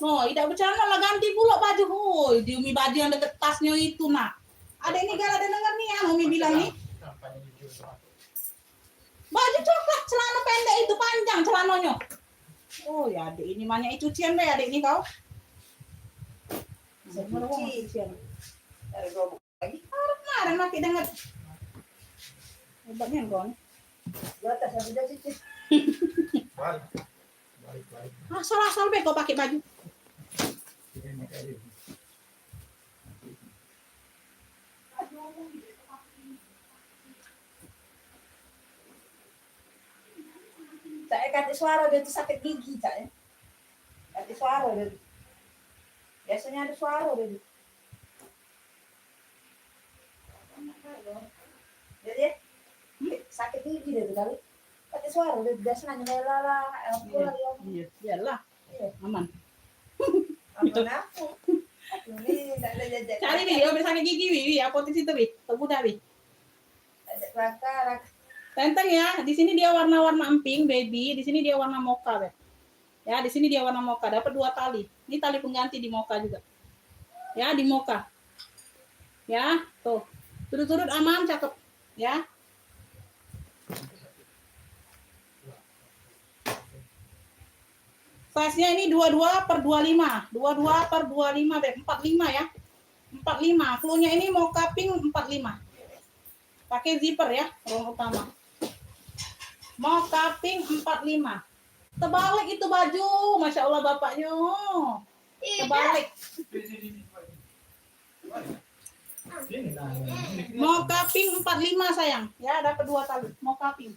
No, tidak bercanda lah ganti pula baju. Hoi, Umi baju yang deket tasnya itu nak. Ada ini gal ada dengar nih ya, Umi bilang nih. Baju coklat celana pendek itu panjang celananya. Oh ya adik ini banyak cucian deh adik ini kau. Cuci. Dari gobok lagi. Kemarin mati dengar. Hebatnya kan. Di atas yang sudah cuci. Balik. Asal-asal be kau pakai baju. Ini kayak ini. Saya ganti suara dia tuh sakit gigi, saya. Ganti suara dia. Biasanya ada suara dia. Jadi sakit gigi dia tuh kali. Ganti suara dia biasanya lala, pulang ya. Iya, iyalah. Iya. Aman. Aman aku. Ini tak ada jajak. Cari Wi, oh sakit gigi Wi, apotek situ Wi. Tunggu dah Wi. Jajak raka. Tenteng ya, di sini dia warna-warna emping, baby. Di sini dia warna mocha, Beb. Ya, di sini dia warna mocha. Dapat 2 tali. Ini tali pengganti di mocha juga. Ya, di mocha. Ya, tuh. Turut-turut aman, cakep. Ya. Size-nya ini 22/25. 22/25, Beb. 45 ya. 45. Clue-nya ini mocha pink 45. Pakai zipper ya, ruang utama. Mau kaping 45. Terbalik itu baju. Masya Allah bapaknya. Terbalik. Ini nah. Mau kaping 45 sayang. Ya dapat 2 tali. Mau kaping.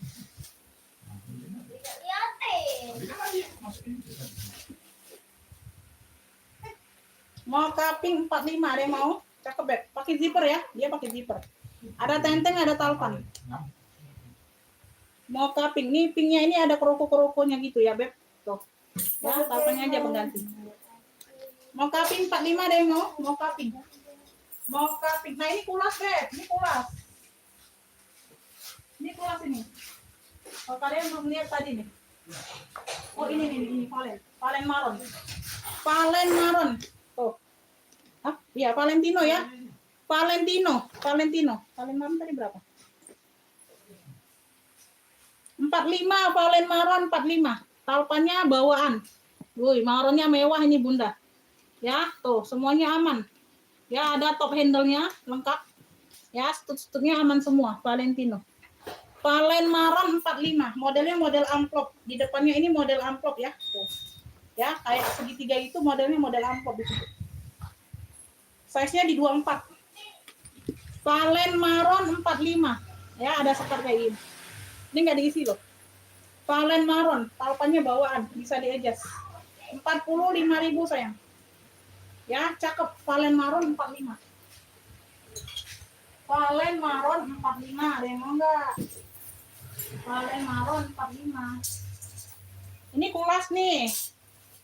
Mau kaping 45. Ada yang mau? Cakep Beb. Pakai zipper ya. Dia pakai zipper. Ada tenteng, ada talpan. Mau kaping. Nih pinknya ini ada keroko-kerokonya gitu ya Beb. Tuh. Ya, talpannya aja pengganti. Mau kaping 45 ada yang mau? Mau kaping. Mau kaping. Nah ini kulas Beb. Ini kulas. Ini kulas ini. Oh kalian belum lihat tadi nih. Oh ini valen. Valen maron. Valen maron. Tuh. Hah? Iya Valentino ya. Valentino. Valen maron tadi berapa? 45, valen maron 45. Talpannya bawaan. Woi, maronnya mewah ini Bunda. Ya, tuh semuanya aman. Ya, ada top handle-nya lengkap. Ya, stut-stutnya aman semua, Valentino. Valen maron 45. Modelnya model amplop. Di depannya ini model amplop ya. Tuh. Ya, kayak segitiga itu modelnya model amplop di situ. Size-nya di 24. Valen maron 45. Ya, ada sekat kayak gini. Ini nggak diisi loh. Valen maron, talpannya bawaan, bisa di-adjust. 45.000 sayang. Ya, cakep. Valen maron 45. Valen maron 45. Ada yang mau nggak? Valen maron 45. Ini kulas nih.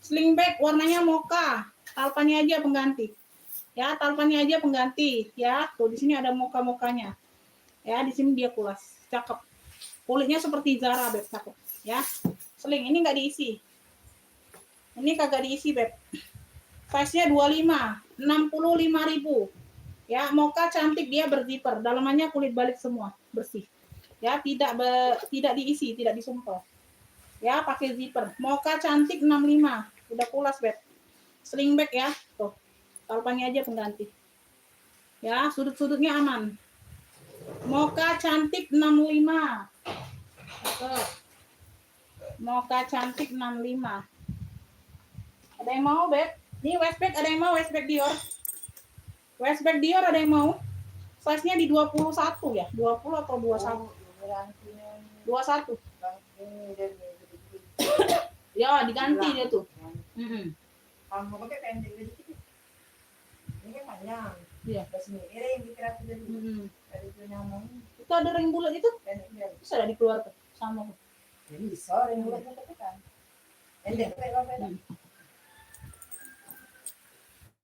Sling bag warnanya mocha. Talpannya aja pengganti. Ya, talpannya aja pengganti. Ya, tuh di sini ada mocha-mokanya. Ya, di sini dia kulas. Cakep. Kulitnya seperti Zara, Beb. Cakep. Ya. Sling ini nggak diisi. Ini kagak diisi, Beb. Size-nya 25. 65.000. Ya, mocha cantik, dia berzipper. Dalamannya kulit balik semua, bersih. Ya, tidak diisi, tidak disumpel. Ya, pakai zipper. Mocha cantik 65. Udah kulas, Beb. Sling bag ya. Tuh. Talpannya aja pengganti. Ya, sudut-sudutnya aman. Mocha cantik 65. Cakep. Mocha cantik 65. Ada yang mau, Beb? Ini Westback ada yang mau Westback Dior? Westback Dior ada yang mau? Size-nya di 21 ya? 20 atau 21? 21. Ya, diganti dia tuh. Kamu pakai pendek sedikit. Ini kan panjang. Iya. Ini yang dikira dari dari nyamuk. Itu ada ring bulat itu? Pendek. Bisa ada dikeluarkan sama. Jadi bisa ring bulat kan. Pendek kayak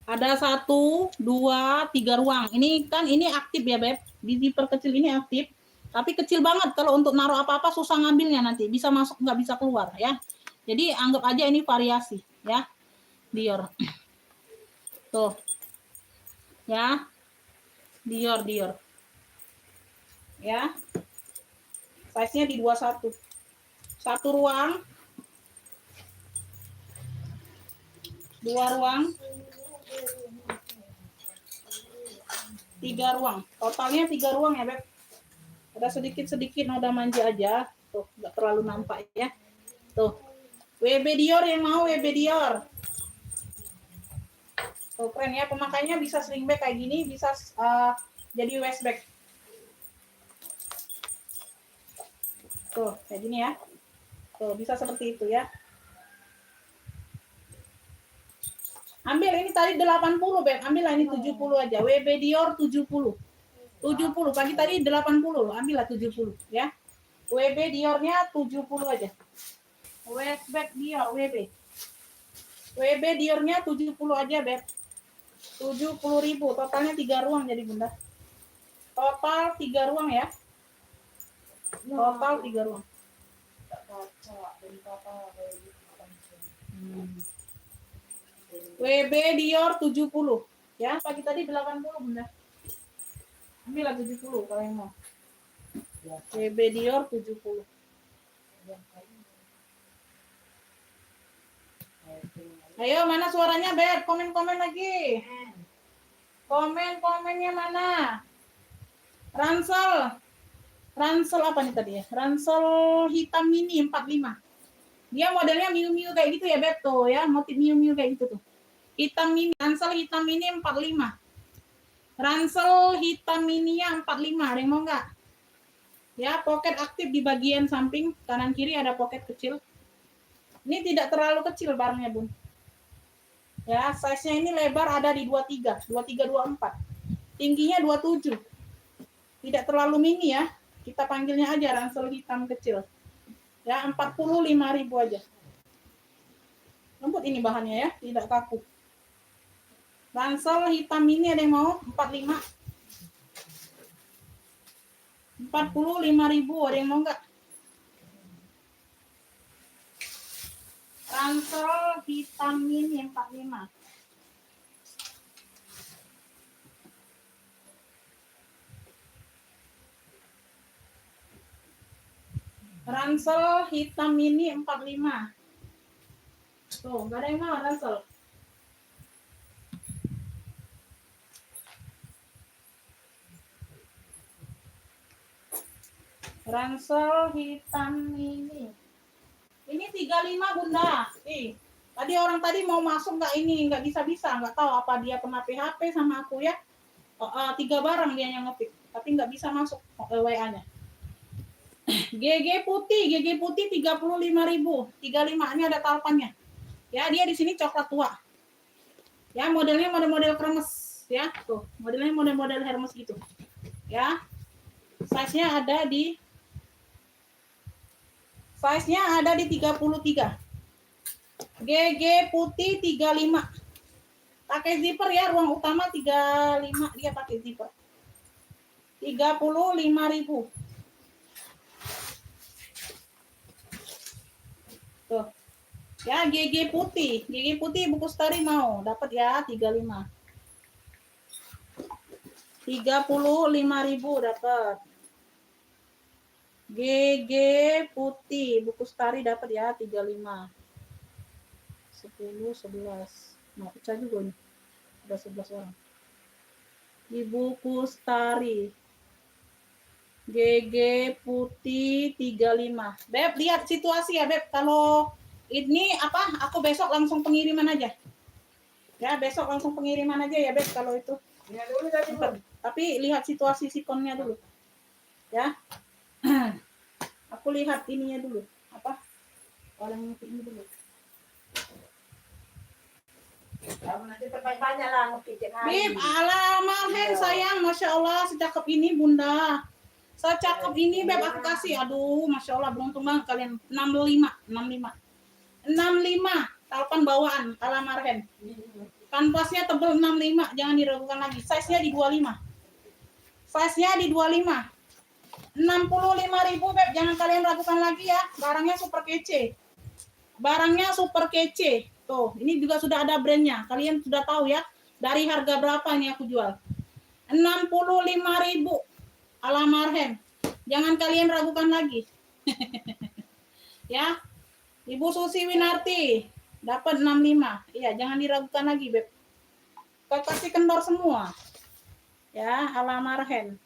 Ada 1, 2, 3 ruang. Ini kan ini aktif ya, Beb. Di zipper kecil ini aktif. Tapi kecil banget kalau untuk naruh apa-apa susah ngambilnya nanti. Bisa masuk nggak bisa keluar ya. Jadi anggap aja ini variasi ya. Dior. Tuh. Ya. Dior. Ya. Size-nya di 21. 1 ruang. 2 ruang. 3 ruang. Totalnya 3 ruang ya, Beb. Ada sedikit-sedikit noda manja aja. Tuh, nggak terlalu nampak ya. Tuh. WB Dior yang mau WB Dior. Tuh, keren ya. Pemakainya bisa sling bag kayak gini, bisa jadi waist bag. Tuh, kayak gini ya. Tuh, bisa seperti itu ya. Ambil ini tadi 80, Beb. Ambillah ini 70 aja. WB Dior 70. 70. Pagi tadi 80. Ambillah 70 ya. WB Diornya 70 aja. Waistbag Dior WB. WB Diornya 70 aja, Beb. 70.000. Totalnya 3 ruang jadi Bunda. Total 3 ruang ya. Total 3 ruang. WB Dior 70 ya, pagi tadi 80 Bunda. Ambillah 70 kalau yang mau. WB Dior 70. Ayo, mana suaranya, Beb? Komen-komen lagi. Komen-komennya mana? Ransel apa nih tadi ya? Ransel hitam mini 45. Dia modelnya Miu Miu kayak gitu ya, Beb tuh ya, motif Miu Miu kayak gitu tuh. Hitam mini, ransel hitam mini 45. Ransel hitam mininya 45, ada yang mau nggak? Ya, pocket aktif di bagian samping kanan kiri ada pocket kecil. Ini tidak terlalu kecil barangnya, Bun. Ya, size-nya ini lebar ada di 23, 24. Tingginya 27. Tidak terlalu mini ya. Kita panggilnya aja ransel hitam kecil. Ya, 45.000 aja. Lembut ini bahannya ya, tidak kaku. Ransel hitam ini ada yang mau? 45. 45.000, ada yang mau enggak? Ransel hitam ini 45. Ransel hitam ini 45. Tuh, enggak ada yang mau ransel. Ransel hitam ini 35 Bunda. Tadi orang tadi mau masuk nggak ini, nggak bisa, nggak tahu apa dia pernah PHP sama aku ya. 3 barang dia yang ngetik, tapi nggak bisa masuk WA-nya. GG putih 35.000. 35 ini ada talpannya. Ya, dia di sini coklat tua. Ya, modelnya model-model Hermes ya. Tuh, modelnya model-model Hermes gitu. Ya. Size-nya ada di 33. GG putih 35. Pakai zipper ya, ruang utama 35, dia pakai zipper. 35.000. Tuh. Ya, GG putih buku Stari mau dapat ya 35. 35.000 dapat. GG putih buku Stari dapat ya 35. 10, 11. Nah, pecah juga nih. Ada 11 orang. Ibu Kustari. GG Putih 35. Beb, lihat situasi ya, Beb. Kalau ini apa? Aku besok langsung pengiriman aja. Ya, besok langsung pengiriman aja ya, Beb, kalau itu. Ya dulu tadi Bu. Tapi lihat situasi sikonnya dulu. Ya. Aku lihat ininya dulu. Apa? Orang ini dulu. Kamu nanti perbanyak lah ngepijit Beb, alamak, sayang, Masya Allah, secakep ini, Bunda. Secakep ini, Beb, aku kasih. Aduh, Masya Allah, beruntung banget kalian. 65. 65. Talpan bawaan, ala Marhen. Kanvasnya tebel 65, jangan diragukan lagi. Size-nya di 25. Size-nya di 25. 65.000, Beb, jangan kalian ragukan lagi ya. Barangnya super kece. Barangnya super kece. Tuh, ini juga sudah ada brandnya. Kalian sudah tahu ya. Dari harga berapa ini aku jual? 65.000. Ala Marhen. Jangan kalian ragukan lagi. Ya. Ibu Susi Winarti dapat 65. Iya, jangan diragukan lagi, Beb. Kasih kendor semua. Ya, ala Marhen.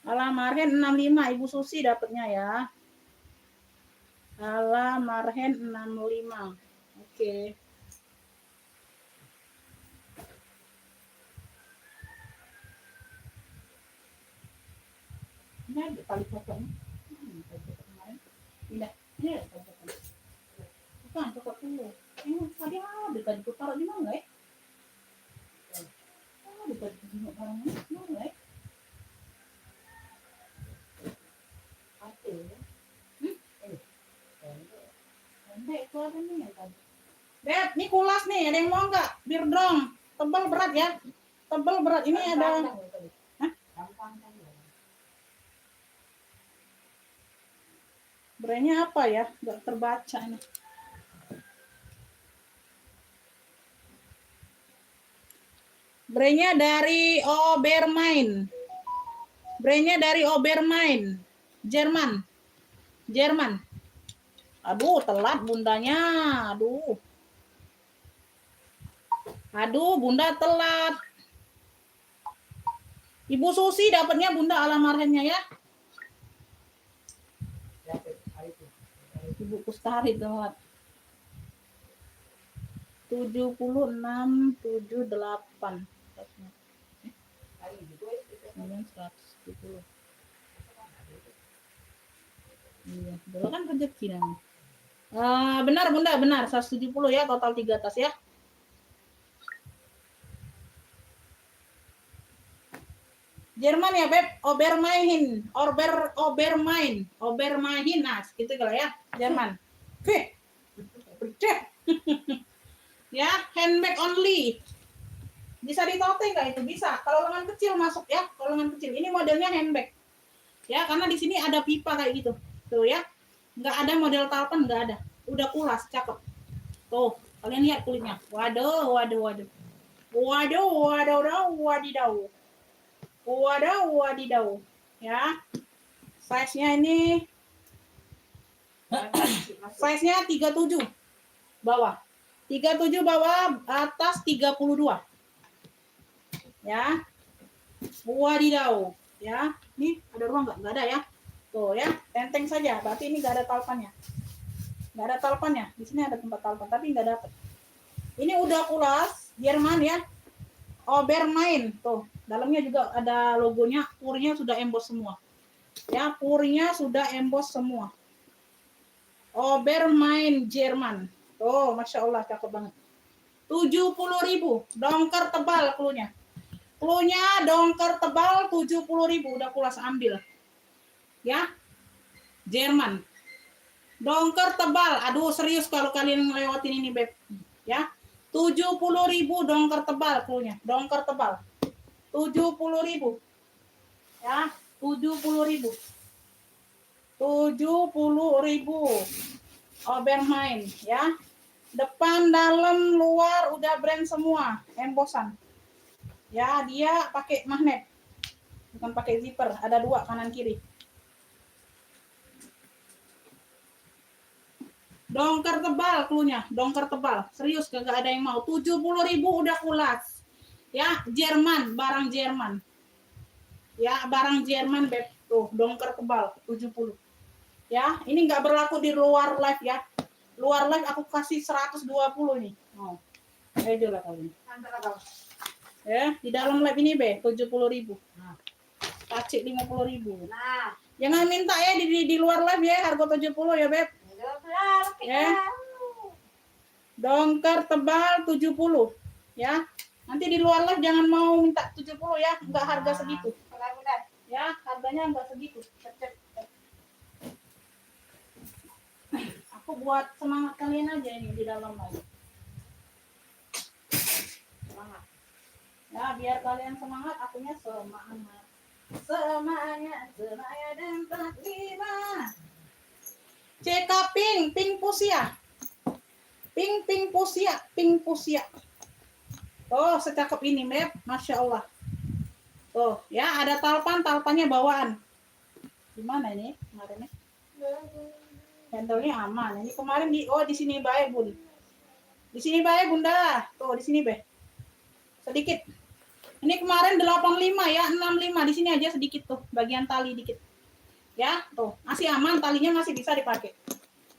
Ala Marhen 65, Ibu Susi dapatnya ya. Ala Marhen 65. Oke. Ini ada tali potong. Tidak. Ini ada tali potong. Bukan, coklat dulu. Tadi ada tadi aku taruh di mana ya? Ada tadi tengok barangnya. Mana ya? Apa ya? Pendek itu apa nih yang tadi? Beb, ini kulas nih. Ada yang mau nggak? Bir dong. Tebal berat ya. Tebal berat. Ini ada. Hah? Brandnya apa ya? Nggak terbaca ini. Brandnya dari Obermain. Brandnya dari Obermain. Jerman. Aduh, telat bundanya. Aduh, Bunda telat. Ibu Susi dapatnya Bunda ala Marhennya ya. Ibu Kustari telat. 7678. 170. Iya, dulu kan rezeki namanya. Benar Bunda, benar 170 ya, total 3 tas ya. Jerman ya, Beb. Obermain. Nah, gitu kalau ya, Jerman. Oke. Ya, handbag only. Bisa ditote nggak itu? Bisa. Kalau lengan kecil masuk ya, kalau lengan kecil. Ini modelnya handbag. Ya, karena di sini ada pipa kayak gitu. Tuh ya. Nggak ada model talpan, nggak ada. Udah kulas, cakep. Tuh, kalian lihat kulitnya. Waduh. Wadidaw. Ya. Size-nya ini size-nya 37 bawah. 37 bawah, atas 32. Ya. Wadidaw. Ya. Ini ada ruang nggak? Nggak ada ya. Tuh ya, tenteng saja. Berarti ini nggak ada talpannya. Nggak ada talpannya. Di sini ada tempat talpan, tapi nggak dapat. Ini udah kulas, Jerman ya. Obermain. Tuh, dalamnya juga ada logonya. Purnya sudah emboss semua. Ya, purnya sudah emboss semua. Obermain Jerman. Tuh, Masya Allah, cakep banget. 70.000. Dongker tebal klunya. Klunya dongker tebal 70.000. Udah kulas ambil. Ya, Jerman. Dongker tebal. Aduh, serius kalau kalian ngelewatin ini, Beb. Ya, 70.000 dongker tebal klunya. Dongker tebal. 70.000. Ya, 70.000. 70.000. Obermain, ya. Depan, dalam, luar udah brand semua, embossan. Ya, dia pakai magnet. Bukan pakai zipper, ada 2 kanan kiri. Dongker tebal klunya, dongker tebal. Serius kagak ada yang mau. 70.000 udah kulas. Ya, Jerman, barang Jerman. Ya, barang Jerman, Beb. Tuh, dongker tebal 70. Ya, ini nggak berlaku di luar live ya. Luar live aku kasih 120 nih. Oh. Ayo lah kali ini. Ya, di dalam live ini Be, 70.000. Nah. Kacik 50.000. Nah, Jangan minta ya di luar live ya, harga 70 ya, Beb. Ya. Dongker tebal 70 ya. Nanti di luar live jangan mau minta 70 ya, enggak harga segitu. Ya, harganya enggak segitu. Aku buat semangat kalian aja ini di dalam live. Semangat. Ya, biar kalian semangat, akunya semangat. Semangat, semangat dan terima. Ceka pink pusia. Pink pusia. Oh, secakep ini, Mep. Masya Allah. Tuh, ya ada talpannya bawaan. Gimana ini kemarin nih? Handle-nya aman. Ini kemarin di sini bae, Bun. Di sini bae, Bunda. Tuh, di sini, Be. Sedikit. Ini kemarin 85 ya, 65. Di sini aja sedikit tuh, bagian tali dikit. Ya, tuh. Masih aman, talinya masih bisa dipakai.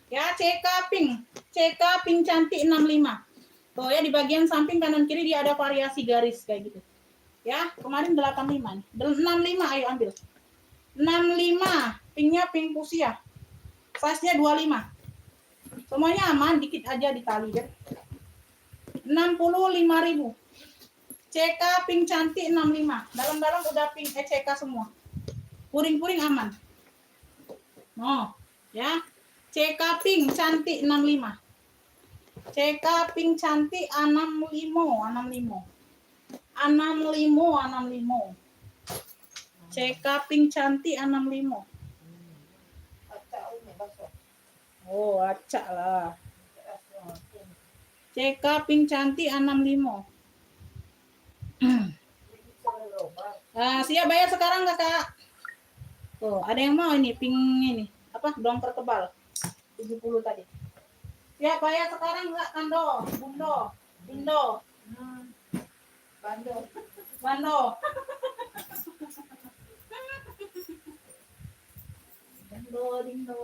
Ya, CK pink cantik 65. Tuh ya, di bagian samping kanan kiri dia ada variasi garis kayak gitu. Ya, kemarin 85 nih. 65 ayo ambil. 65, pinknya pink fuchsia. Size-nya 25. Semuanya aman, dikit aja di tali ya. 65.000. CK pink cantik 65. Dalam-dalam udah pink CK semua. Puring-puring aman. Oh, ya. CK pink cantik 65. CK pink cantik 65. CK pink cantik 65. Oh, acak lah. CK pink cantik 65. Siap bayar sekarang Kakak. Tuh, ada yang mau ini pink ini. Apa? Dongker tebal. 70 tadi. Siap bayar sekarang enggak Kando? Bundo. Indo. Bando.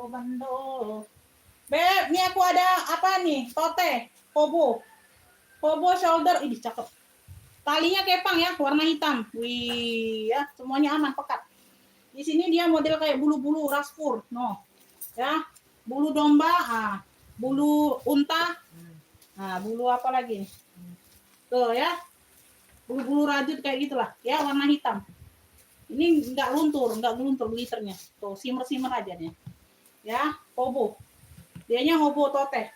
Bando. Beb, ini aku ada apa nih? Tote, hobo shoulder, ini cakep. Talinya kepang ya, warna hitam. Wih, ya, semuanya aman, pekat. Di sini dia model kayak bulu-bulu raspur, no. Ya, bulu domba, bulu unta. Nah, bulu apa lagi? Tuh ya. Bulu-bulu rajut kayak gitulah, ya, warna hitam. Ini enggak geluntur glitternya. Tuh, simmer aja nih. Ya, hobo. Dianya hobo tote.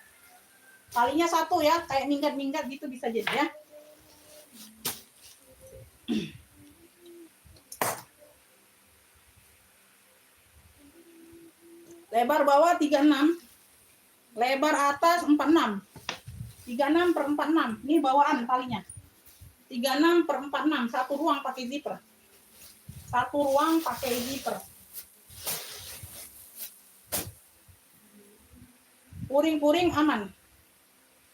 Talinya satu ya, kayak minggat-minggat gitu bisa jadi ya. Lebar bawah 36. Lebar atas 46. 36/46. Ini bawaan talinya. 36/46. Satu ruang pakai zipper. Puring-puring aman.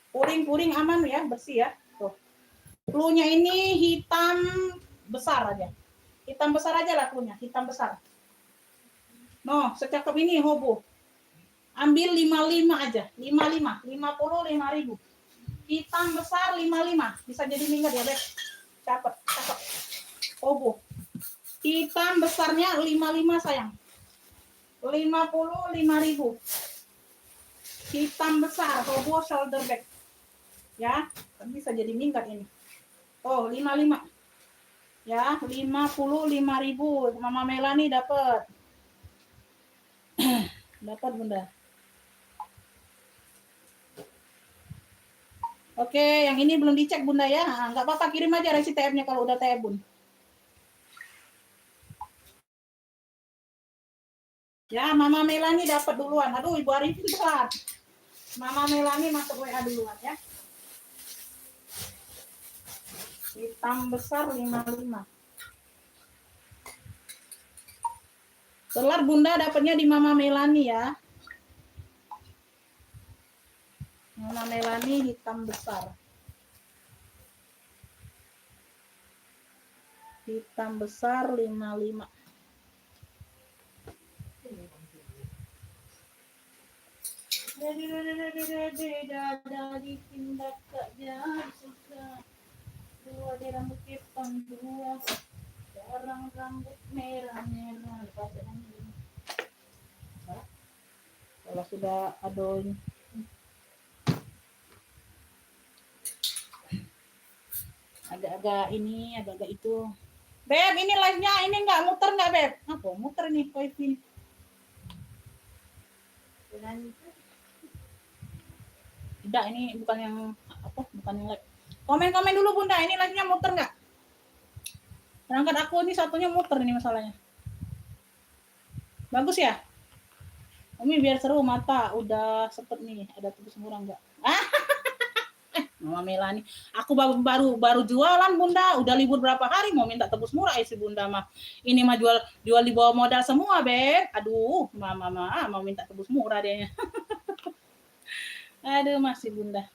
Puring-puring aman ya, bersih ya. Tuh. Cluenya ini hitam besar aja. Hitam besar aja lah cluenya, hitam besar. No, secakep ini hobo. Ambil 55 aja. 55, 55.000. Hitam besar 55. Bisa jadi minggat ya, Beb. Cakep. Hobo. Hitam besarnya 55 sayang. 55.000. Hitam besar, hobo shoulder bag. Ya, bisa jadi minggat ini. Oh, 55. Ya, 55.000. Mama Melani dapat. Dapat Bunda. Oke, yang ini belum dicek Bunda ya. Enggak apa-apa, kirim aja resi TF-nya kalau udah TF Bun. Ya, Mama Melani dapat duluan. Aduh, Ibu Arifin telat. Mama Melani masuk WA duluan ya. Hitam besar 55. Telat Bunda dapatnya di Mama Melani ya. Nona Melani hitam besar. Hitam besar 55. Dari tindak tak jadi susah. Dua di rambut hitam dua. Sekarang rambut merah-merah. Kalau sudah adonya. Agak-agak ini, agak-agak itu. Beb, ini live-nya ini nggak muter nggak, Beb? Apa? Muter nih, wifi. Tidak, ini bukan yang apa? Bukan yang live. Komen-komen dulu, Bunda. Ini live-nya muter nggak? Perangkat aku ini satunya muter ini masalahnya. Bagus ya? Umi biar seru mata udah sepet nih. Ada tebus murah nggak? Mama Melani, aku baru jualan Bunda, udah libur berapa hari mau minta tebus murah si Bunda mah. Ini mah jual di bawah modal semua, Beb. Aduh, mama mau minta tebus murah dia. Aduh, masih Bunda.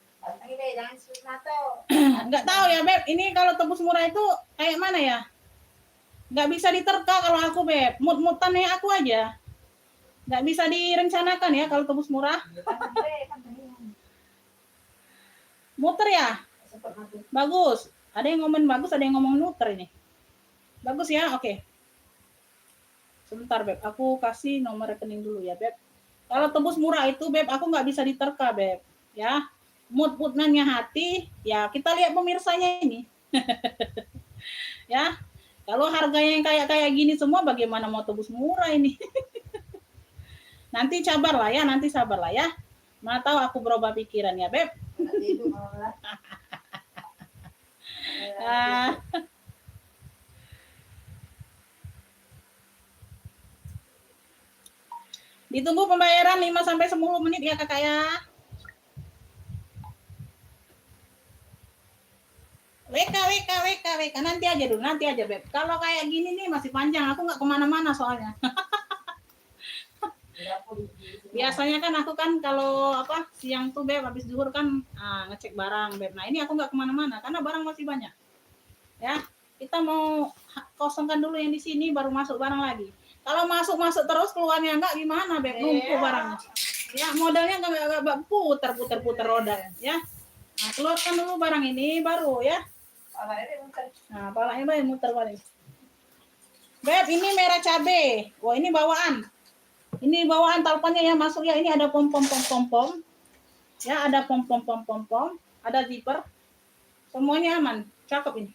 Enggak tahu ya, Beb. Ini kalau tebus murah itu kayak mana ya? Enggak bisa diterka kalau aku, Beb. Mut-mutan ya aku aja. Enggak bisa direncanakan ya kalau tebus murah. Muter ya? Bagus. Ada yang ngomong bagus, ada yang ngomong muter ini. Bagus ya? Oke. Sebentar, Beb. Aku kasih nomor rekening dulu ya, Beb. Kalau tebus murah itu, Beb, aku nggak bisa diterka, Beb. Ya. Mut-mutnanya hati, ya kita lihat pemirsanya ini. Ya. Kalau harganya yang kayak gini semua, bagaimana mau tebus murah ini? Nanti sabarlah ya, nanti sabarlah ya. Mana tahu aku berubah pikiran ya, Beb. Ditunggu pembayaran 5 sampai 10 menit ya, Kakak ya. WK. Nanti aja, Beb. Kalau kayak gini nih masih panjang, aku nggak kemana-mana soalnya. Biasanya kan aku kan kalau siang tuh, Beb, habis zuhur kan ngecek barang, Beb. Nah ini aku nggak kemana-mana karena barang masih banyak. Ya, kita mau kosongkan dulu yang di sini baru masuk barang lagi. Kalau masuk terus keluarnya enggak gimana, Beb? Numpuk barangnya. Ya, modalnya enggak puter roda, ya. Nah, keluarkan dulu barang ini baru ya. Nah, palanya muter balik. Beb, ini merah cabe. Wah, ini bawaan. Ini bawaan talpannya ya, masuk ya. Ini ada pom-pom. Ya, ada pom-pom. Ada zipper. Semuanya aman. Cakep ini.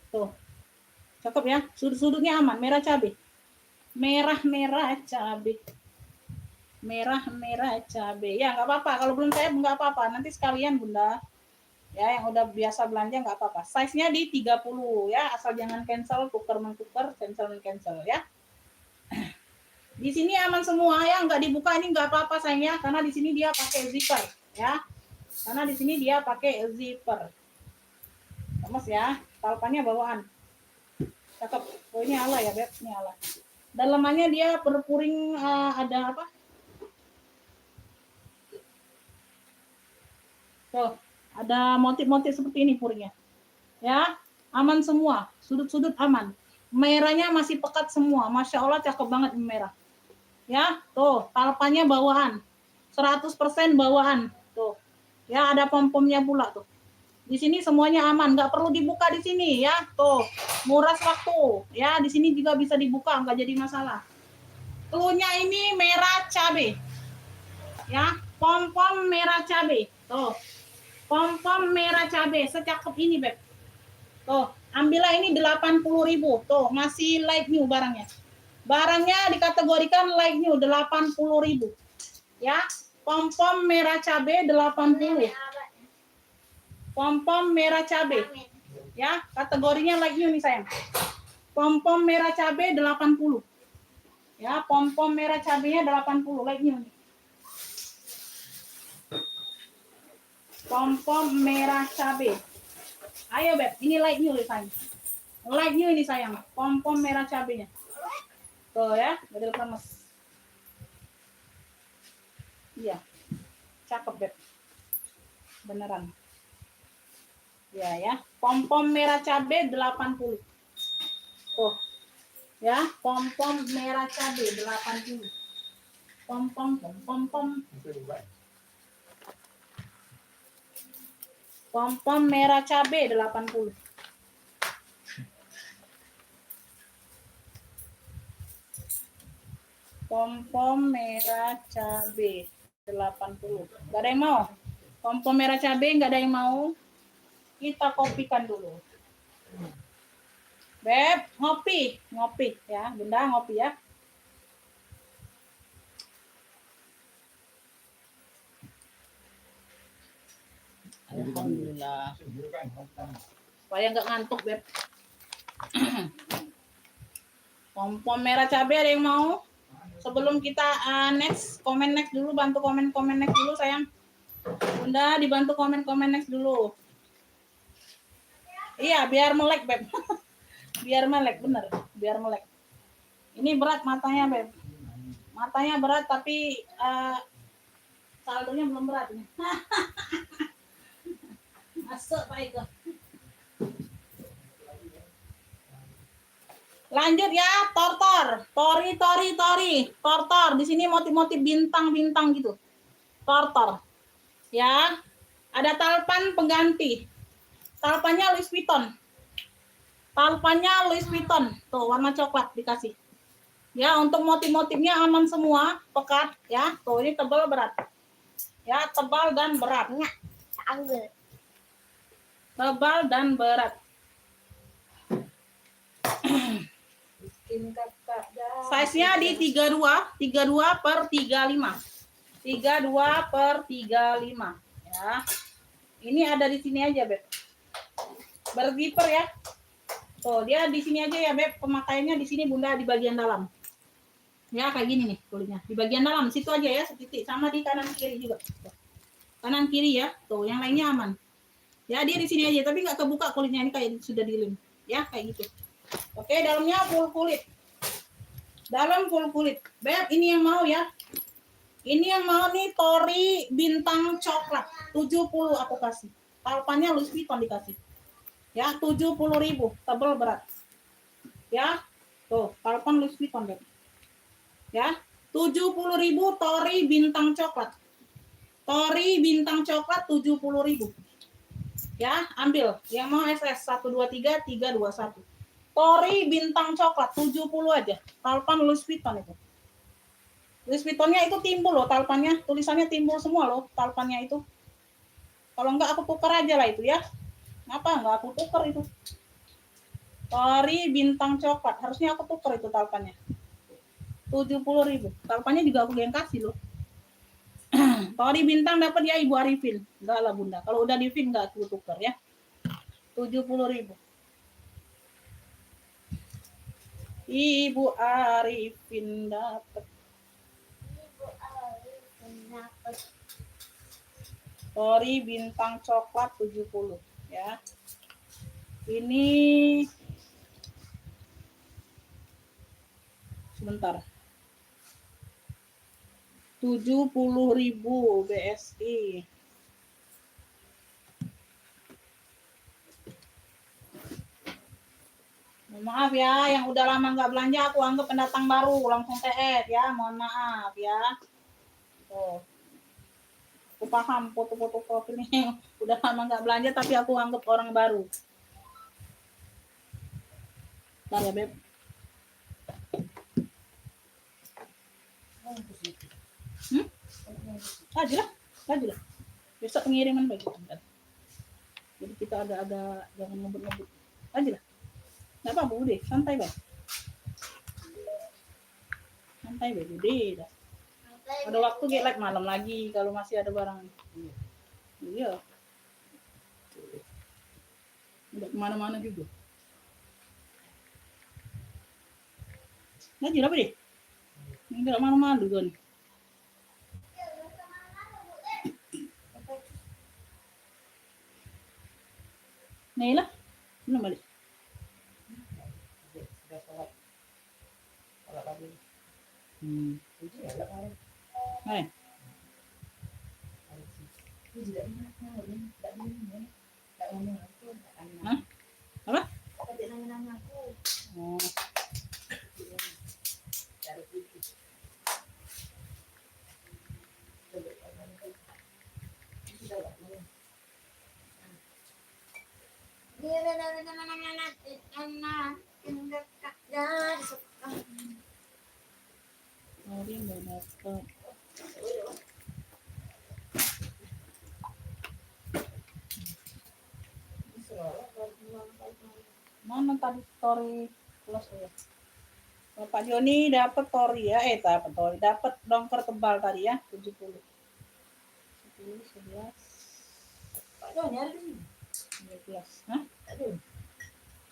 Tuh. Cakep ya. Sudut-sudutnya aman. Merah cabe. Merah cabe. Merah cabe. Ya, nggak apa-apa. Kalau belum saya nggak apa-apa. Nanti sekalian, Bunda. Ya, yang udah biasa belanja nggak apa-apa. Size-nya di 30 ya. Asal jangan cancel, tuker-mentuker, cancel ya. Di sini aman semua ya, nggak dibuka ini nggak apa-apa sayangnya, karena di sini dia pakai zipper ya. Karena di sini dia pakai zipper. Mas ya, talpannya bawaan. Cakep. Oh ini ala ya, Beb, ini ala. Dalamannya dia berpuring ada apa? Tuh, ada motif-motif seperti ini puringnya. Ya, aman semua, sudut-sudut aman. Merahnya masih pekat semua. Masya Allah cakep banget ini merah. Ya, tuh, talpannya bawaan. 100% bawaan. Tuh. Ya, ada pom-pomnya pula tuh. Di sini semuanya aman, nggak perlu dibuka di sini ya. Tuh, nguras waktu. Ya, di sini juga bisa dibuka, nggak jadi masalah. Tuhnya ini merah cabe. Ya, pom-pom merah cabe. Tuh. Pom-pom merah cabe, secakep ini, Beb. Tuh, ambillah ini 80.000. Tuh, masih light new barangnya. Barangnya dikategorikan light new 80.000. Ya, pom-pom merah cabe 80. Pom-pom merah cabe. Ya, kategorinya light new nih sayang. Pom-pom merah cabe 80. Ya, pom-pom merah cabenya 80 light new nih. Pom-pom merah cabe. Ayo, Beb, ini light new nih sayang. Light new ini sayang, pom-pom merah cabenya. Tuh ya, model kemas. Iya, cakep, Beb. beneran. Ya. Pom-pom merah cabai 80. Tuh. Ya, pom-pom merah cabai 80. Pom-pom. Pom-pom merah cabai 80. Pom-pom merah cabai 80. Gak ada yang mau? Pom-pom merah cabai nggak ada yang mau? Kita kopikan dulu. Beb, ngopi ya. Bunda ngopi ya. Alhamdulillah. Supaya nggak ngantuk, Beb. Pom-pom merah cabai ada yang mau? Sebelum kita next, komen next dulu, bantu komen next dulu sayang. Bunda dibantu komen next dulu. Iya, biar melek, Beb. Biar melek, bener. Biar melek. Ini berat matanya, Beb. Matanya berat tapi saldonya belum berat nih. Masuk Pak Iko. Lanjut ya, tortor. Tori. Tortor. Di sini motif-motif bintang-bintang gitu. Tortor. Ya. Ada talpan pengganti. Talpannya Louis Vuitton. Tuh, warna coklat dikasih. Ya, untuk motif-motifnya aman semua, pekat ya. Tuh, ini tebal berat. Ya, tebal dan berat. Tebal dan berat. Size-nya di 32 per 35. 32 per 35 ya. Ini ada di sini aja, Beb. Berzipper ya. Tuh, dia di sini aja ya, Beb. Pemakaiannya di sini Bunda di bagian dalam. Ya, kayak gini nih kulitnya. Di bagian dalam situ aja ya, setitik. Sama di kanan kiri juga. Tuh. Kanan kiri ya. Tuh, yang lainnya aman. Ya, dia di sini aja, tapi nggak kebuka kulitnya, ini kayak sudah dilem. Ya, kayak gitu. Oke, dalamnya full kulit. Dalam full kulit. Beb, ini yang mau ya. Ini yang mau nih tori bintang coklat. 70 aku kasih. Talpannya Louis Vuitton dikasih. Ya, 70.000, tebal berat. Ya. Tuh, talpan Louis Vuitton, Beb. Ya. 70.000 tori bintang coklat. Tori bintang coklat 70.000. Ya, ambil. Yang mau SS 123 321. Tori bintang coklat 70 aja. Talpan Louis Vuitton itu. Louis Vuittonnya itu timbul loh talpannya. Tulisannya timbul semua loh talpannya itu. Kalau enggak aku tukar aja lah itu ya. Kenapa enggak aku tukar itu? Tori bintang coklat. Harusnya aku tukar itu talpannya. 70.000. Talpannya juga aku yang kasih loh. Tori bintang dapat ya Ibu Arifin. Enggak lah Bunda. Kalau udah di Vin enggak aku tukar ya. 70.000. Ibu Arifin dapat. Tori bintang coklat 70 ya. Ini sebentar. 70.000 BSI. Maaf ya, yang udah lama nggak belanja aku anggap pendatang baru, langsung TF ya, mohon maaf ya. Tuh. Aku paham foto-foto profil ini udah lama nggak belanja tapi aku anggap orang baru. Bentar ya, Beb. Laju lah. Besok pengiriman bagi kita. Jadi kita agak-agak jangan ngebut-ngebut. Laju lah. Nggak apa-apa, udah. Santai, Beb. Santai, Beb. Udah. Ada waktu get live malam lagi kalau masih ada barang. Iya. Udah kemana-mana juga. Laju lah, Beb. Enggak malu-malu kan. Nih lah. Belum balik. Hai. Hah? Apa? Tadi nanya aku. Oh. Hari nggak dapat. Mana tadi story plus ya? Bapak Joni dapat tori ya, dapat tori, dapat dongker tebal tadi ya, 70. 10, 11, Pak Joni ada di sini. 12. Hah? Aduh.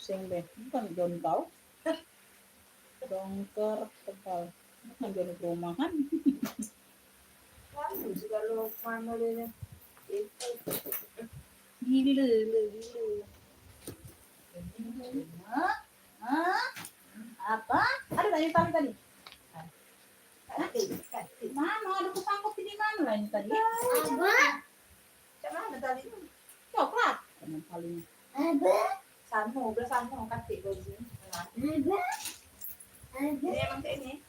Sing deh, bukan Joni tahu. Dongker tebal. Bukan Joni perumahan. Waduh, juga lo mana dia? Gila. Hah? Apa? Ada tadi. Mana ada kesangkut di mana lah ini tadi? Mana tadi? Coklat. Yang paling. Sano, udah sano kasih gue di sini. Ini emang kayak ini.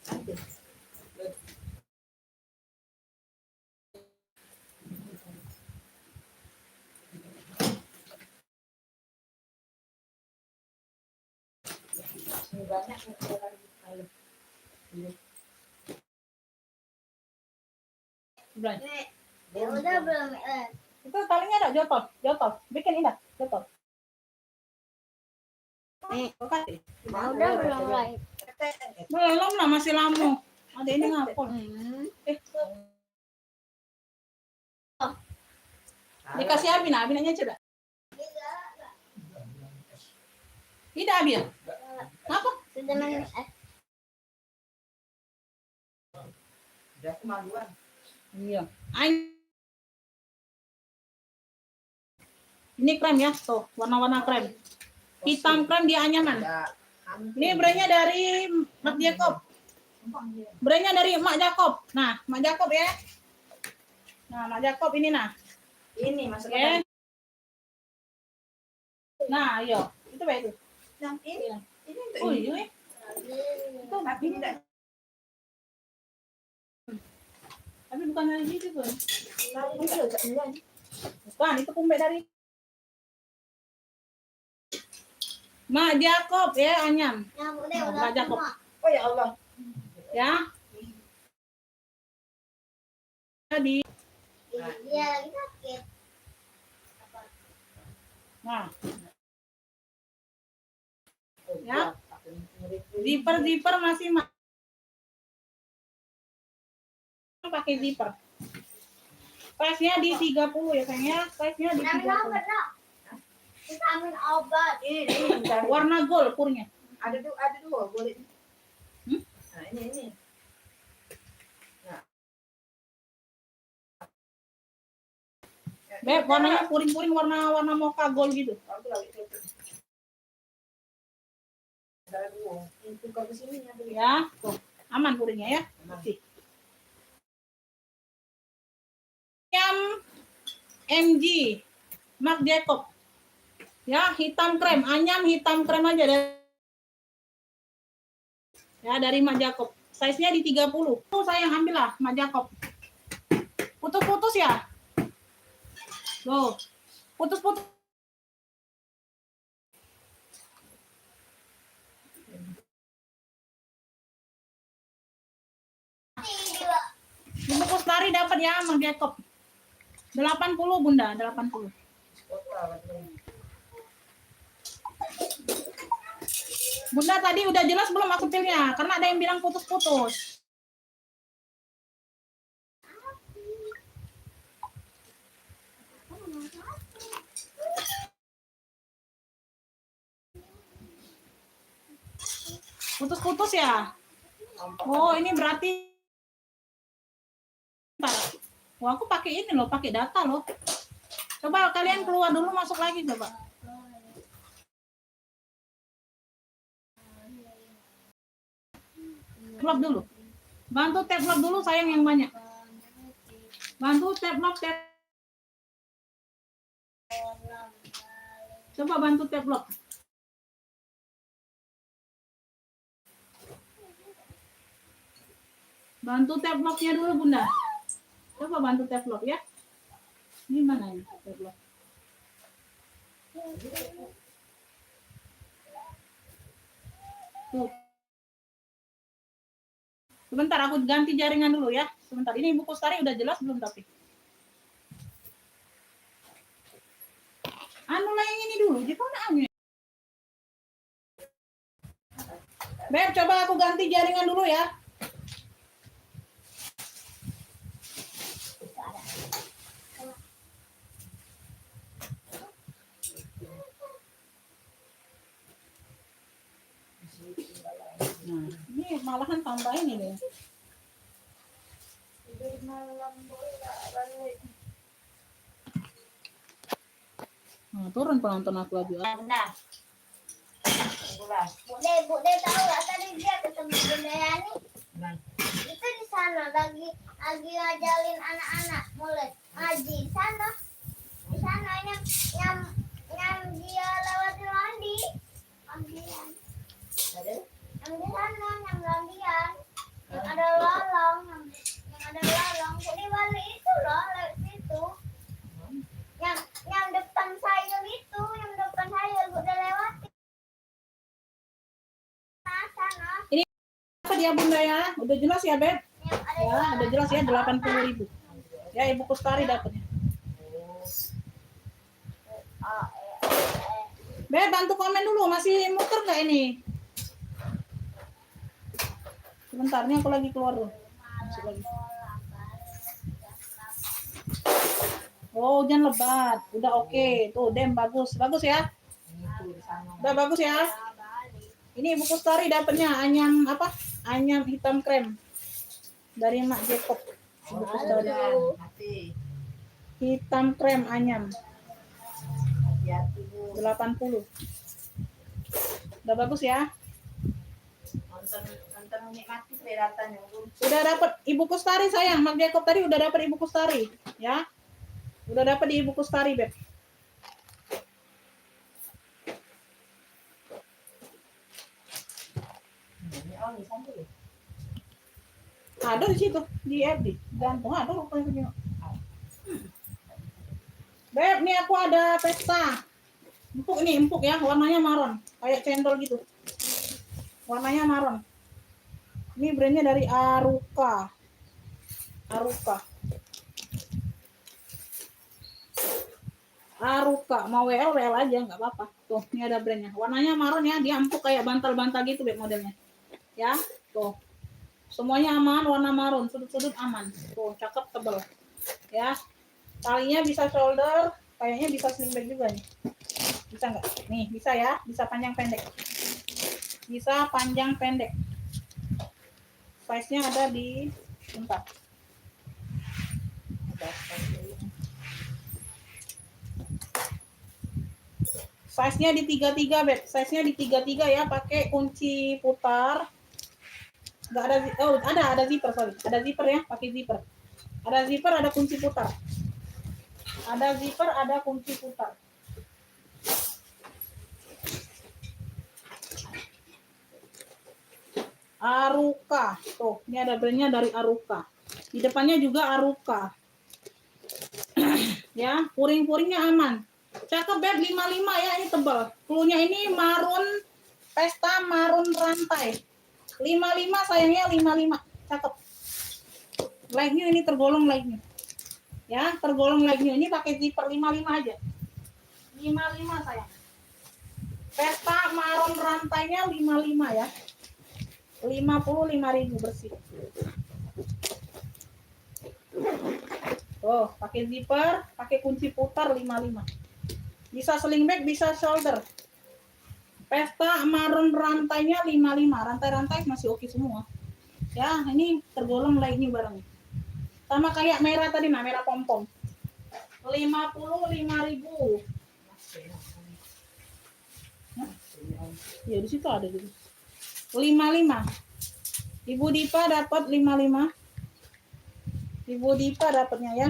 Ini banyak Belum. Ya udah belum. Itu talinya ada jotol. Bikin indah, jotol. Kasih. Udah belum like. Belum lah, masih lama. Ada ini ngapol. Dikasih Abin aja coba. Tidak Abin. Apa? Sudah main. Udah kemaluan. Iya. Ini krem ya, tuh warna-warna krem. Hitam krem dia anyaman. Ini brandnya dari Mak Jacob. Brandnya dari Mak Jacob. Nah, Mak Jacob ya. Nah, Mak Jacob ini nah. Ini masuk Oke. Nah, ayo. Itu baik itu. Yang ini. Ini untuk Oh, ini. iya. Itu Tapi tidak. Tapi bukan dari situ, Bun. Ini juga enggak. Bukan, itu kumbe dari Mak Jacob ya, anyam. Yang udah Mak Jacob. semua. Oh ya Allah. Ya. Tadi. Iya, lagi sakit. Nah, ya. Zipper masih pakai zipper. Size-nya di 30 ya sayangnya. Size-nya di Vitamin 30. obat, Nak. Vitamin obat. Ini bentar. Warna gold purnya. Ada dua boleh. Nah, ini. Beb, warnanya puring-puring warna mocha gold gitu. Aku lagi tutup. Ada dua. Ini tukar ke sini ya. Ya. Tuh, aman puringnya ya. Oke. Yang MG Mak Jacob. Ya, hitam krem, anyam hitam krem aja deh. Ya, dari Mak Jacob. Size-nya di 30. Tuh saya yang ambil lah Mak Jacob. Putus-putus ya? Loh. Putus-putus. Bungkus tari dapat ya Mak Jacob. 80 Bunda, 80. Bunda tadi udah jelas belum aku pilnya? Karena ada yang bilang putus-putus. Putus-putus ya? Oh, ini berarti wah, aku pakai ini loh, pakai data loh. Coba kalian keluar dulu, masuk lagi coba. Vlog dulu. Bantu tab vlog dulu sayang yang banyak. Bantu tab vlog tab Coba bantu tab lock. Bantu tab locknya dulu Bunda. Coba bantu tab lock ya. Ini mana ya tab lock? Tuh. Sebentar aku ganti jaringan dulu ya. Sebentar. Ini Ibu Kustari udah jelas belum tapi? Anu lah yang ini dulu. Di mana anu? Beb, coba aku ganti jaringan dulu ya. Nah, ini malahan tambah ini deh. Nah, turun penonton aku lagi. Bunda. Bude tahu nggak tadi dia ketemu Bunda Yani? Nah. Itu di sana lagi ngajalin anak-anak mulai ngaji di sana. Di sana yang dia lewatin mandi. Mandian. Ada? Yang di sana yang gantian. Yang ada lalong, yang ada lalong. Jadi balik itu loh, lewat situ. Yang depan saya itu, yang depan saya udah lewati. Sana. Apa dia Bunda ya? Udah jelas ya, Beb? Yang ada Ya, udah jelas ya 80.000. Ya, Ibu Kustari dapatnya. Beb, bantu komen dulu, masih muter nggak ini? Sebentar, nih aku lagi keluar dulu. Masuk lagi. Oh, hujan lebat. Udah oke. Tuh, Dem bagus. Bagus ya? Itu di sana. Udah bagus ya? Ini Ibu Kustari dapatnya anyam apa? Anyam hitam krem. Dari Mak Jacob. Ibu Kustari. Hati. Hitam krem anyam. Hati-hati Bu. 80. Udah bagus ya? Nonton menikmati kelihatannya Bu. Udah dapat Ibu Kustari sayang. Mak Jacob tadi udah dapat Ibu Kustari, ya. Udah dapat di Ibu Kustari, Beb. Ini oh di sana dulu. Ada di situ, di FB. Gantung ada rupanya. Beb, nih aku ada pesta. Empuk ini, empuk ya, warnanya maron, kayak cendol gitu. Warnanya maron. Ini brandnya dari Aruka. Aruka, mau WL aja nggak apa-apa. Tuh, ini ada brandnya. Warnanya maron ya, dia empuk kayak bantal-bantal gitu Beb modelnya. Ya, tuh. Semuanya aman, warna maron, sudut-sudut aman. Tuh, cakep, tebel. Ya. Talinya bisa shoulder, kayaknya bisa sling bag juga nih. Bisa nggak? Nih, bisa ya. Bisa panjang pendek. Bisa panjang pendek. Size-nya ada di bentar. Size-nya di 33, Beb. Size-nya di 33 ya, pakai kunci putar. Enggak ada ada zipper, sorry. Ada zipper ya, pakai zipper. Ada zipper, ada kunci putar. Ada zipper, ada kunci putar. Aruka. Tuh, ini ada brandnya dari Aruka. Di depannya juga Aruka. Ya, puring-puringnya aman. Cakep Beb, 55 ya, ini tebal. Cluenya ini marun, pesta marun rantai. 55 sayangnya 55. Cakep. Light new ini tergolong light new. Ya, tergolong light new. Ini pakai zipper 55 aja. 55 sayang. Pesta marun rantainya 55 ya. 55.000 bersih. Oh, pakai zipper, pakai kunci putar 55. Bisa sling bag, bisa shoulder. Pesta marun rantainya 55. Rantai-rantai masih oke semua. Ya, ini tergolong light new barangnya. Sama kayak merah tadi, nah merah pom-pom. 55.000. Ya di situ ada gitu. 55. Ibu Dipa dapat 55. Ibu Dipa dapatnya ya.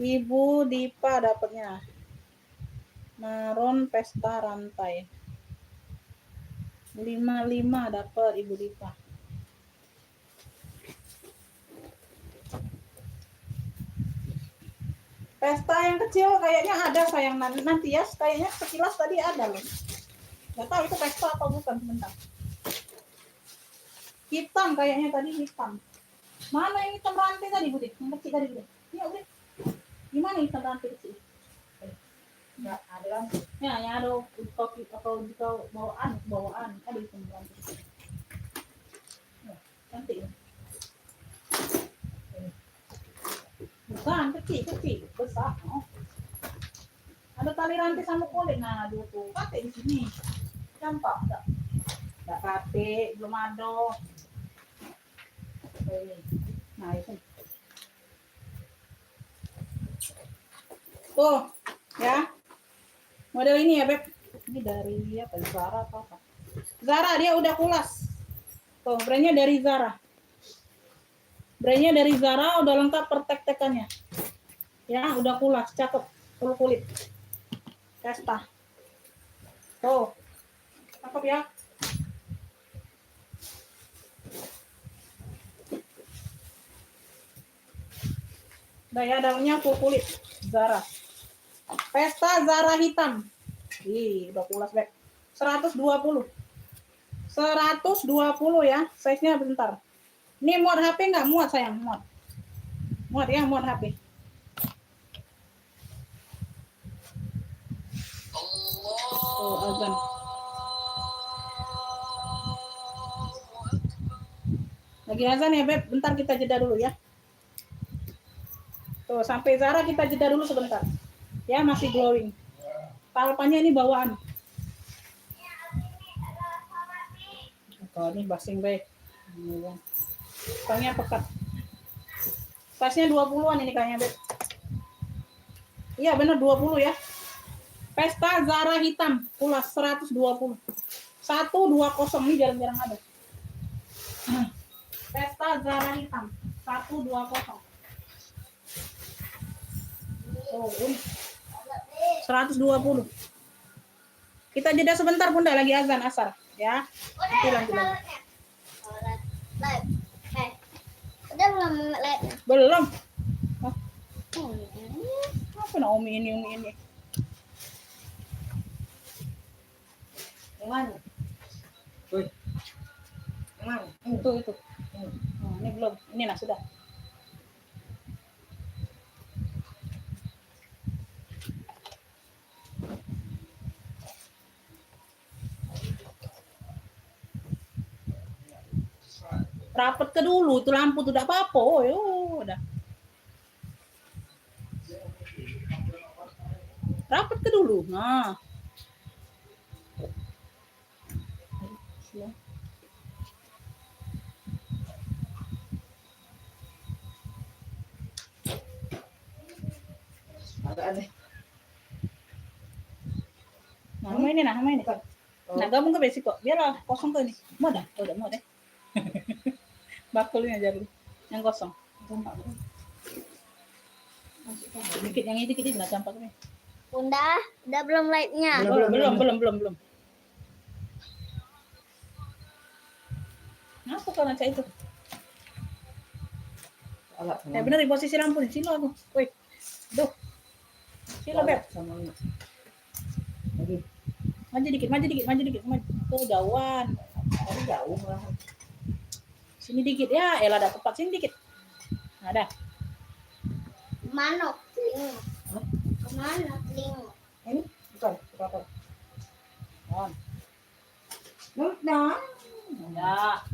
Ibu Dipa dapatnya. Maron pesta rantai. 55 dapat Ibu Dipa. Pesta yang kecil kayaknya ada sayang nanti ya, kayaknya sekilas tadi ada loh. Gak tahu itu pesta atau bukan, sebentar. Hitam kayaknya tadi hitam. Mana yang hitam rantai tadi Bu Dik? Yang kecil tadi Bu Dik? Ya udah. Gimana hitam rantai kecil? Enggak ada lagi. Ya, yang ada kopi atau bawaan ada hitam rantai kecil. Ya, cantik ya. Bukan kecil besar. Oh. Ada tali rantai sama kulit. Nah, aduh tuh pakai di sini. Campak enggak? Enggak pakai, belum ada. Nah, itu. Tuh, ya. Model ini ya, Beb. Ini dari apa? Zara atau apa? Zara, dia udah kulas. Tuh, brandnya dari Zara. Brandnya dari Zara, udah lengkap pertek-tekannya. Ya, udah kulas, cakep. Full kulit. Pesta. Tuh. Cakep ya. Udah ya, dalamnya full kulit. Zara. Pesta Zara hitam. Ih, udah kulas, Beb. 120. 120 ya. Size-nya bentar. Ini muat HP nggak? Muat sayang, muat. Muat ya, muat HP. Oh, azan. Lagi azan ya, Beb. Bentar kita jeda dulu ya. Tuh, sampai Zara kita jeda dulu sebentar. Ya, masih glowing. Palpannya ini bawaan. Oh, ini basing baik. Soalnya pekat. Size-nya 20-an ini kayaknya, Beb. Iya, bener 20 ya. Pesta Zara hitam, pulas 120. 120 ini jarang-jarang ada. Pesta Zara hitam, 120. Oh, ini 120. Kita jeda sebentar, Bunda, lagi azan asar, ya. Nanti lanjut lagi. Udah belum live? Belum. Oh, apa nah Umi ini? Yang mana? Woi, Yang mana? Itu. Oh, ini belum. Ini nah sudah. Rapet ke dulu, itu lampu tuh udah apa-apa. Oh, udah. Rapet ke dulu. Nah. Agak aneh. Nah, sama ini. Nah, gabung ke basic kok. Biarlah kosong ke ini. Mau dah, udah mau deh. Bakulnya aja dulu. Yang kosong. Dikit yang ini dikit nggak campak nih. Bunda, udah belum live-nya? Belum. Ngapa kau ngaca itu? Alat sama. Ya benar di posisi lampu nih. Silo aku. Woi. Duh. Silo, Beb. Sama ini. Lagi. Maju dikit. Tuh jauhan. Tapi jauh lah. Sini dikit ya. Elah ada tepat sini dikit. Nah, dah. Kemana? Telinga. Hah? Kemana telinga? Ini bukan berapa? On. Udah. Udah.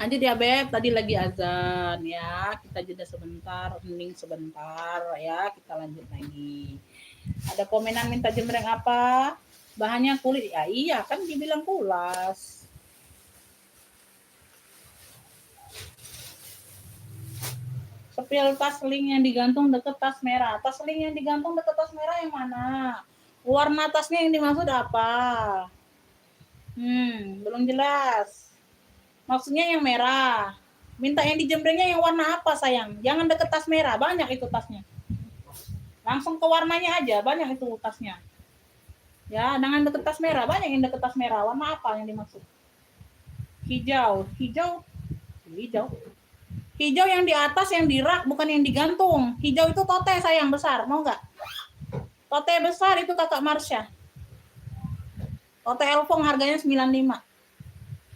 Lanjut ya Beb, tadi lagi azan ya. Kita jeda sebentar, hening sebentar ya. Kita lanjut lagi. Ada komenan minta jembreng apa? Bahannya kulit. Ya iya kan dibilang kulas. Sepil tas link yang digantung deket tas merah. Tas link yang digantung deket tas merah yang mana? Warna tasnya yang dimaksud apa? Belum jelas. Maksudnya yang merah. Minta yang dijembrengnya yang warna apa sayang? Jangan deket tas merah, banyak itu tasnya. Langsung ke warnanya aja, banyak itu tasnya. Ya, jangan deket tas merah, banyak yang deket tas merah. Warna apa yang dimaksud? Hijau. Hijau yang di atas, yang di rak, bukan yang digantung. Hijau itu tote sayang, besar, mau nggak? Tote besar itu kakak Marsha. Tote Elfong harganya 95.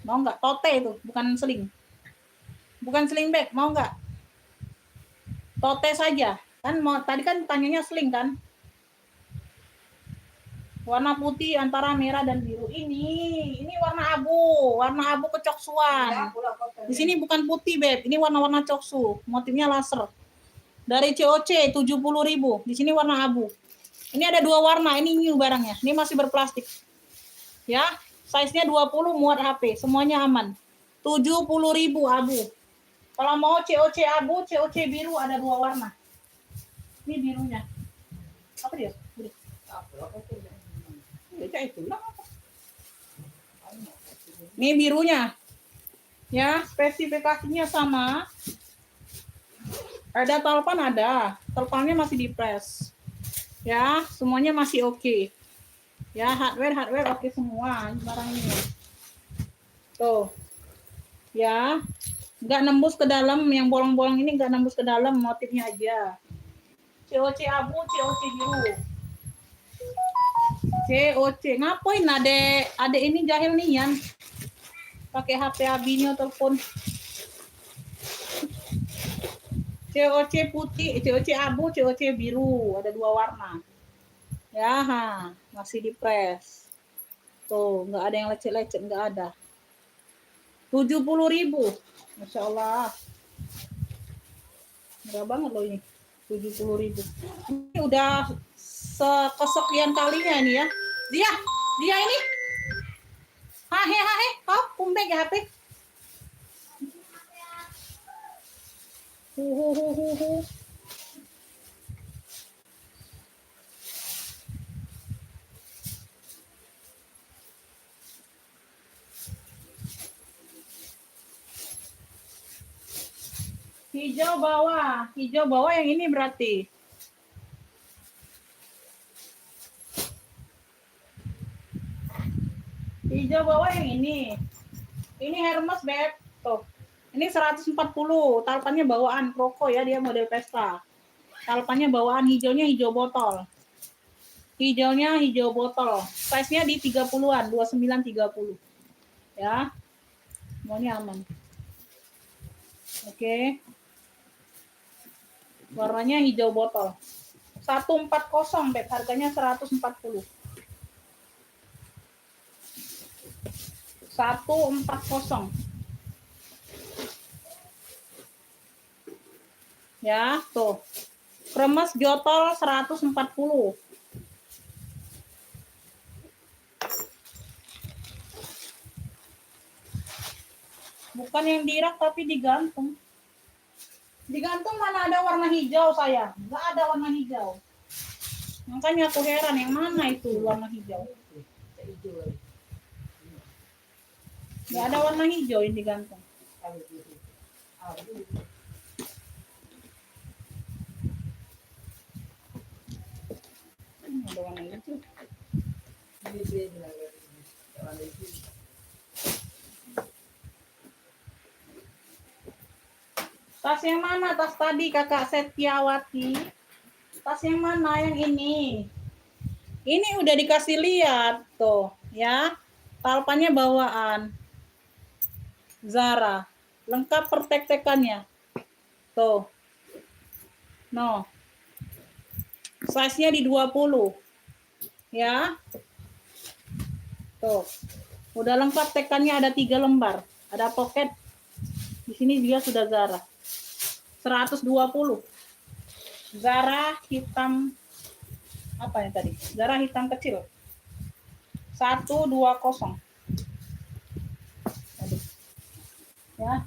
Mau nggak? Tote itu, bukan sling. Bukan sling bag, mau nggak? Tote saja. Kan mau tadi kan tanyanya sling kan? Warna putih antara merah dan biru. Ini warna abu kecoksuan. Di sini bukan putih, Beb. Ini warna-warna coksu. Motifnya laser. Dari COC 70.000. Di sini warna abu. Ini ada 2 warna. Ini new barangnya. Ini masih berplastik. Ya, size-nya 20 muat HP. Semuanya aman. 70.000 abu. Kalau mau COC abu, COC biru ada 2 warna. Ini birunya. Apa dia? Ini birunya. Ya, spesifikasinya sama. Ada talpan ada. Talpannya masih dipres. Ya, semuanya masih oke. Ya, hardware oke semua barang ini. Tuh. Ya. Enggak nembus ke dalam, yang bolong-bolong ini enggak nembus ke dalam, motifnya aja. COC abu, COC biru. COC. Ngapain adek ini jahil nian? Pakai HP abinya telepon. COC putih, COC abu, COC biru, ada 2 warna. Ya, masih dipres. Tuh, enggak ada yang lecet-lecet, enggak ada. 70.000. Masya Allah. Murah banget loh ini. 70.000. Ini udah kesekian kalinya nih ya. Dia ini. Hahe, kau kumbek ya HP. Hu. Hijau bawah yang ini berarti. Hijau bawah yang ini. Ini Hermes, Beb. Tuh. Ini 140. Talpannya bawaan Proko ya, dia model Vespa. Talpannya bawaan, hijaunya hijau botol. Hijaunya hijau botol. Size-nya di 30-an, 29 30. Ya. Semuanya aman. Oke. Warnanya hijau botol. 140, Beb. Harganya 140. 140. Ya, tuh. Kremes jotol 140. Bukan yang dirak tapi digantung. Digantung mana ada warna hijau sayang? Nggak ada warna hijau. Makanya aku heran yang mana itu warna hijau. Nggak ada warna hijau yang digantung. Ada warna hijau. Tas yang mana? Tas tadi kakak Setiawati. Tas yang mana? Yang ini. Ini udah dikasih lihat tuh ya. Talpannya bawaan. Zara. Lengkap pertek-tekannya. Tuh. No. Size-nya di 20. Ya. Tuh. Udah lengkap tekannya ada 3 lembar. Ada pocket. Di sini dia sudah Zara. 120. Zara hitam apa ya tadi? Zara hitam kecil. 120. Aduh. Ya.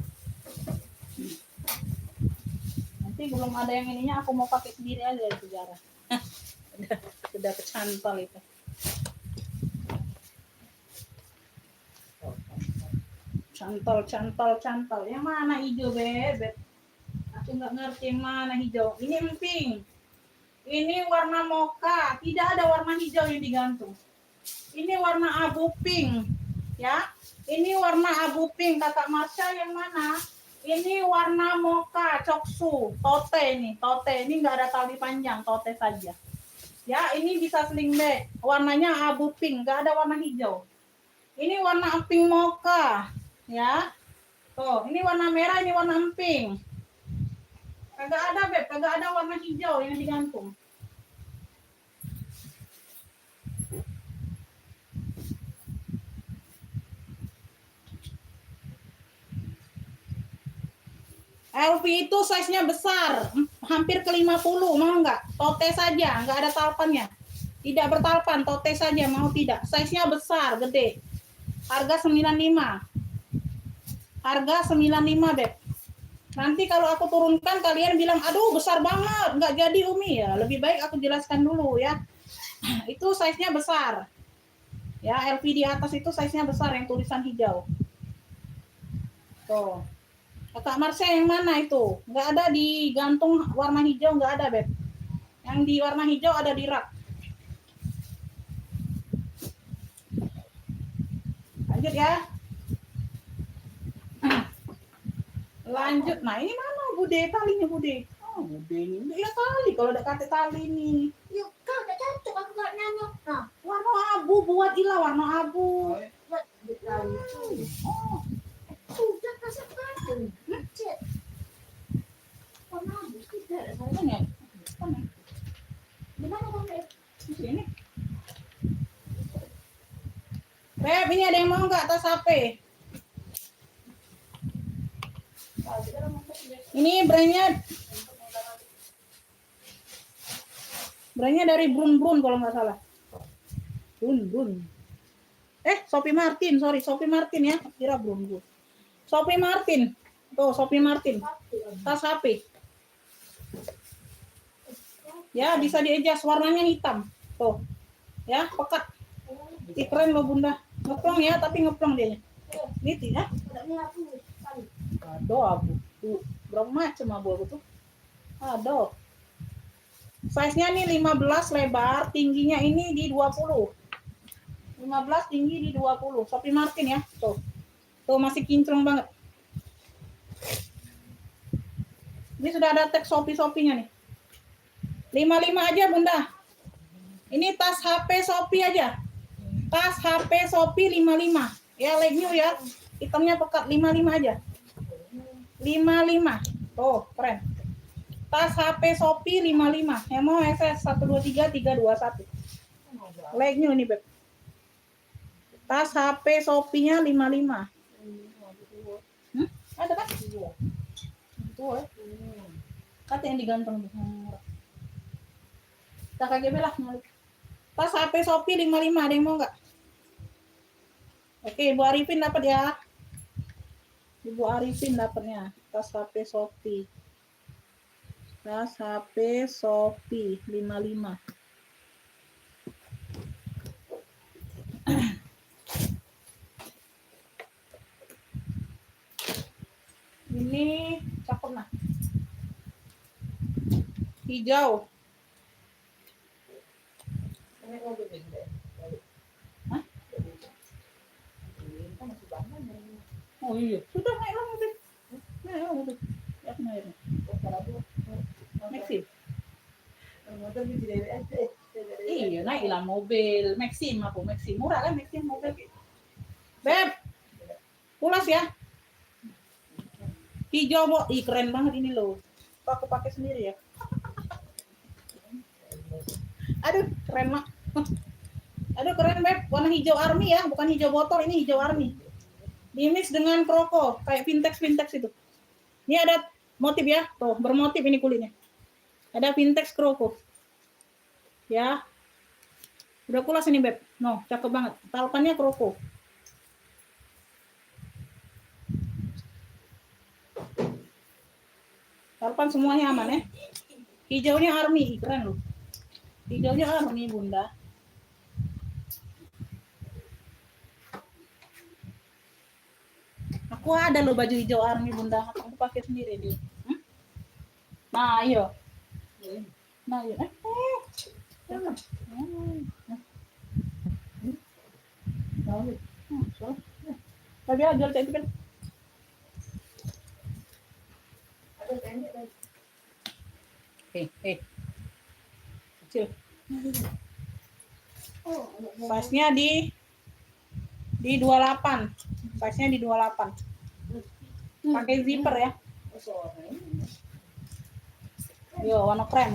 Nanti belum ada yang ininya, aku mau pakai sendiri aja itu Zara. Sudah kecantol itu. Cantol. Yang mana hijau, Beb? Aku nggak ngerti yang mana hijau. Ini emping. Ini warna mocha. Tidak ada warna hijau yang digantung. Ini warna abu pink. Ya. Ini warna abu pink. Kakak Marsha yang mana? Ini warna mocha, coksu. Tote ini. Tote. Ini nggak ada tali panjang. Tote saja. Ya, ini bisa sling bag. Warnanya abu pink. Nggak ada warna hijau. Ini warna pink mocha. Ya. Tuh, ini warna merah, ini warna emping. Kagak ada, Beb, kagak ada warna hijau yang digantung. LV itu size-nya besar, hampir ke 50, mau enggak? Tote saja, enggak ada talpannya. Tidak bertalpan, tote saja, mau tidak? Size-nya besar, gede. Harga 95. Harga 95, Beb. Nanti kalau aku turunkan kalian bilang, aduh besar banget, nggak jadi Umi. Ya lebih baik aku jelaskan dulu ya. Itu size-nya besar. Ya, LV di atas itu size-nya besar yang tulisan hijau. Tuh. Kakak Marsha yang mana itu? Nggak ada di gantung warna hijau, nggak ada, Beb. Yang di warna hijau ada di rak. Lanjut ya. Lanjut. Nah, ini mana Bude? Talinya Bude. Oh, Bude ini. Ya tali. Kalau ada kata tali nih. Yuk, kau udah cocok, aku gak nanya. Nah, Warna abu. Buat Ila warna abu. buat tali. Oh. Sudah kasih kado. Cet. Warna abu, tidak ada saya. Mana? Mana? Di mana kamu? Di sini. Beb, ini ada yang mau nggak tas HP? Ini brandnya dari Brun kalau nggak salah. Brun. Sophie Martin, sorry, Sophie Martin ya, kira Brun. Sophie Martin, tuh Sophie Martin, tas HP. Ya bisa di-adjust, warnanya hitam, tuh, ya pekat. Keren loh Bunda, ngeplong ya, tapi ngeplong dia. Gitu ya. Aduh abu. Tuh, berapa macam abu aku tuh? Aduh. Size-nya nih 15 lebar, tingginya ini di 20. 15 tinggi di 20. Sophie Martin ya. Tuh. Tuh masih kinclong banget. Ini sudah ada tag Shopee-nya nih. 55 aja Bunda. Ini tas HP Shopee aja. Tas HP Shopee 55. Ya like new ya. Hitamnya pekat 55 aja. 55. Oh, keren. Tas HP Shopee 55. Yang mau SS 123321. Like new nih, Beb. Tas HP Shopee-nya 55. Ada kan? Itu ya. Kata yang digantung tuh. Kita KGB lah. Tas HP Shopee 55. Ada yang mau nggak? Oke, Ibu Arifin dapat ya. Ibu Arifin dapatnya. Tas HP Shopee. Tas HP Shopee 55. Ini cakep nah. Hijau. Hah? Oh iya, sudah naik lah mobil. Naik lah mobil. Ya, naik. Maxim. Iya, naiklah mobil. Maxim aku, Maxim. Murah kan Maxim mobil. Beb. Pulas ya. Hijau, Bo. Ih, keren banget ini loh. Aku pakai sendiri ya. Aduh, keren mak. Aduh, keren, Beb. Warna hijau army ya, bukan hijau botol, ini hijau army. Dimix dengan kroko, kayak Vintex itu. Ini ada motif ya, tuh bermotif ini kulitnya. Ada vintage kroko. Ya. Udah kulas ini Beb. No, cakep banget. Talpannya kroko. Talpan semuanya aman ya. Hijaunya army, keren loh. Hijaunya army Bunda. Aku ada loh baju hijau army Bunda. Aku pakai sendiri dia. Nah, ayo. Nah, ayo. Tapi aja itu kan. Kecil. Size-nya di 28. Size-nya di 28. Pakai zipper ya. Yo, warna krem.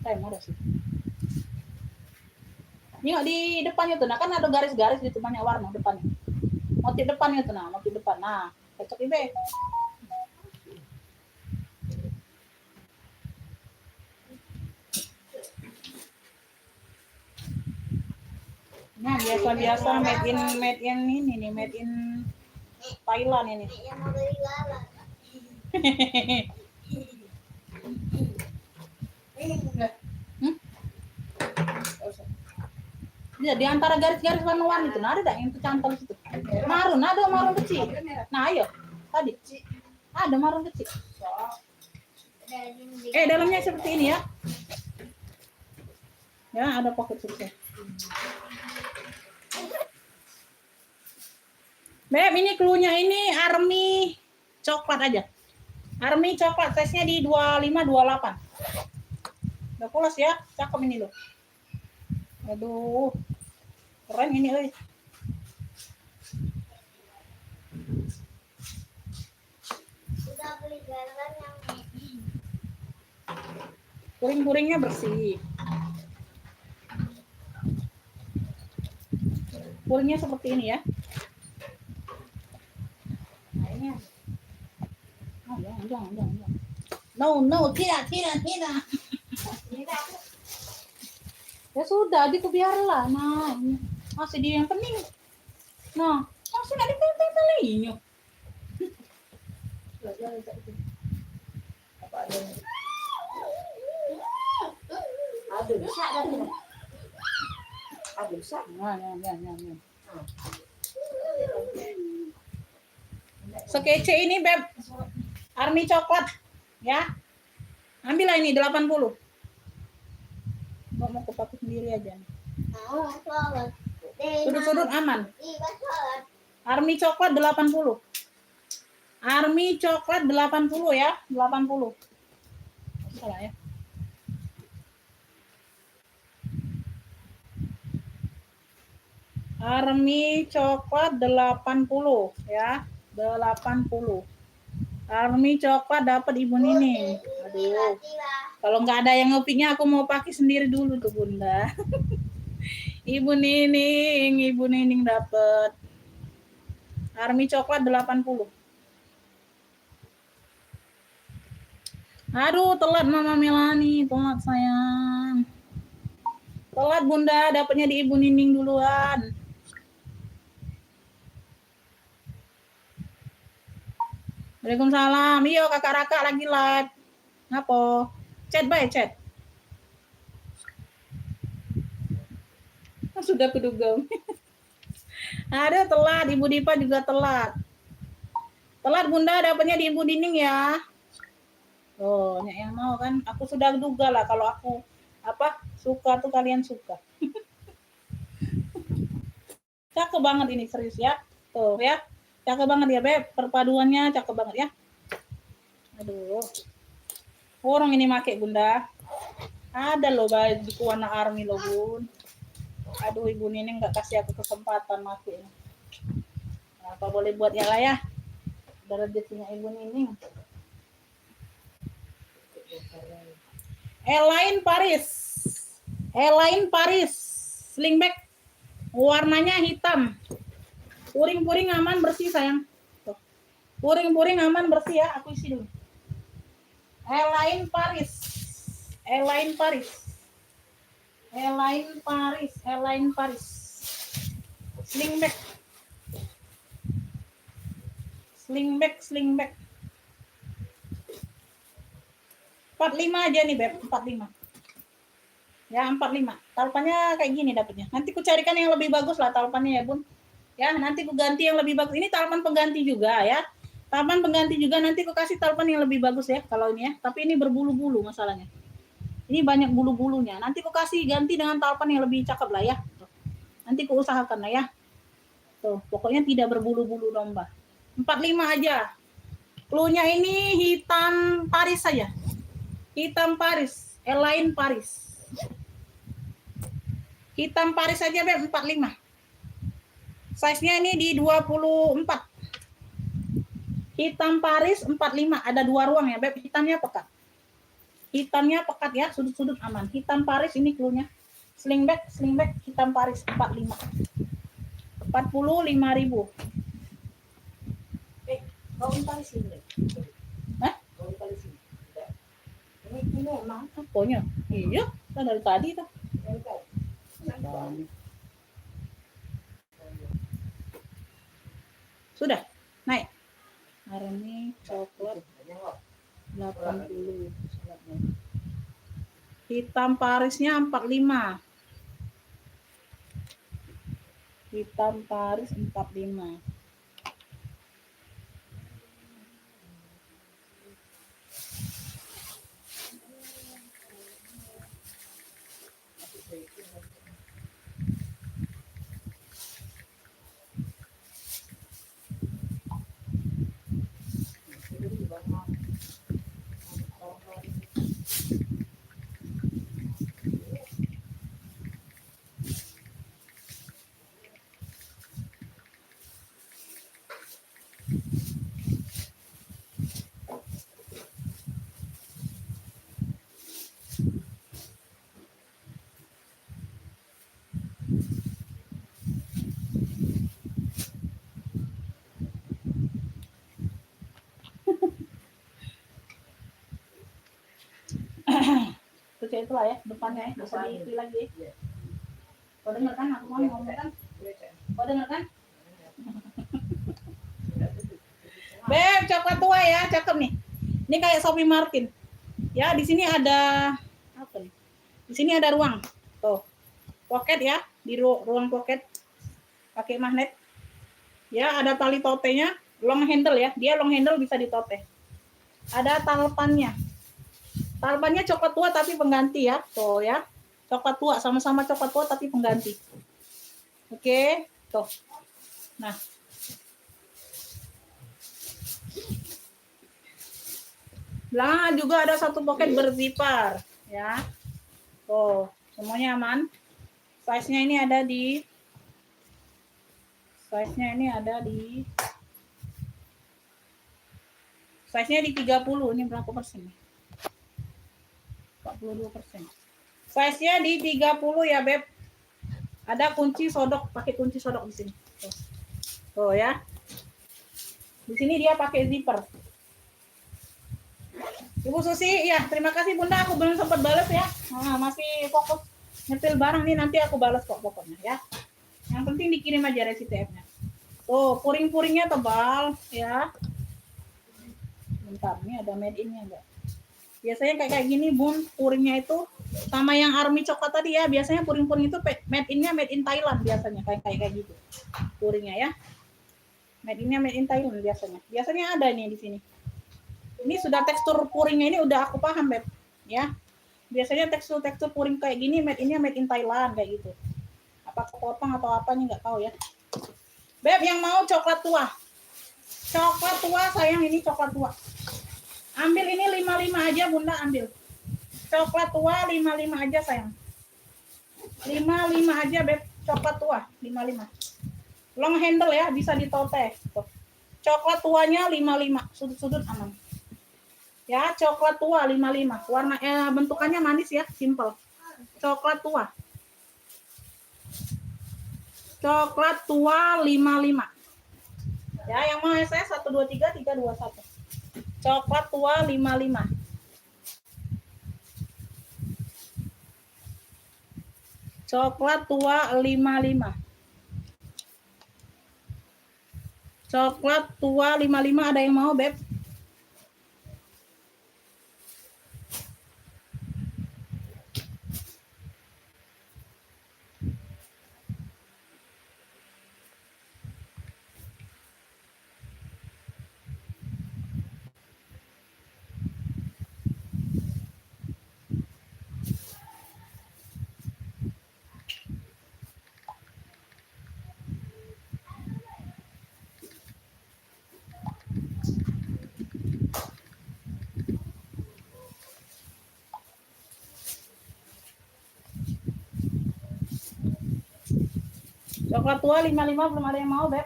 Krem udah sih. Ini di depannya tuh, nah kan ada garis-garis gitu banyak warna depannya. Motif depannya tuh, nah motif depan. Nah, cocok Ibe. Nah, biasa-biasa made in ini nih, made in Thailand ini. Ya, di antara garis-garis warna-warni itu, nah ada yang tercantol situ. Marun, ada marun kecil. Nah, ayo. Tadi. Ada marun kecil. Dalamnya seperti ini ya. Ya, ada pocket seperti. Beb, ini cluenya ini army coklat aja. Army coklat, size-nya di 25-28. Udah pulas ya, cakep ini loh. Aduh, keren ini, euy. Udah beli galan yang Kuring-kuringnya bersih. Kuringnya seperti ini ya. Nah, ini. Oh, jangan. No, tidak. Ya sudah, itu biarlah. Nah, ini masih dia yang pening. Nah, masih ada tempel-tempelnya. Apa ada? Ada bisa lagi. Ada bisa. Nah. Sekece ini Beb. Army coklat. Ya. Ambillah ini 80. Mau kepakai sendiri aja. Sudut-sudut aman. Army coklat 80. Army coklat 80 ya, 80. Salah ya. Army coklat 80 ya, 80. Army coklat dapat Ibu Nining. Aduh. Kalau nggak ada yang ngupingnya aku mau pakai sendiri dulu tuh Bunda. Ibu Nining dapat. Army coklat 80. Aduh, telat Mama Melani, telat sayang. Telat Bunda, dapatnya di Ibu Nining duluan. Waalaikumsalam. Iyo kakak Raka lagi live. Ngapo? Chat baik chat. Sudah kuduga. Ada telat, Ibu Dipa juga telat. Telat Bunda, dapatnya di Ibu Nining ya. Oh, yang mau kan? Aku sudah duga lah kalau aku suka tuh kalian suka. Cakep banget ini serius ya. Tuh ya. Cakep banget ya Beb. Perpaduannya cakep banget ya. Aduh. Orang ini make Bunda. Ada loh baju warna army loh Bun. Aduh Ibu Nining nggak kasih aku kesempatan make. Apa boleh buat ya lah ya. Udah rezekinya Ibu Nining. Elaine Paris. Slingback. Warnanya hitam. Puring-puring aman bersih sayang. Tuh. Puring-puring aman bersih ya, aku isi dulu. Elaine Paris. Elaine Paris. Elaine Paris. Elaine Paris. Slingback. Slingback, slingback. 45 aja nih, Beb. 45. Ya, 45. Talpannya kayak gini dapatnya. Nanti ku carikan yang lebih bagus lah talpannya ya, Bun. Ya, nanti ku ganti yang lebih bagus. Ini talpan pengganti juga ya. Talpan pengganti juga, nanti ku kasih talpan yang lebih bagus ya kalau ini ya. Tapi ini berbulu-bulu masalahnya. Ini banyak bulu-bulunya. Nanti ku kasih ganti dengan talpan yang lebih cakep lah ya. Nanti ku usahakan lah ya. Tuh, pokoknya tidak berbulu-bulu domba. 45 aja. Cluenya ini hitam Paris saja. Hitam Paris, Elaine Paris. Hitam Paris saja, Beb, 45. Size-nya ini di 24. Hitam Paris 45, ada 2 ruang ya, Beb. Hitamnya pekat. Hitamnya pekat ya, sudut-sudut aman. Hitam Paris ini cluenya. Slingback, slingback hitam Paris 45. 45.000. Gaun Paris ini. Hah? Gaun Paris ini. Ini emang apanya? Iya, kan dari tadi tuh. Sudah, naik. Hari ini coklat 80. Hitam Parisnya 45. Hitam Paris 45. Kecil itulah ya, depannya ya, bisa dipilih lagi. Kau dengar kan aku mau ngomong kan? Kau dengar kan? Beb, coklat tua ya, cakep nih. Ini kayak Sophie Martin. Ya, di sini ada apa nih? Di sini ada ruang. Tuh. Pocket ya, di ruang pocket. Pakai magnet. Ya, ada tali totenya, long handle ya. Dia long handle bisa ditote. Ada talpannya. Talpannya coklat tua tapi pengganti ya. Tuh ya. Coklat tua, sama-sama coklat tua tapi pengganti. Oke, tuh. Nah. Belakang juga ada satu pocket berzipper ya. Tuh, semuanya aman. Size-nya ini ada di size-nya di 30. Ini berapa persen? 42%. Size-nya di 30 ya, Beb. Ada kunci sodok, pakai kunci sodok di sini. Tuh ya. Di sini dia pakai zipper. Ibu Susi, ya terima kasih Bunda, aku belum sempat balas ya. Nah, masih fokus nyetil barang nih, nanti aku balas kok pokoknya ya. Yang penting dikirim aja RCTF-nya. Tuh, puring-puringnya tebal ya. Bentar, ini ada made in-nya enggak? Biasanya kayak gini Bun, puringnya itu sama yang army coklat tadi ya. Biasanya puring-puring itu made in-nya made in Thailand biasanya, kayak gitu. Puringnya ya. Made in-nya made in Thailand biasanya. Biasanya ada nih di sini. Ini sudah tekstur puringnya ini udah aku paham, Beb. Ya. Biasanya tekstur puring kayak gini made in-nya made in Thailand kayak gitu. Apa kepotong atau apanya nggak tahu ya. Beb, yang mau coklat tua. Coklat tua sayang, ini coklat tua. Ambil ini 55 aja Bunda, ambil. Coklat tua 55 aja sayang. 55 aja, Beb. Coklat tua 55. Long handle ya, bisa ditote. Tuh. Coklat tuanya 55, sudut-sudut aman. Ya, coklat tua 55. Warna bentukannya manis ya, simple. Coklat tua. Coklat tua 55. Ya, yang mau SS 1 2 3 3 2 1. Coklat tua 55. Coklat tua 55. Coklat tua 55 ada yang mau, Beb? Coklat tua 55 belum ada yang mau, Beb.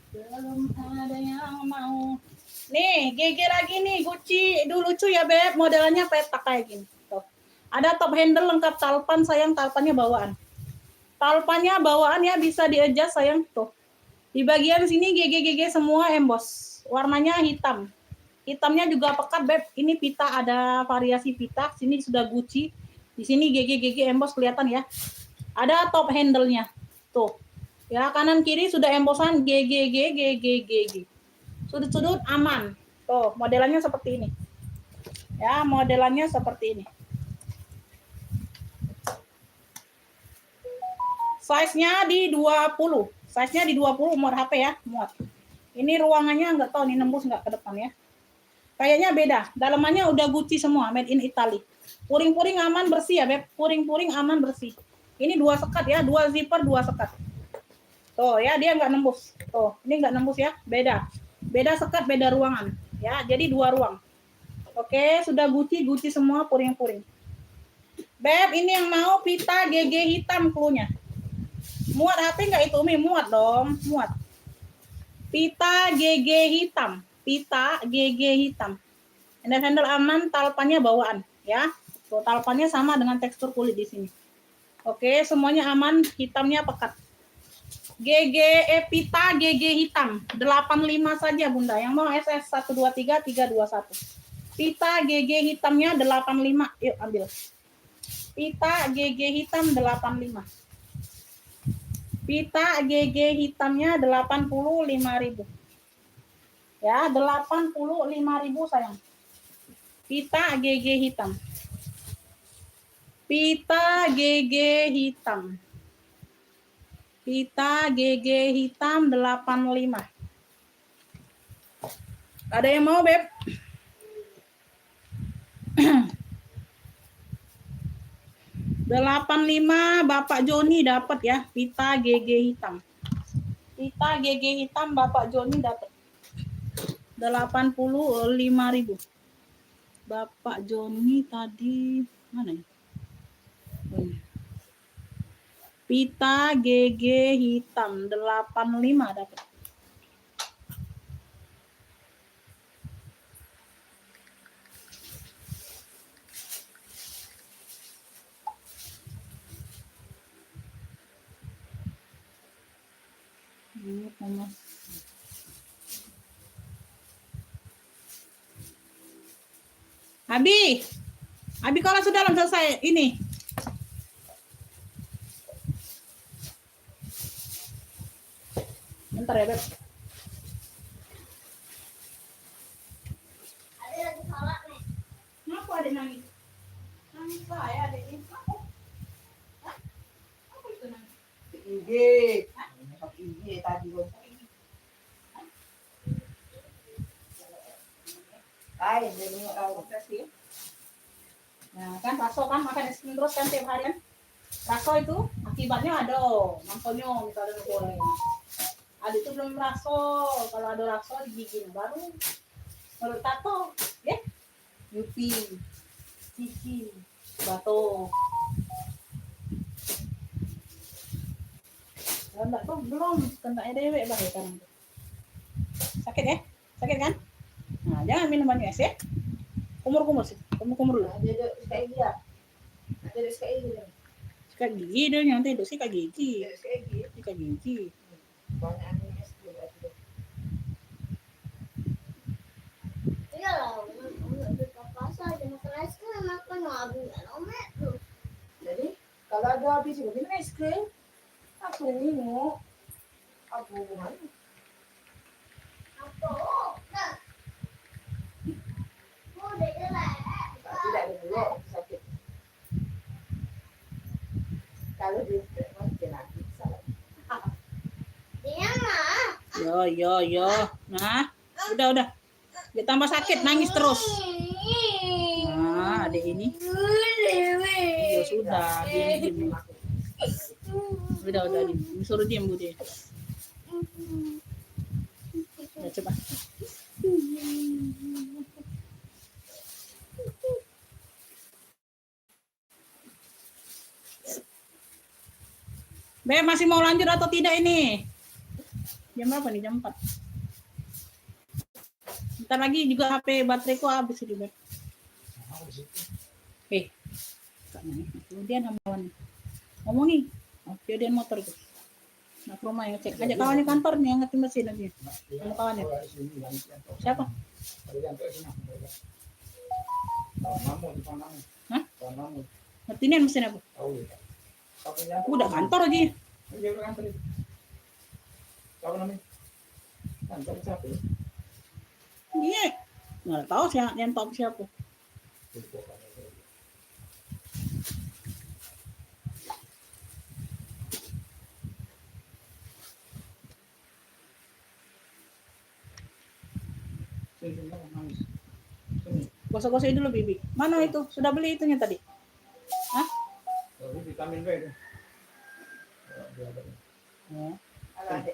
Belum ada yang mau. Nih, GG lagi nih, Gucci. Itu lucu ya, Beb. Modelnya petak kayak gini. Tuh. Ada top handle lengkap talpan, sayang, talpannya bawaan. Talpannya bawaan ya, bisa di-adjust, sayang. Tuh. Di bagian sini GG semua emboss. Warnanya hitam. Hitamnya juga pekat, Beb. Ini pita, ada variasi pita. Sini sudah Gucci. Di sini GG emboss kelihatan ya. Ada top handle-nya. Tuh. Ya, kanan kiri sudah embossan GG. Sudut-sudut aman. Tuh, modelannya seperti ini. Ya, modelannya seperti ini. Size-nya di 20. Size-nya di 20 muat HP ya, muat. Ini ruangannya nggak tahu nih nembus nggak ke depan ya. Kayaknya beda. Dalamannya udah Gucci semua, made in Italy. Puring-puring aman bersih ya, Beb. Puring-puring aman bersih. Ini 2 sekat ya, 2 zipper, 2 sekat. Tuh ya, dia nggak nembus. Tuh, ini nggak nembus ya, beda. Beda sekat, beda ruangan. Ya, jadi 2 ruang. Oke, sudah Gucci semua puring-puring. Beb, ini yang mau pita GG hitam cluenya. Muat HP nggak itu, Umi? Muat dong, muat. Pita GG hitam. Pita GG hitam. Handle aman, talpannya bawaan. Ya, tuh, talpannya sama dengan tekstur kulit di sini. Oke, semuanya aman, hitamnya pekat. Pita GG hitam 85 saja, Bunda. Yang mau SS 123 321. Pita GG hitamnya 85. Yuk ambil. Pita GG hitam 85. Pita GG hitamnya 85.000. Ya, 85.000 sayang. Pita GG hitam. Pita GG hitam. Pita GG hitam 85. Ada yang mau, Beb? $85 Bapak Joni dapat ya, pita GG hitam. Pita GG hitam Bapak Joni dapat. 85.000. Bapak Joni tadi mana ya? Pita GG hitam 85 dapat. Abi kalau sudah selesai ini. Bentar ya, Beb. Ada lagi salah nih. Kenapa ada nangis? Nangis saya ada ini. Hah? Apa itu nangis? IG tadi loh. Ay, demi kau. Nah, kan raso kan makan es krim terus kan tiap hari kan. Raso itu akibatnya ada mantonyo misalnya goreng. Ada itu belum raso, kalau ada raso di gigi baru menurut tato, ya. Yupi, Cici, Bato. Enggak tuh belum, kena dewe bah ya kan. Sakit ya? Sakit kan? Nah, jangan minum banyak es ya. Kumur-kumur sih. Kumur-kumur dulu. Ada kayak dia. Ada kayak dia. Sikat gigi deh, nanti itu sikat gigi. Kayak dia. Sikat gigi. Banyak es juga. habis omet tuh. Jadi kalau ada habis juga minum es krim. Aku minum. Aku hubungannya. Apa? Nah. Mau deh jelek. Tidak dulu sakit. Kalau di masih nanti salah. Dia mah. Yo. Nah, udah. Dia tambah sakit, nangis terus. Nah, adik ini. Ya sudah, diam. Udah diam. Suruh diam Bu dia. Ya, coba. Beb, masih mau lanjut atau tidak ini? Jam berapa nih? Jam 4. Bentar lagi juga HP bateraiku habis ini, Beb. Kemudian hambauan. Ngomongin. Oh, kemudian motor itu. Nah, ke rumah yang cek. Ajak kawannya kantor nih, ngerti mesin aja. Sama kawannya. Siapa? Hah? Ngerti nih mesin apa? Udah kantor aja. Siapa namanya? Kantor siapa? Iya. Nggak tahu sih yang top siapa. Gosok-gosokin dulu Bibi. Mana itu? Sudah beli itunya tadi? Hah? Vitamin B itu. Oh. Kalau ada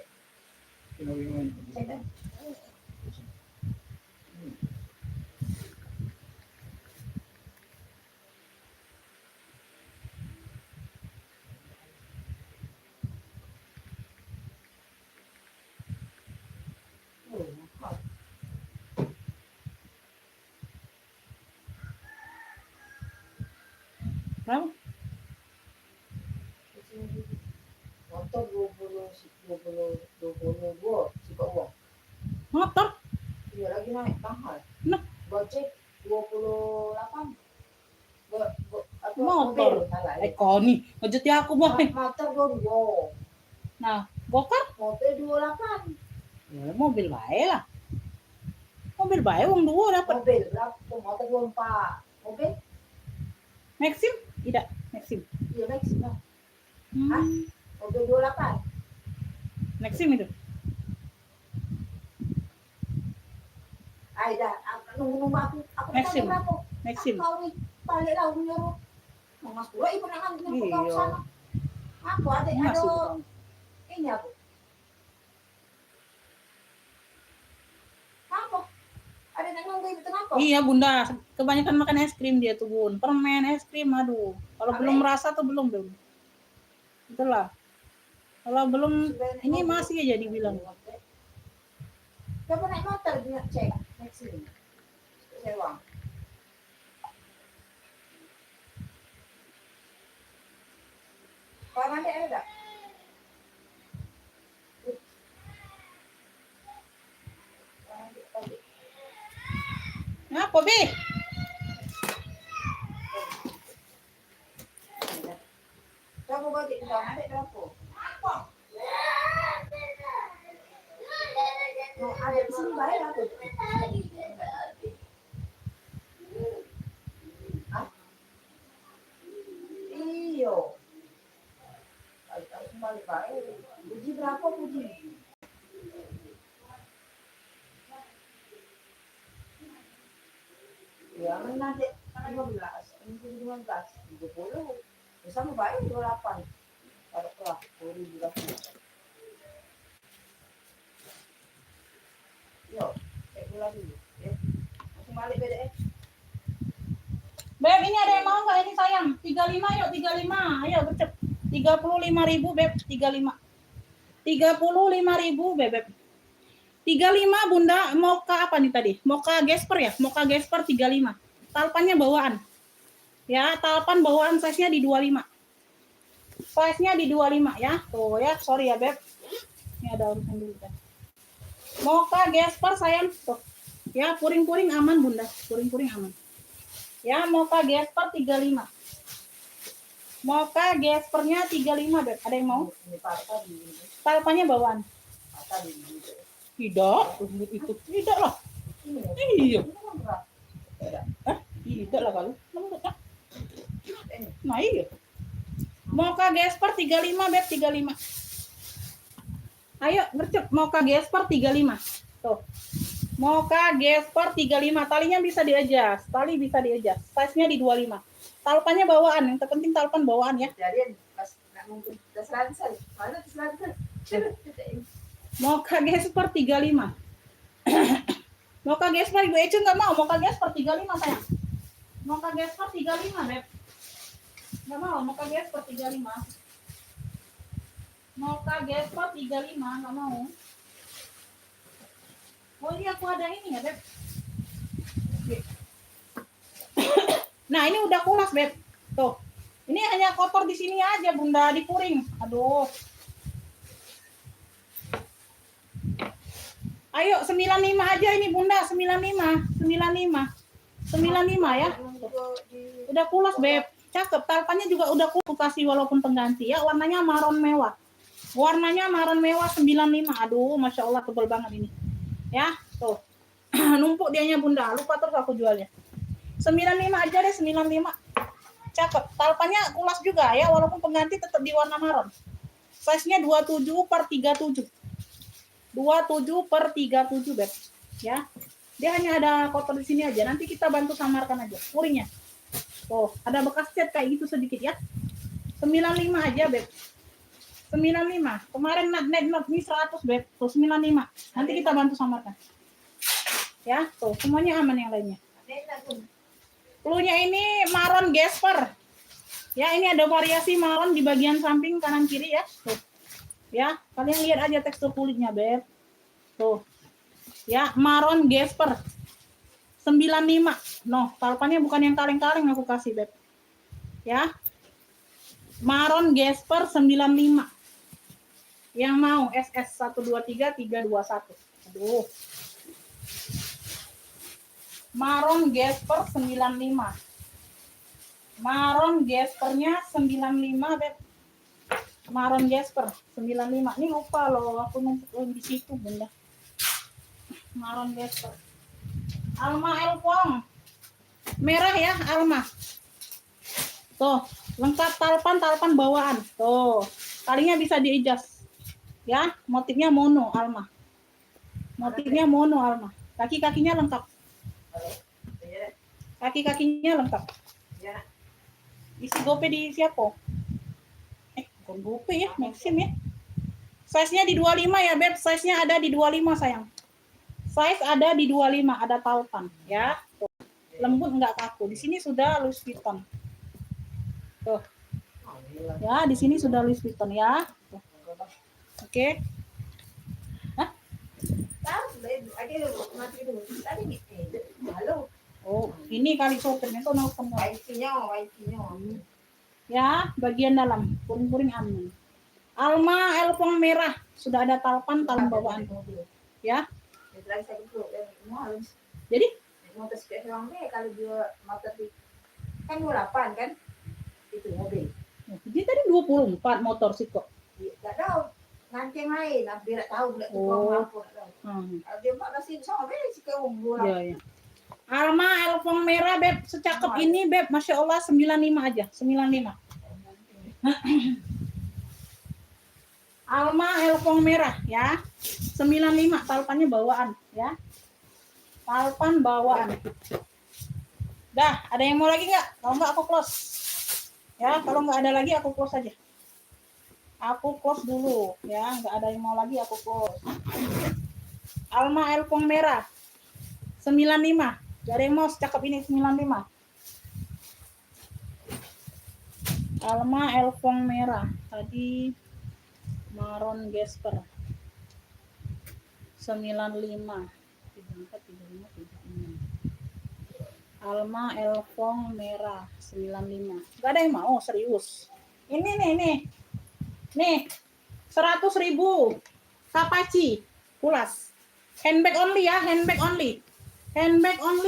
Berapa? motor 22 si bawah. Motor? Iya lagi naik mahal. Nah. Gojek 28. Motor. Koni, ngejut ya aku boy. Motor 22. Nah, gokar? Motor 28. Ya, mobil bae lah. Mobil bae wong 2 dapat. Mobil berapa? Motor 24. Mobil? Maxim? Tidak, Maxim. Iya Maxim lah. Hmm. Mobil 28. Maxim itu. Aida, nunggu aku Maxim. tanya berapa? Maxim. Kau nih balik lah nyuruh. Mas Pura ibu nak nyuruh kau sana. Aku ada Masuk. ini aku. Apa? Ada yang nunggu itu kenapa? Iya Bunda, kebanyakan makan es krim dia tuh Bun. Permen, es krim, aduh. Kalau belum merasa tuh belum. Itulah. Kalau belum, ini masih aja dibilang. Siapa naik motor dia cek Maxim. Sewa. Pak Mandi ada? Apa, Be? Berapa bagi? Ada berapa? Oh, ada di sini bayar aku. Iyo. Harus kembali bayar. Puji berapa puji? Ya, nanti 15, ini 15, 30. Bisa mau bayar 28. Kalau kelas 10.000 dah. Yo, cek gula dulu. Ya. Langsung balik beda Beb, ini ada yang mau nggak ini sayang? 35 yuk, 35. Ayo bercep. 35.000 Beb, 35. 35.000 Beb. 35 Bunda, mocha apa nih tadi? Mocha Gesper ya? Mocha Gesper 35. Talpannya bawaan. Ya, talpan bawaan size-nya di 25. Size-nya di 25 ya. Tuh ya, sorry ya Beb. Ini ada urusan dulu kan. Mocha Gesper sayang tuh. Ya, puring-puring aman Bunda. Puring-puring aman. Ya, Mocha Gesper 35. Mocha Gespernya 35, Beb. Ada yang mau? Ini patah di Talpanya bawaan. patah di Tidak, itu tidak lah. ini. Iya. Ini kan berat. Tidak lah kalau. Lembut ah. Ini. Nah, iya. Mocha Gesper 35, Beb, 35. Ayo, gercep. Mocha Gesper 35. Tuh. Mocha Gesper 35. Talinya bisa diadjust. Tali bisa diadjust. Size-nya di 25. Talpannya bawaan. Yang terpenting talpan bawaan ya. Jadi pas nggak mungkin tes ransel. Mana tes ransel? Mocha Gesper 35. Mocha Gesper Ibu Ece nggak mau. Mocha Gesper 35 sayang. Mocha Gesper 35, Beb. Nggak mau. Mocha Gesper 35. Mocha Gesper 35 nggak mau. Oh ini aku ada ini ya, Beb. Nah ini udah kulas, Beb. Tuh. Ini hanya kotor di sini aja, Bunda, di puring. Aduh. Ayo 95 aja ini, Bunda. 95 ya. Udah kulas, Beb. Cakep. Talpannya juga udah kulas kasih walaupun pengganti ya. Warnanya maron mewah. Warnanya maron mewah 95. Aduh, Masya Allah tebal banget ini. Ya, tuh. Numpuk dianya, Bunda. Lupa terus aku jualnya. 95 aja deh, 95. Cakep. Talpannya kulas juga ya, walaupun pengganti tetap di warna maron. Size-nya 27/37. 27/37, Beb. Ya. Dia hanya ada kotor di sini aja. Nanti kita bantu samarkan aja puringnya. Tuh, ada bekas cat kayak gitu sedikit ya. 95 aja, Beb. 95. Kemarin net ini 100, Beb. Tuh 95. Nanti kita bantu samarkan. Ya, tuh semuanya aman yang lainnya. Cluenya ini maron Gesper. Ya, ini ada variasi maron di bagian samping kanan kiri ya. Tuh. Ya, kalian lihat aja tekstur kulitnya, Beb. Tuh. Ya, maron Gesper. 95. No, talpannya bukan yang kaleng-kaleng aku kasih, Beb. Ya. Maron Gesper 95. Yang mau SS 123321. Aduh. Maron Gesper 95. Maron Gespernya 95, Beb. Maron Gesper 95. Ini lupa loh, aku numpukin di situ, Bunda. Maron Gesper. Alma Elpong. Merah ya, Alma. Tuh, lengkap talpan bawaan. Tuh, talinya bisa di-adjust. Ya, motifnya mono, Alma. Motifnya mono, Alma. Kaki-kakinya lengkap. Kaki-kakinya lengkap. Ya. Isi gope di siapa? Bukan gope ya, Maxim ya. Size-nya di 25 ya, Beb. Size-nya ada di 25, sayang. Size ada di 25, ada tautan ya. Tuh. Lembut enggak kaku. Di sini sudah Louis Vuitton. Tuh. Ya, di sini sudah Louis Vuitton ya. Tuh. Oke. Hah? Oh, ini kali sopirnya tuh nelfon. Wifi-nya. Ya, bagian dalam puring-puring aman. Alma Elpong merah sudah ada talpan bawaan. Ya. Jadi motor sepeda kalau dia motor di kan 28 kan itu mobil. dia tadi 24 motor sih kok. Enggak tahu nanti yang lain biar tahu enggak tuh mampu. Kalau dia 14 sama beli sih ke umur. Iya, ya. Alma Elpong merah, Beb, secakep ini, Beb. Masya Allah 95 aja, 95. Alma Elpong merah ya. 95 talpannya bawaan ya. Talpan bawaan. Dah, ada yang mau lagi nggak? Kalau nggak aku close. Ya, kalau nggak ada lagi aku close aja. Aku close dulu ya, nggak ada yang mau lagi aku close. Alma Elpong merah 95. Gak ada yang mau secakep ini 95. Alma Elpong merah tadi maron Gesper 95. 34, 35, 36. Alma Elpong merah 95. Gak ada yang mau, serius. Ini nih 100.000 Kapaci pulas. Handbag only ya, handbag only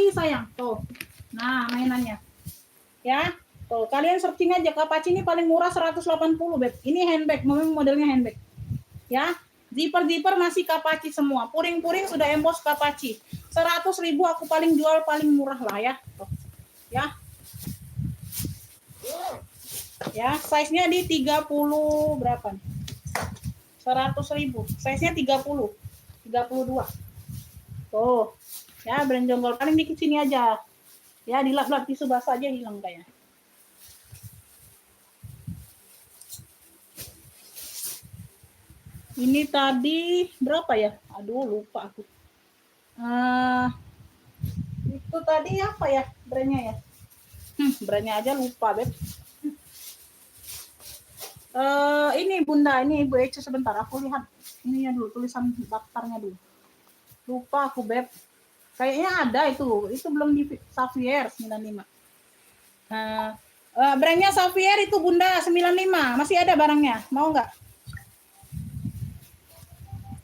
sayang. Tuh. Nah, mainannya. Ya. Tuh, kalian searching aja Kapaci ini paling murah 180, Beb. Ini handbag, memang modelnya handbag. Ya. Zipper masih Kapaci semua. Puring-puring sudah emboss Kapaci. 100.000 aku paling jual paling murah lah ya. Tuh. Ya. Ya, size-nya di 30 berapa nih? 100.000. Size-nya 32. Tuh. Ya, brand jonggol paling dikit sini aja. Ya, dilap-lap tisu basah aja hilang kayaknya. Ini tadi berapa ya? Aduh, lupa aku. Itu tadi apa ya brandnya ya? Brandnya aja lupa, Beb. Ini Bunda, ini Ibu Ece sebentar. Aku lihat ininya dulu, tulisan daftarnya dulu. Lupa aku, Beb. Kayaknya ada itu. Itu belum di Xavier 95. Brandnya Xavier itu Bunda 95. Masih ada barangnya. Mau nggak?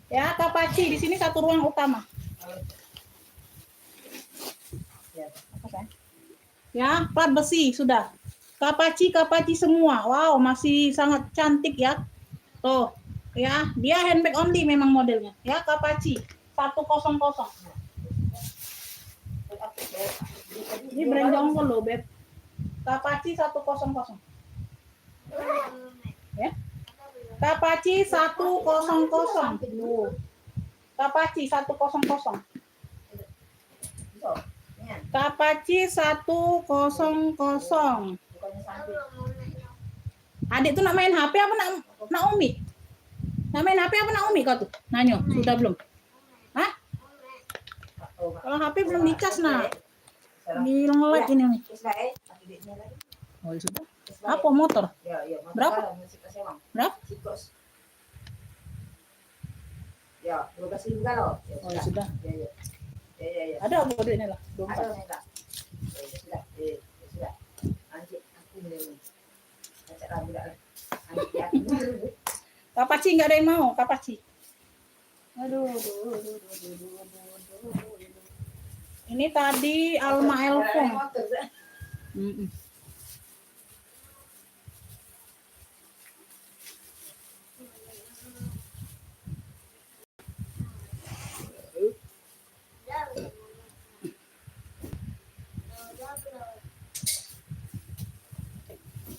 Ya, Kapaci di sini satu ruang utama. Ya, plat besi sudah. Kapaci semua. Wow, masih sangat cantik ya. Tuh, ya, dia handbag only memang modelnya. Ya, Kapaci 100. Ini brand jonggol loh, Beb. Kapaci 100. Ya. Kapaci 100. Kapaci 100. Kapaci 100. Adik tuh nak main HP apa nak Umi? Nak main HP apa nak Umi kau tuh? Nanyo, sudah belum? Hah? Kalau HP belum dicas nak. Di nge-like ini Umi. Oh, ya sudah. Apa motor? Berapa? Berapa? Ya, 12.000 kalau. Oh, ya sudah. Ya. Ada apa duitnya lah? 24. Ada. Sudah. Sudah. Anjir, aku ini. Acak rambut dah. Anjir, aku. Kapaci nggak ada yang mau, Kapaci. Aduh. Ini tadi Alma Elfong.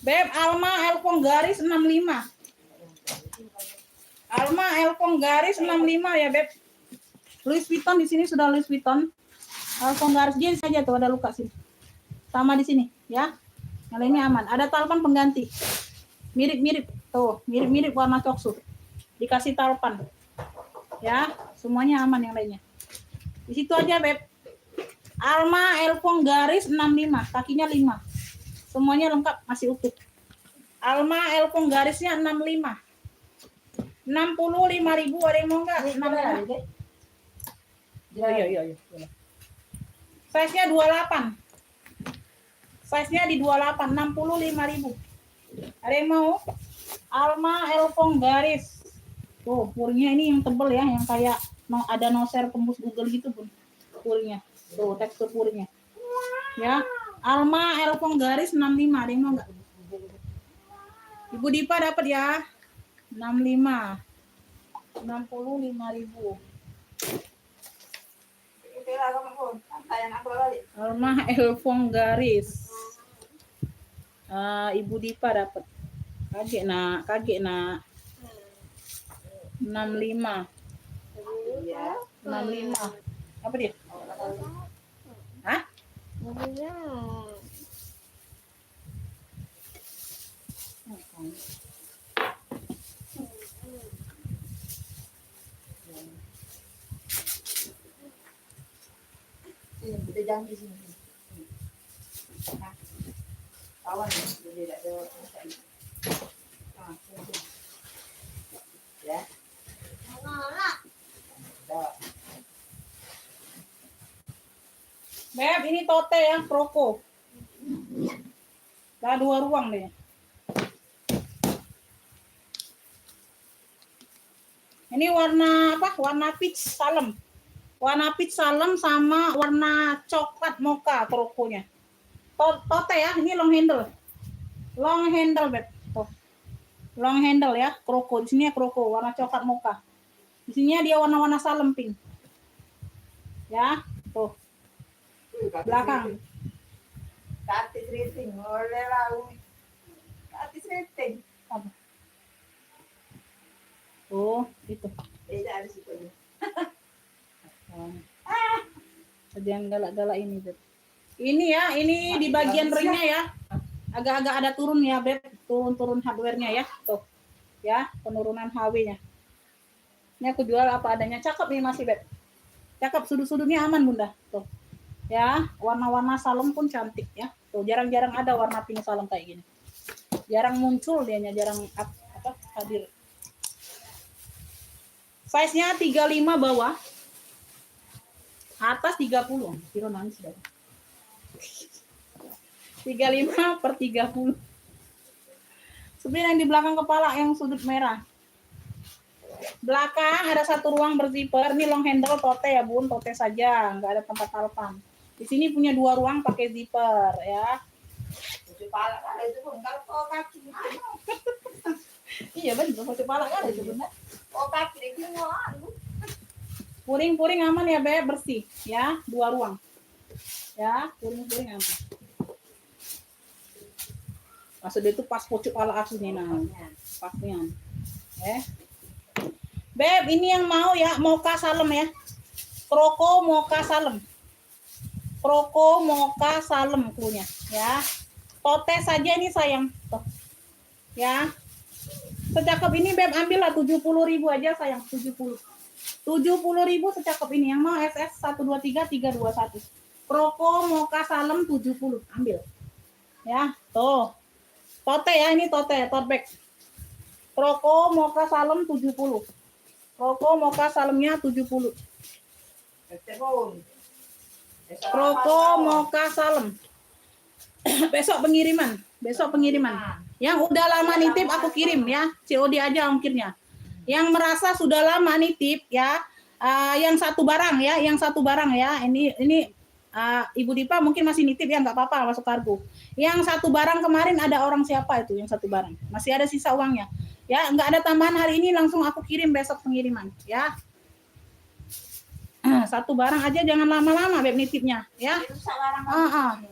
Beb, Alma Elfong garis 65. Alma Elfong garis 65 ya, Beb. Louis Vuitton di sini sudah Louis Vuitton. Elfong garis jeans saja tuh ada luka sini. Sama di sini, ya. Yang lainnya aman. Ada talpan pengganti. Mirip-mirip tuh, mirip-mirip warna coksu. Dikasih talpan. Ya, semuanya aman yang lainnya. Di situ aja, Beb. Alma Elfong garis 65, kakinya 5. Semuanya lengkap, masih utuh. Alma Elfong garisnya 65. 65.000 ada yang mau enggak? 65. Iya. Size-nya 28. Size-nya di 28, 65.000. Ada yang mau? Alma Elfong garis. Tuh, purnya ini yang tebel ya, yang kayak ada noser tembus Google gitu pun. Purnya. Tuh, tekstur purnya. Ya. Alma Elfong garis 65, ada yang mau enggak? Ibu Dipa dapat ya. 65. 65.000. Alma Elfong garis. Ibu Dipa dapat. Kaget nak. 65. 65. Apa dia? Hah? Kita jangan di sini. Kawan dia tak ada. Ya. Beb, ini tote ya, Proko. Ada 2 ruang deh. Ini warna apa? Warna peach salem. Warna peach salem sama warna coklat mocha Prokonya. Tote ya, ini long handle. Long handle, Beb. Tuh. Long handle ya, kroko. Di sini ya kroko, warna coklat mocha. Di sini dia warna-warna salem pink. Ya, tuh. Belakang. Katis rating, oleh lah. Katis rating. Apa? Tuh, itu. Beda ada situ. Yang galak-galak ini, Beb. Ini ya, ini di bagian ringnya ya. Agak-agak ada turun ya, Beb. Turun-turun hardware-nya ya. Tuh. Ya, penurunan HW-nya. Ini aku jual apa adanya. Cakep nih masih, Beb. Cakep, sudut-sudutnya aman, Bunda. Tuh. Ya, warna-warna salem pun cantik ya. Tuh, jarang-jarang ada warna pink salem kayak gini. Jarang muncul dianya, jarang hadir. Size-nya 35 bawah. Atas 30. Kira nangis dah. 35 per 30. Sebenarnya yang di belakang kepala yang sudut merah. Belakang ada satu ruang berzipper. Ini long handle tote ya, Bun. Tote saja, nggak ada tempat talpan. Di sini punya 2 ruang pakai zipper ya. Kepala kan itu pun kalau kaki. Iya benar, kepala kan itu benar. Oh kaki itu mau. Puring-puring aman ya, Beb, bersih ya, 2 ruang. Ya, puring-puring aman. Maksudnya itu pas pucuk pala aku nih nah. Pasnya. Beb, ini yang mau ya, mocha salem ya. Kroko mocha salem. Kroko mocha salem klunya ya. Tote saja ini sayang. Tuh. Ya. Secakep ini Beb ambillah 70.000 aja sayang, 70. 70.000 secakep ini. Yang mau SS 123 321. Kroko mocha salem 70. Ambil. Ya, tuh. Tote ya, ini tote bag. Kroko mocha salem 70. Kroko mocha salemnya 70. Kroko mocha salem. Besok pengiriman. Yang udah lama nitip aku kirim ya. COD aja ongkirnya. Yang merasa sudah lama nitip ya, yang satu barang ya. Ini Ibu Dipa mungkin masih nitip ya, nggak apa-apa masuk kargo. Yang satu barang kemarin ada orang siapa itu yang satu barang? Masih ada sisa uangnya. Ya, nggak ada tambahan hari ini, langsung aku kirim besok pengiriman ya. Satu barang aja, jangan lama-lama Beb nitipnya ya.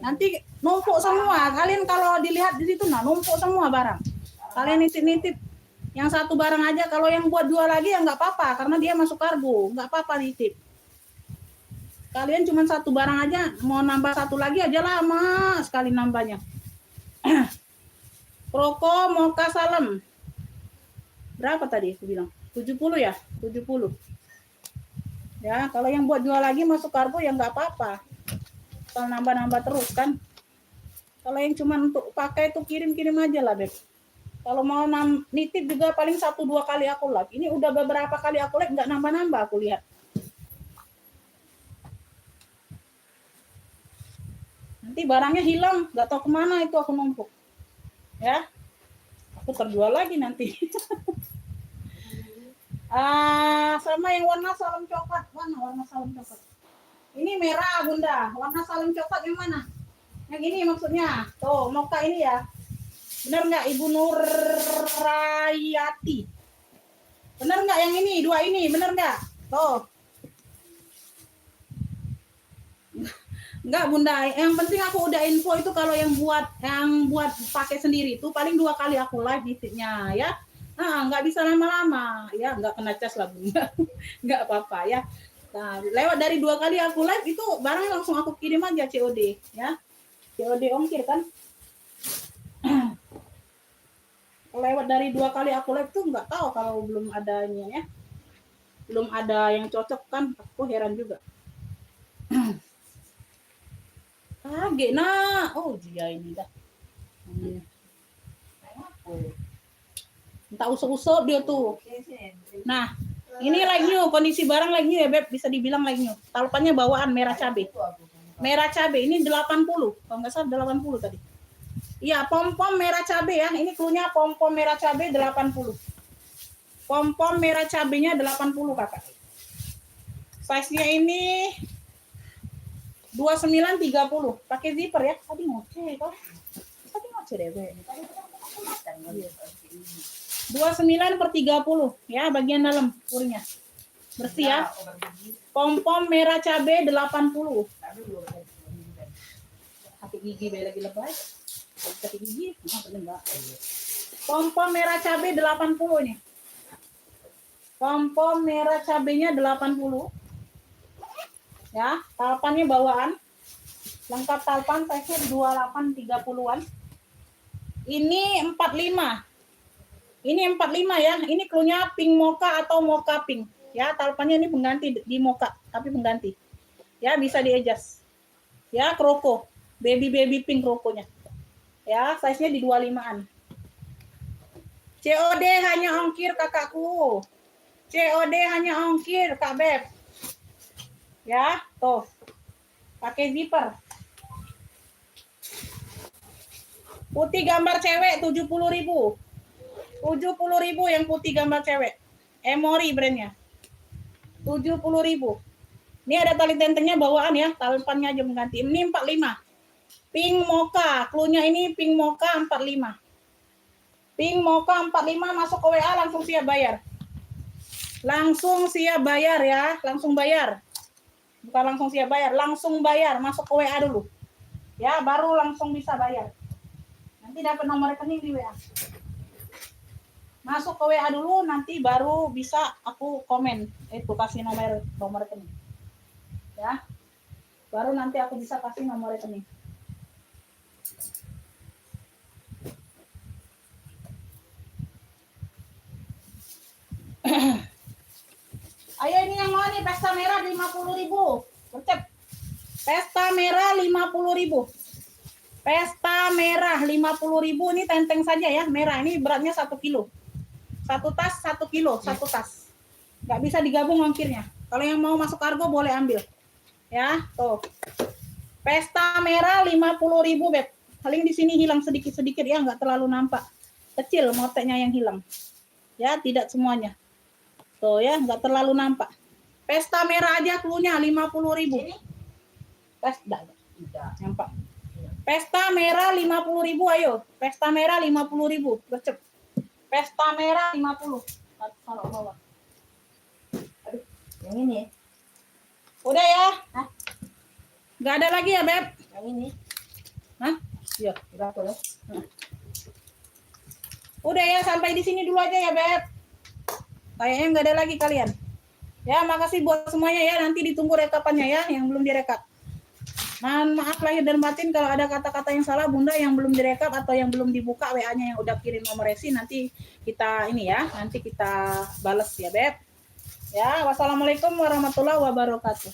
Nanti numpuk semua. Kalian kalau dilihat di situ numpuk semua barang. Kalian nitip-nitip yang satu barang aja, kalau yang buat jual lagi ya nggak apa-apa karena dia masuk kargo, nggak apa-apa nitip. Kalian cuma satu barang aja, mau nambah satu lagi aja lama sekali nambahnya. Kroko mocha salem. Berapa tadi aku bilang? 70 ya? 70. Ya, kalau yang buat jual lagi masuk kargo ya nggak apa-apa. Kalau nambah-nambah terus kan. Kalau yang cuma untuk pakai itu kirim-kirim aja lah, Beb. Kalau mau nitip juga paling 1-2 kali aku live. Ini udah beberapa kali aku live nggak nambah-nambah aku lihat. Nanti barangnya hilang, nggak tahu kemana itu aku numpuk. Ya, aku terjual lagi nanti. Sama yang warna salem coklat. Warna salem coklat. Ini merah, Bunda. Warna salem coklat yang mana? Yang ini maksudnya. Tuh, mocha ini ya. Benar nggak Ibu Nurayati? Benar nggak yang ini? 2 ini, benar nggak? Tuh. Enggak, Bunda. Yang penting aku udah info itu kalau yang buat pakai sendiri itu paling 2 kali aku live nitipnya ya. Nah, nggak bisa lama-lama ya, nggak kena cas lah Bunda. Nggak apa-apa ya. Nah, lewat dari 2 kali aku live itu barang langsung aku kirim aja COD ya. COD ongkir kan. Lewat dari 2 kali aku live tuh nggak tahu kalau belum adanya ya. Belum ada yang cocok kan, aku heran juga. Kaget nak. Oh dia ini dah. Entah usuk-usuk dia tuh. Nah, ini like new, kondisi barang like new ya Beb, bisa dibilang like new. Talpannya bawaan merah cabe. Merah cabe ini 80. Kalau nggak salah 80 tadi. Iya, pom-pom merah cabe ya. Ini klunya pom-pom merah cabe 80. Pom-pom merah cabenya 80 Kakak. Size-nya ini 29.30. Pakai zipper ya. Tadi ngoceh kok. Tadi ngoceh deh, Be. 29/30 ya, bagian dalam purnya. Bersih ya. Pom-pom merah cabe 80. Hati gigi Be lagi lebay. Hati gigi, enggak. Pom-pom merah cabe 80 ini. Pom-pom merah cabenya 80. Ya, talpannya bawaan. Lengkap talpan size-nya 28 30-an. Ini 45. Ini 45 ya. Ini cluenya pink mocha atau mocha pink. Ya, talpannya ini pengganti di mocha, tapi pengganti. Ya, bisa di-adjust. Ya, kroko. Baby pink krokonya. Ya, size-nya di 25-an. COD hanya ongkir kakakku. COD hanya ongkir Kak Beb. Ya, tuh. Pakai zipper. Putih gambar cewek 70.000. 70.000 yang putih gambar cewek. Emory brandnya. 70.000. Ini ada tali tentengnya bawaan ya, talpannya aja mengganti. Ini 45. Pink mocha, cluenya ini pink mocha 45. Pink mocha 45 masuk ke WA langsung siap bayar. Langsung siap bayar ya, langsung bayar. Bukan langsung siap bayar, langsung bayar, masuk ke WA dulu. Ya, baru langsung bisa bayar. Nanti dapat nomor rekening di WA. Masuk ke WA dulu, nanti baru bisa aku komen. Itu kasih nomor rekening. Ya. Baru nanti aku bisa kasih nomor rekening. Ayo ini yang mau nih, pesta merah 50.000. Bercep. Pesta merah 50.000. Pesta merah 50.000, ini tenteng saja ya, merah. Ini beratnya 1 kilo. 1 tas 1 kilo, 1 tas. Nggak bisa digabung ongkirnya. Kalau yang mau masuk kargo boleh ambil. Ya, tuh. Pesta merah 50.000, Beb. Paling di sini hilang sedikit-sedikit ya, nggak terlalu nampak. Kecil moteknya yang hilang. Ya, tidak semuanya. Tuh ya, nggak terlalu nampak. Pesta merah aja cluenya 50.000. Pesta nampak. Pesta merah 50.000, ayo. Pesta merah 50.000. Bercep. Pesta merah 50. Taruh bawah. Aduh, yang ini. Udah ya? Hah? Nggak ada lagi ya, Beb? Yang ini. Hah? Iya. Berapa loh? Udah ya, sampai di sini dulu aja ya, Beb. Kayaknya nggak ada lagi kalian. Ya, makasih buat semuanya ya. Nanti ditunggu rekapannya ya, yang belum direkap. Maaf lahir dan batin kalau ada kata-kata yang salah, Bunda, yang belum direkap atau yang belum dibuka WA-nya yang udah kirim nomor resi, nanti kita ini ya, nanti kita bales ya, Beb. Ya, wassalamualaikum warahmatullahi wabarakatuh.